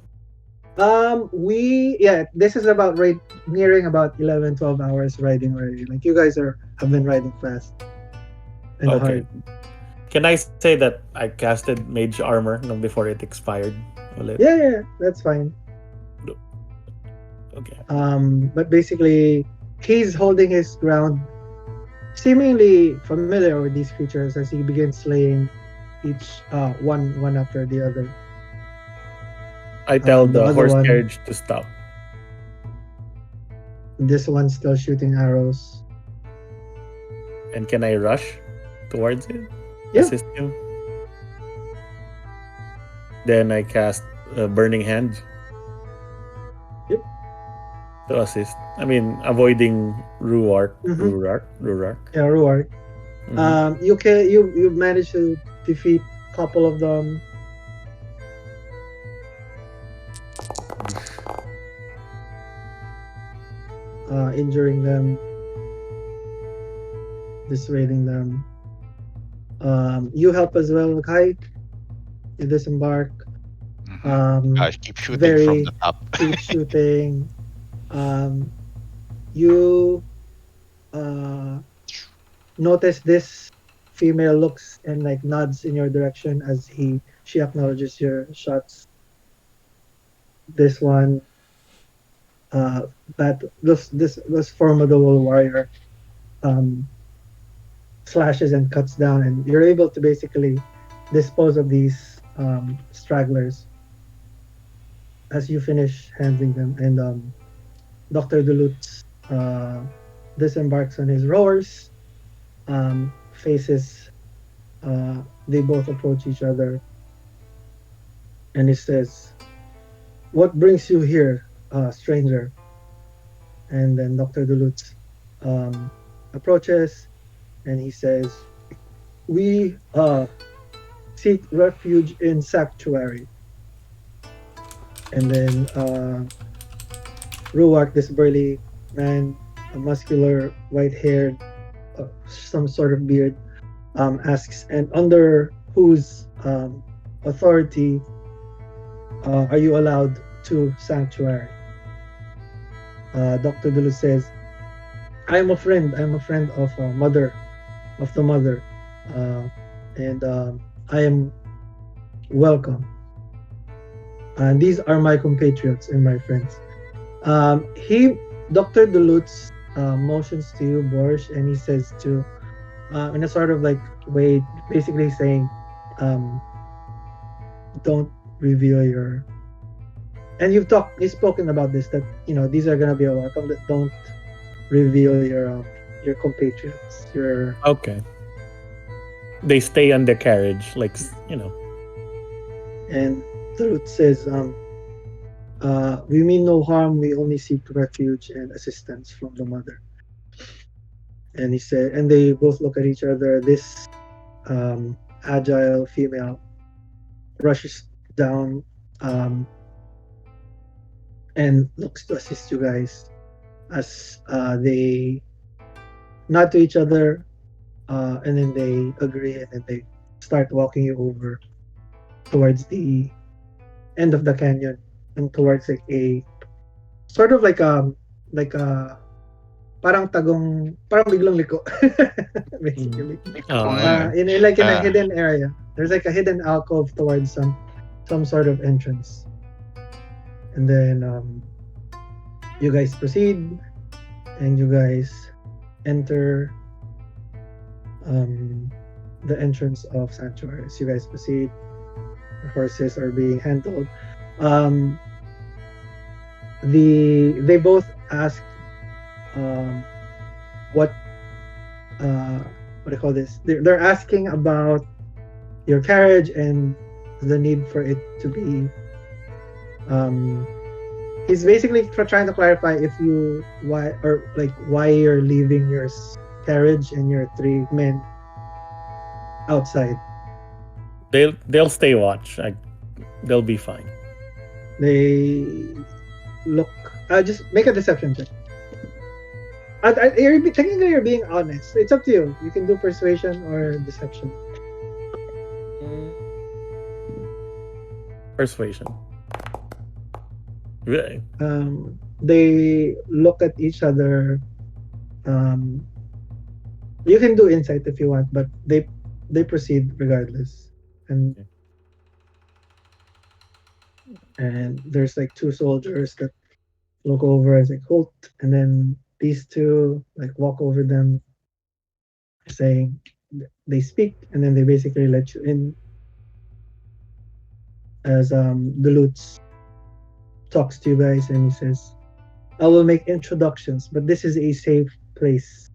This is about nearing about 11, 12 hours riding already. Like you guys have been riding fast and Okay. hard. Can I say that I casted Mage Armor no, before it expired? Ulit? Yeah, that's fine. Okay. But basically, he's holding his ground, seemingly familiar with these creatures as he begins slaying each one after the other. I tell The the other horse one, carriage to stop. this one's still shooting arrows. And can I rush towards it? Yeah. Assist him? Then I cast Burning Hand Yep. to assist. I mean, avoiding Ruark. Mm-hmm. Ruark. Yeah, Ruark. Mhm. You managed to defeat a couple of them. Injuring them, dissuading them. You help as well, Kai. You disembark. Gosh, keep shooting from Very the top. keep shooting. Um, you notice this female looks and like nods in your direction as she acknowledges your shots. This one, that this formidable warrior, um, slashes and cuts down, and you're able to basically dispose of these stragglers as you finish handling them. And Dr. Duluth disembarks on his rowers, faces. They both approach each other, and he says, "What brings you here, stranger?" And then Dr. Duluth approaches, and he says, "We seek refuge in sanctuary." And then Ruark, this burly man, a muscular, white-haired, some sort of beard, asks, "And under whose authority are you allowed to sanctuary?" Dr. Dulu says, I'm a friend. I'm a friend of the mother, and I am welcome. And these are my compatriots and my friends." Dr. Duluth motions to you, Borsh, and he says to, in a sort of like way, basically saying, don't reveal your. And you've spoken about this, that these are gonna be a welcome, that don't reveal your compatriots, your. Okay. They stay on the carriage, like, And Duluth says, we mean no harm. We only seek refuge and assistance from the mother. And he said, and they both look at each other. This agile female rushes down and looks to assist you guys as they nod to each other, and then they agree, and then they start walking you over towards the end of the canyon and towards like a sort of like parang biglang liko basically. In a hidden area. There's like a hidden alcove towards some sort of entrance. And then you guys proceed, and you guys enter the entrance of sanctuaries. You guys proceed. The horses are being handled. They both ask what do you call this? They're asking about your carriage and the need for it to be. He's basically trying to clarify why you're leaving your carriage and your 3 men outside. They'll stay watch. They'll be fine. They look. Just make a deception check. Technically, you're being honest. It's up to you. You can do persuasion or deception. Persuasion. Really? They look at each other. Um, you can do insight if you want, but they proceed regardless. And and there's like two soldiers that look over as like halt, and then these two like walk over them, saying they speak, and then they basically let you in as the Lutz talks to you guys, and he says, "I will make introductions, but this is a safe place.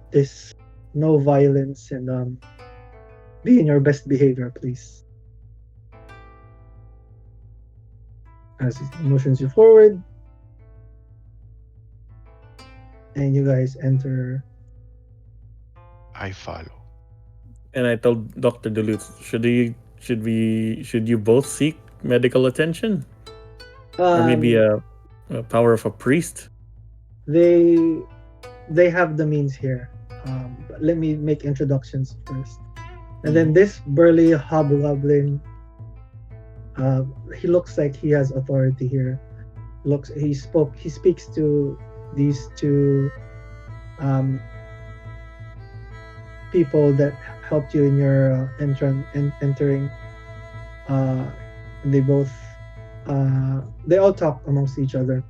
This no violence and be in your best behavior, please." As he motions you forward, and you guys enter. I follow. And I told Dr. Duluth, should you both seek medical attention? Or maybe Um, a power of a priest? they they have the means here. But let me make introductions first. And then this burly hobgoblin, uh, he looks like he has authority here. He speaks to these two um, people that helped you in your entering. Uh, and they all talk amongst each other.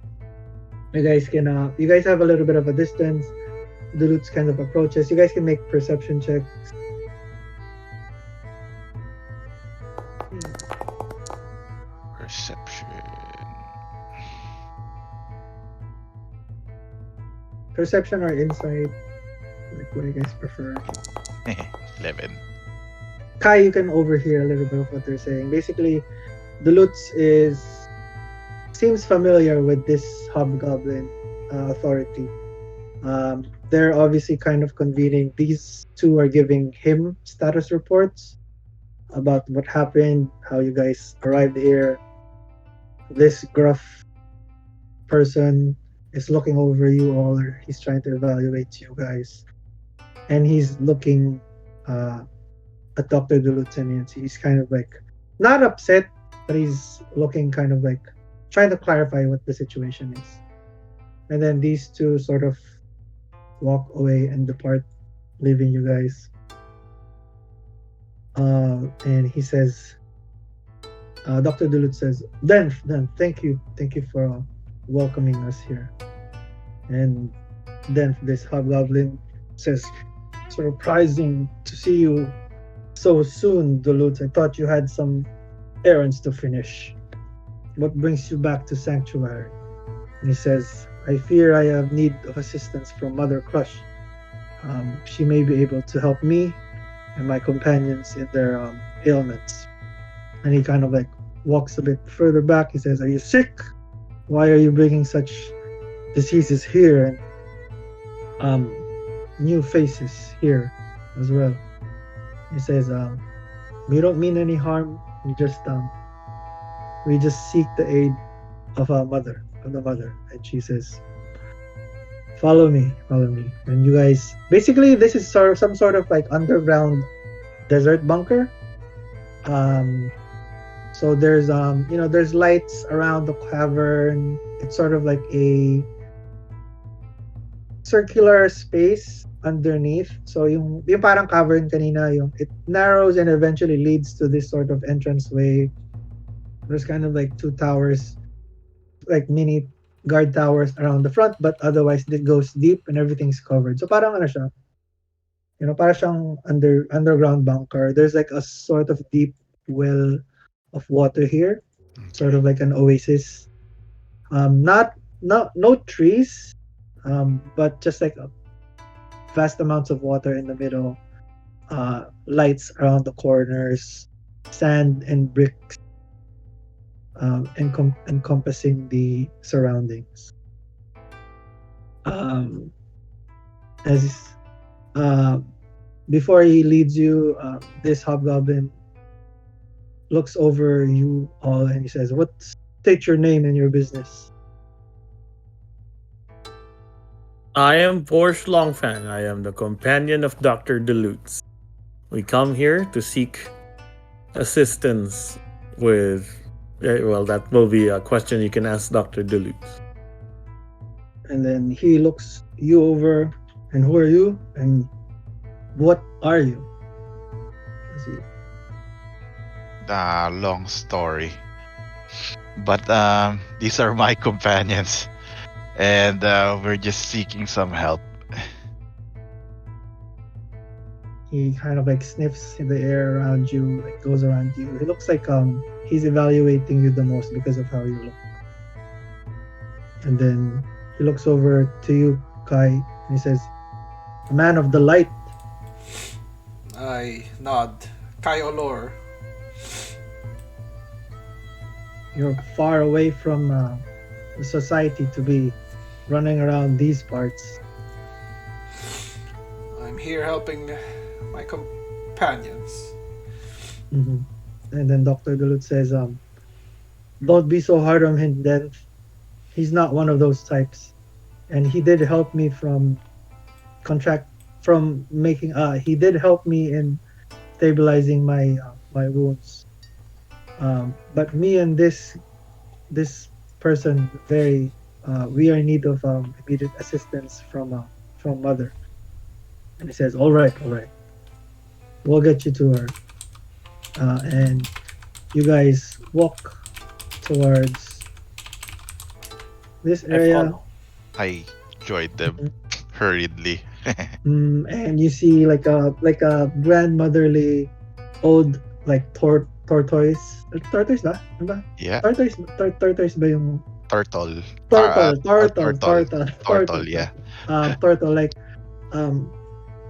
You guys have a little bit of a distance. Duluth kind of approaches. You guys can make perception checks. Perception. Perception or insight, like what do you guys prefer? 11. Kai, you can overhear a little bit of what they're saying. Basically, Duluth seems familiar with this hobgoblin authority. They're obviously kind of convening. These two are giving him status reports about what happened, how you guys arrived here. This gruff person is looking over you all, or he's trying to evaluate you guys. And he's looking at Dr. Duluth, and he's kind of like not upset, but he's looking kind of like trying to clarify what the situation is. And then these two sort of walk away and depart, leaving you guys. And he says, Dr. Duluth says, then, thank you for welcoming us here. And then this hobgoblin says, surprising to see you so soon, Duluth. I thought you had some errands to finish. What brings you back to Sanctuary? And he says, I fear I have need of assistance from Mother Crush. She may be able to help me and my companions in their ailments. And he kind of like walks a bit further back. He says, are you sick? Why are you bringing such diseases here? And new faces here as well. He says, we don't mean any harm. We just seek the aid of the mother. And she says, follow me. And you guys, basically this is some sort of like underground desert bunker. So there's there's lights around the cavern. It's sort of like a circular space underneath. So yung parang cavern kanina, it narrows and eventually leads to this sort of entranceway. There's kind of like two towers, like mini guard towers around the front, but otherwise it goes deep and everything's covered. So parang ano siya, parang siyang underground bunker. There's like a sort of deep well of water here, sort of like an oasis. No trees, but just like vast amounts of water in the middle, lights around the corners, sand and bricks encompassing the surroundings. As before he leads you, this hobgoblin looks over you all and he says, state your name and your business. I am Borsh Longfang. I am the companion of Dr. Duluth. We come here to seek assistance with Well, that will be a question you can ask Dr. Duluth. And then he looks you over, and who are you? And what are you? Let's see. Long story. But these are my companions, and we're just seeking some help. He kind of like sniffs in the air around you, like goes around you. He looks like he's evaluating you the most because of how you look. And then he looks over to you, Kai, and he says, "A man of the light." I nod. Kai Olór. You're far away from the society to be running around these parts. I'm here helping my companions. Mm-hmm. And then Dr. Duluth says, "Don't be so hard on him, then. He's not one of those types. And he did help me contract from making. He did help me in stabilizing my wounds. But me and this person, very, we are in need of immediate assistance from mother." And he says, all right, we'll get you to her. And you guys walk towards this I area. follow. I joined them hurriedly. And you see like a grandmotherly old like tortoise. Tortoise ba? Ano ba? Yeah, Tortoise ba yung turtle. turtle. Yeah. Turtle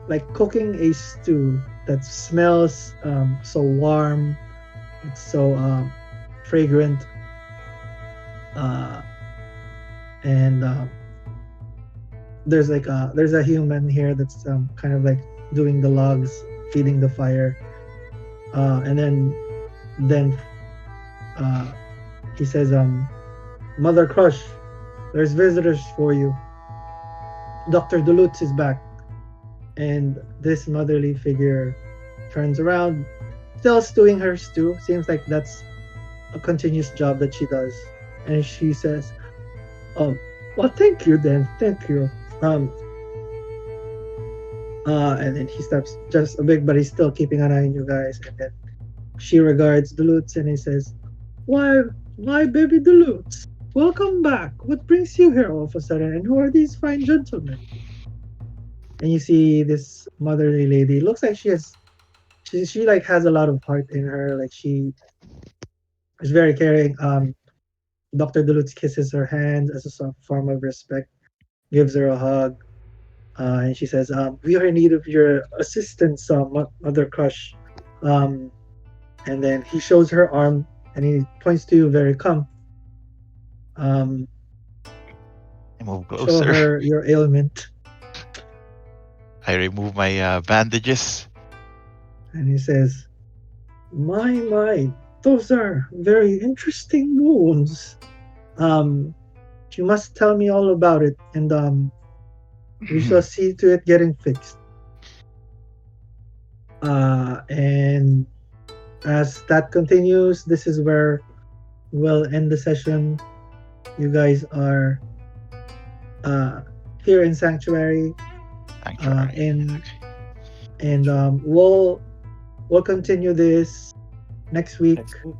like cooking a stew that smells so warm. It's so fragrant. And there's a human here that's kind of like doing the logs, feeding the fire. And then he says, Mother Crush, there's visitors for you. Dr. Duluth is back. And this motherly figure turns around, still stewing her stew. Seems like that's a continuous job that she does. And she says, well, thank you then. Thank you. And then he steps just a bit, but he's still keeping an eye on you guys. And then she regards Duluth and he says, Why, baby Duluth? Welcome back. What brings you here all of a sudden? And who are these fine gentlemen? And you see this motherly lady. Looks like she like has a lot of heart in her. Like she is very caring. Dr. Duluth kisses her hand as a form of respect, gives her a hug. And she says, "We are in need of your assistance, Mother Crush." And then he shows her arm, and he points to you, Verri. Come. I move Show closer. her your ailment. I remove my bandages. And he says, My, those are very interesting wounds. You must tell me all about it, and we shall see to it getting fixed." And as that continues, this is where we'll end the session. You guys are here in Sanctuary, Sanctuary. and we'll continue this next week. Next week.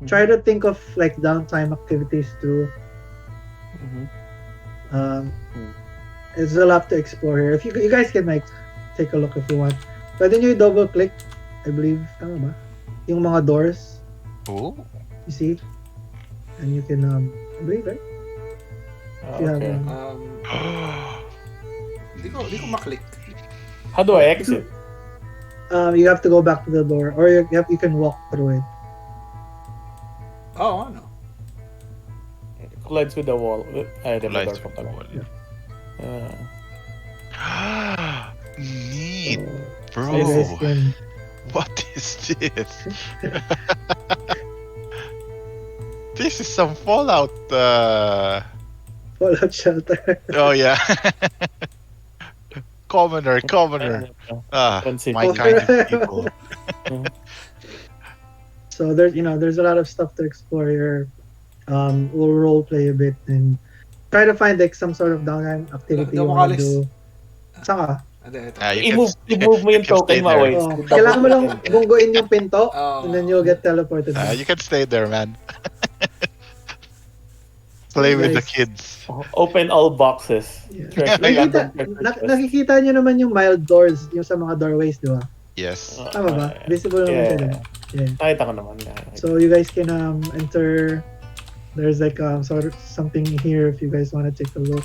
Try to think of like downtime activities too. There's a lot to explore here. If you guys can like take a look if you want. Pwede nyo double click, I believe, tama ba? Yung mga doors, Oh. you see? And you can, I believe, right? Yeah, Okay. Di ko maklik. How do I exit? You have to go back to the door, or you can walk through it. Oh, ano? Collides with the wall. Ay, the Collides door with the pala. wall. Neat, bro. So you guys can, What is this? This is some Fallout. Fallout shelter. Oh yeah. Commoner. Concept. My kind of people. So there's a lot of stuff to explore here. We'll role play a bit and try to find like some sort of downtime activity Di you ako wanna makalis. do. Saka? Hindi, ito. You can I-move mo you yung can stay token mo, there. wait. Oh, kailangan mo lang bungguin yung pinto Oh. and then you'll get teleported. You can stay there, man. So, Play with the guys, kids. Open all boxes. Yeah. Treasure, Nakikita, random treasure chest. nakikita nyo naman yung mild doors yung sa mga doorways, di ba? Yes. Tama ba? Visible naman siya dun. Yeah. Nakita ko naman. So you guys can enter. There's like sort of something here if you guys want to take a look.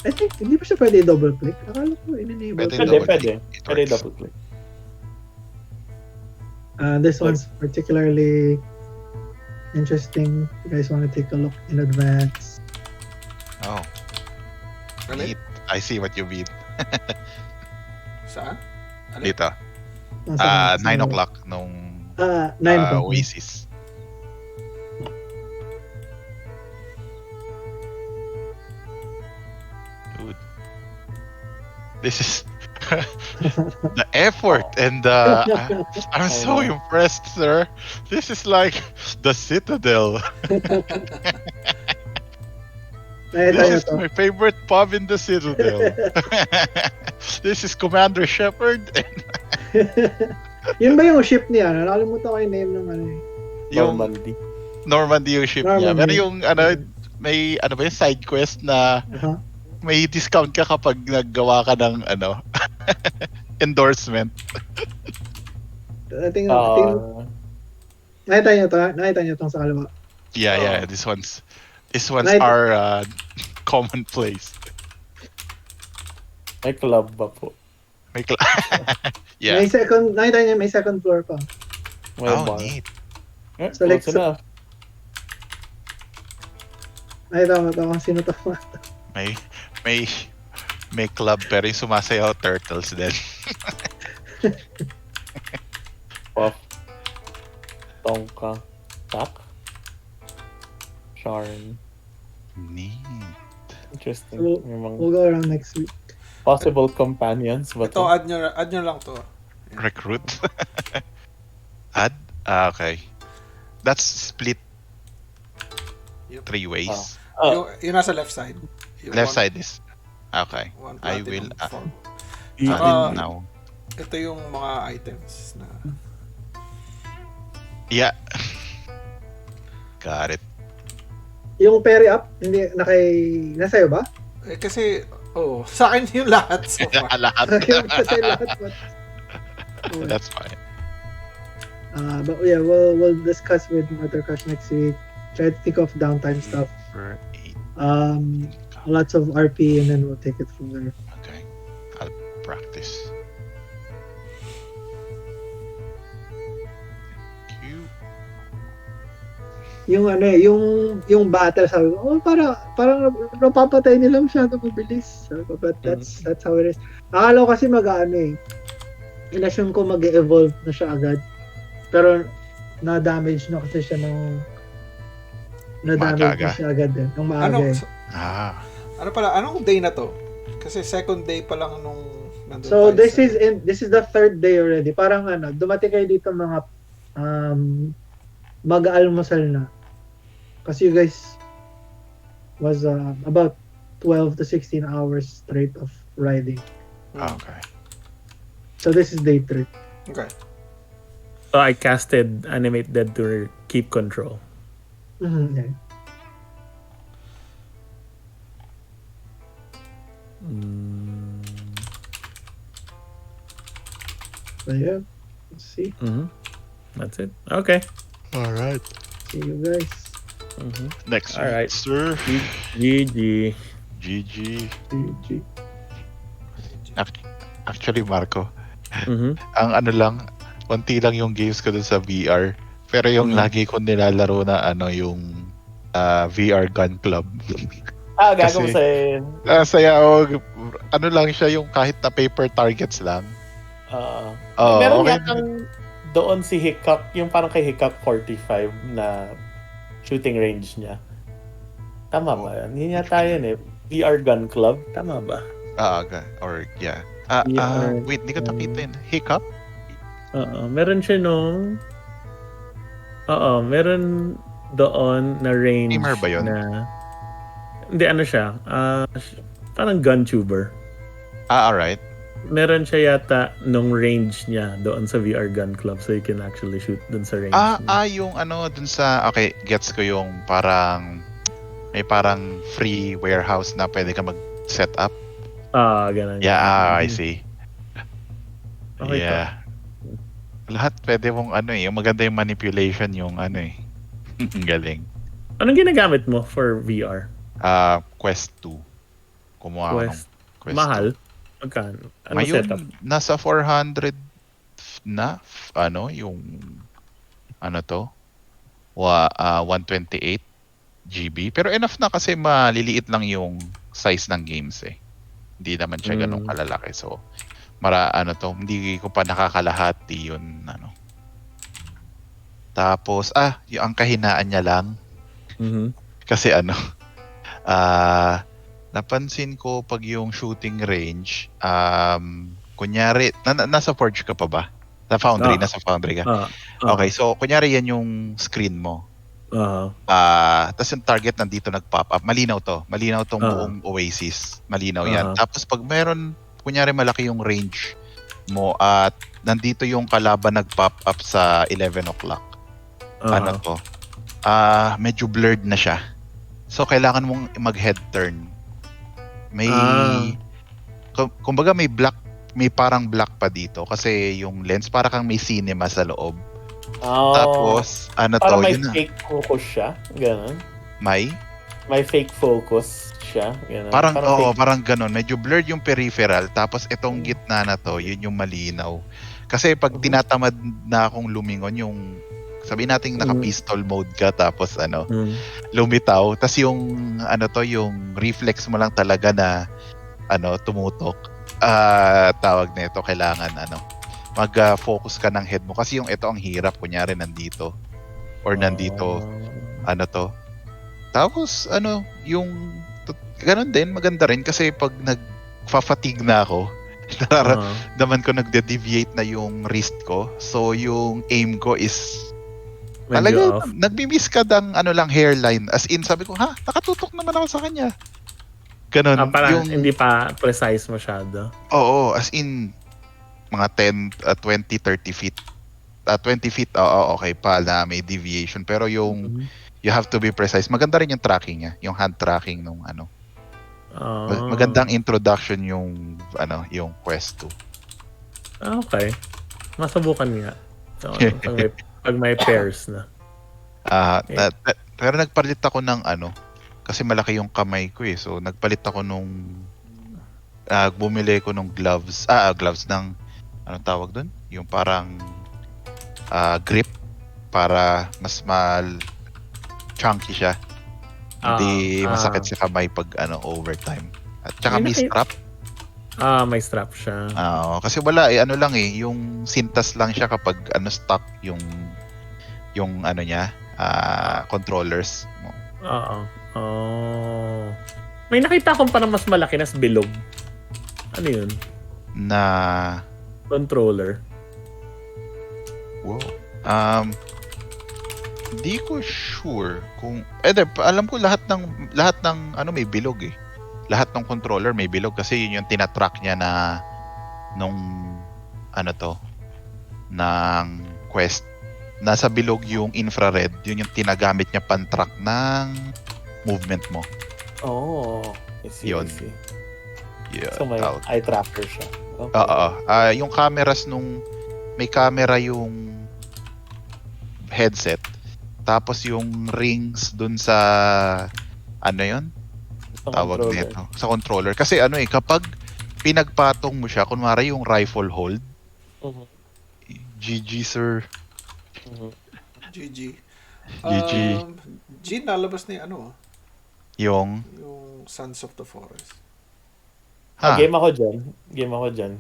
I think hindi pa siya pwede double click. Akala ko in-enable. Pwede ko. double Pwede. click. It Pwede works. double click. This one's particularly interesting. If you guys want to take a look in advance. Oh, Alin? neat. I see what you mean. Saan? Alin? Dito. Nasa- 9 o'clock nung 9 pa. Oasis. Dude. This is the effort and I'm so impressed, sir. This is like the Citadel. Nakita This nyo is to. my favorite pub in the Citadel. This is Commander Shepard. Yun ba yung ship niya? Nakalimutan ko yung name ng ano eh. Yung Normandy. Normandy yung ship niya. Normandy. Pero yung may ano ba yung side quest na Uh-huh. may discount ka kapag naggawa ka ng endorsement. I think, Uh, nakita nyo to sa kaliwa. Yeah, this one's Right. our commonplace. may club ba po? May yeah. May nakita nyo may second floor pa. May Oh, bar. neat. So, like, Close enough. Nakita mo to kung sino to. May club pero yung sumasayaw turtles din. Puff. Tongka. Tak. Charm. Neat. Interesting. So, Yung mga We'll go around next week. possible companions ba Ito, to? add nyo lang to. Recruit. Add? Okay. That's split Yep. 3 ways. Yung nasa left side. Yung Left side is okay. one I platinum will form. add Saka, it now. Ito yung mga items na... Yeah. Got it. Yung Perry up, hindi nasa'yo ba? kasi, sa akin yung lahat so far. Lahat. Kasi lahat. Okay. That's fine. But yeah, we'll discuss with Mother Crush next week. Try to think of downtime stuff. For 8. Lots of RP and then we'll take it from there. Okay. I'll practice. Thank you. Yung yung battle sabi ko, parang napapatay nila masyado mabilis. Sabi ko, but that's how it is. Akala ko kasi in-assume ko mag-evolve na siya agad. Pero na-damage na kasi siya na-damage Maaga. na siya agad din. Nung maaga eh. Anong day na to? Kasi second day pa lang nung nandun So tayo this is the third day already. Parang dumating kayo dito mga mag-almusal na. Kasi you guys was about 12 to 16 hours straight of riding. Okay. So this is day 3. Okay. So I casted Animate Dead to keep control. Yeah. So yeah, let's see. That's it. Okay. All right. See you guys. Next All week, right. sir. GG. GG. GG. Actually, Marco, ang konti lang yung games ko dun sa VR. Pero yung lagi ko nilalaro na yung VR Gun Club. Gago sa Saya lang siya yung kahit na paper targets lang. meron okay. yatang doon si Hiccup, yung parang kay Hiccup 45 na shooting range niya. Tama ba yan? Yun yata yun eh. VR Gun Club. Tama ba? Okay. Or, yeah. VR Wait, di ko nakita yun. Hiccup? Meron siya nung Oo, meron doon na range Streamer ba yun? na hindi ano siya, parang gun tuber. Alright. Meron siya yata nung range niya doon sa VR Gun Club so you can actually shoot doon sa range niya. Yung ano dun sa okay, gets ko yung parang may parang free warehouse na pwede ka mag-set up. Ganun. Yeah, I see. Okay Yeah. Lahat pwede mong ano yung maganda yung manipulation yung ano galing. Anong ginagamit mo for VR? Quest 2. Kumuha ako ng Quest Mahal? 2. Magkano? Ano Ngayon, setup? nasa 400 na yung ano to? 128 GB. Pero enough na kasi maliliit lang yung size ng games eh. Hindi naman siya ganun kalalaki. So, hindi ko pa nakakalahati yun, Tapos, yung ang kahinaan niya lang. Kasi napansin ko pag yung shooting range, kunyari, nasa Forge ka pa ba? Nasa Foundry ka? Okay, so kunyari yan yung screen mo. Tapos yung target nandito nag-pop up. Malinaw tong buong Oasis. Malinaw yan. Tapos pag meron, kunyari malaki yung range mo at nandito yung kalaban nag-pop up sa 11 o'clock. Medyo blurred na siya. So kailangan mong mag-head turn. Kumbaga may parang black pa dito kasi yung lens para kang may cinema sa loob. Tapos parang may fake focus siya, ganun. May fake focus siya, ganun. Parang ganun. Medyo blurred yung peripheral tapos itong gitna na to, yun yung malinaw. Kasi pag tinatamad na akong lumingon yung sabihin natin naka-pistol mode ka tapos lumitaw tas yung yung reflex mo lang talaga na tumutok. Tawag nito kailangan mag-focus ka ng head mo kasi yung ito ang hirap kunyari nandito or nandito tapos yung ganun din maganda rin kasi pag nagfa-fatigue na ako nararamdaman ko nagde-deviate na yung wrist ko so yung aim ko is talaga nagmi-miss ka ng hairline as in sabi ko nakatutok naman ako sa kanya ganun parang hindi pa precise masyado. Oo, as in mga 10, 20, 30 feet. 20 feet, okay pa na may deviation. Pero yung you have to be precise. Maganda rin yung tracking niya. Yung hand tracking nung magandang introduction yung yung Quest 2. Okay. Masubukan nga. So, pag may pairs na. Pero nagpalit ako ng kasi malaki yung kamay ko eh. So nagpalit ako nung bumili ko nung gloves ng anong tawag doon? Yung parang grip para mas chunky siya. Hindi masakit sa kamay pag overtime. At saka may strap. May strap siya. Kasi wala lang yung sintas lang siya kapag stock yung niya, controllers. May nakita akong parang mas malaki na bilog. Ano yun? Na controller. Wow. Hindi ko sure kung alam ko lahat ng may bilog eh. Lahat ng controller may bilog kasi yun yung tinatrack niya na nung ng Quest. Nasa bilog yung infrared, yun yung tinagamit niya pan-track ng movement mo. I see. Yun. I see. Yeah, so may eye tracker siya. Okay. Yung cameras may camera yung headset. Tapos yung rings dun sa yun? Tawag nito. Sa controller. Kasi kapag pinagpatong mo siya, kunwari yung rifle hold, GG sir. GG. GG. Gene, nalabas na yung Sons of the Forest. Game ako dyan.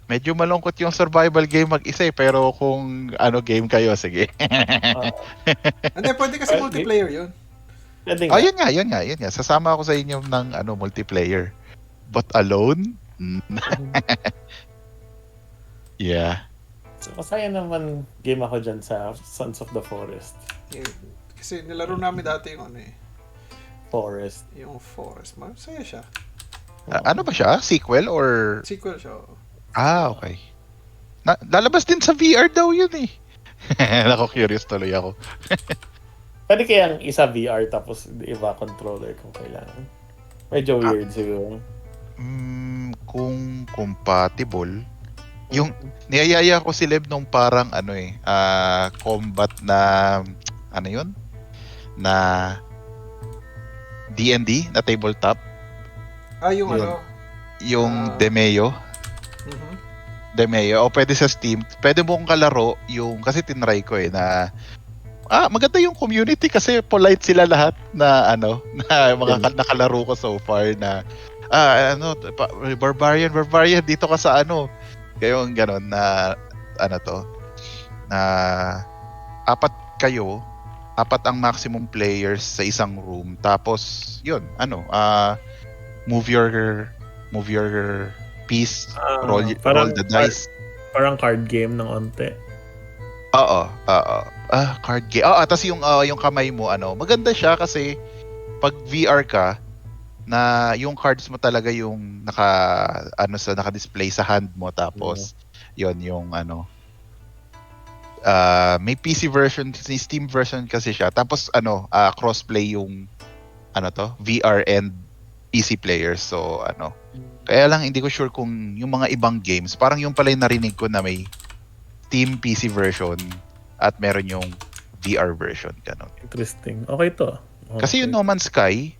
Medyo malungkot yung survival game mag-isa pero kung game kayo, sige. Hindi, pwede kasi multiplayer yun. Yun nga. Sasama ako sa inyo ng multiplayer. But alone? Yeah. Masaya naman game ako dyan sa Sons of the Forest. Kasi nilaro namin dati yung Forest. yung Forest. Masaya siya. Ano ba siya? Sequel or... Sequel siya. Okay. Lalabas din sa VR daw yun eh. Nako-curious tuloy ako. Pwede kayang isa VR tapos iba controller kung kailangan. Medyo weird siguro. Kung compatible, yung niyayaya ko si Leb nung parang combat na ano yun? Na DnD na tabletop. Yung Yun. Yung Demeo. Mhm. Demeo. O pwede sa Steam. Pwede mo kong kalaro yung, kasi tinry ko na maganda yung community kasi polite sila lahat na na mga nakalaro ko so far na barbarian dito ka sa Gayong ganon na na apat ang maximum players sa isang room, tapos yun move your piece, roll the dice. Parang card game ng onte. Oo. Card game. Tapos yung kamay mo maganda siya kasi pag VR ka na yung cards mo talaga yung naka-display sa hand mo, tapos yon yung may PC version, Steam version kasi siya, tapos crossplay yung VR and PC players, so kaya lang hindi ko sure kung yung mga ibang games, parang yung pala yung narinig ko na may Steam PC version at meron yung VR version, ganon. Interesting. Okay to. Kasi yung No Man's Sky,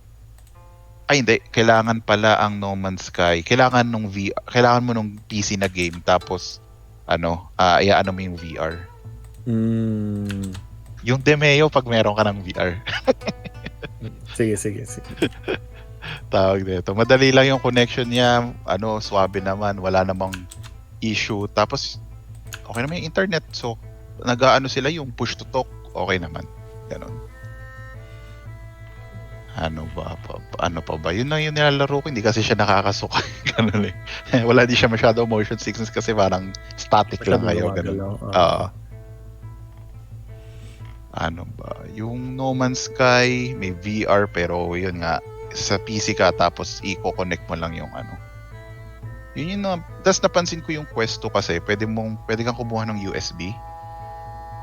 hindi, kailangan pala ang No Man's Sky, kailangan mo nung PC na game, tapos iaano mo yung VR. Yung Demeo pag meron ka ng VR. Sige. Tawag dito. Madali lang yung connection niya, swabe naman, wala namang issue. Tapos okay naman yung internet, so sila yung push to talk, okay naman. Ganon. Ano pa ba? Yun na yung nilalaro ko, hindi kasi siya nakakasuka. Ganun eh. Wala di siya masyado motion sickness kasi parang static lang kayo. Ganun. Ano ba? Yung No Man's Sky, may VR pero yun nga, sa PC ka tapos i-connect mo lang yung Yun yung tapos napansin ko yung Quest 2 kasi pwede kang kumuha ng USB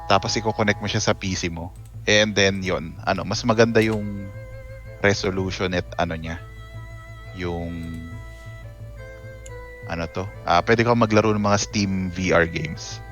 tapos i-connect mo siya sa PC mo. And then yun, mas maganda yung resolution at niya. Yung pwede kang maglaro ng mga Steam VR games.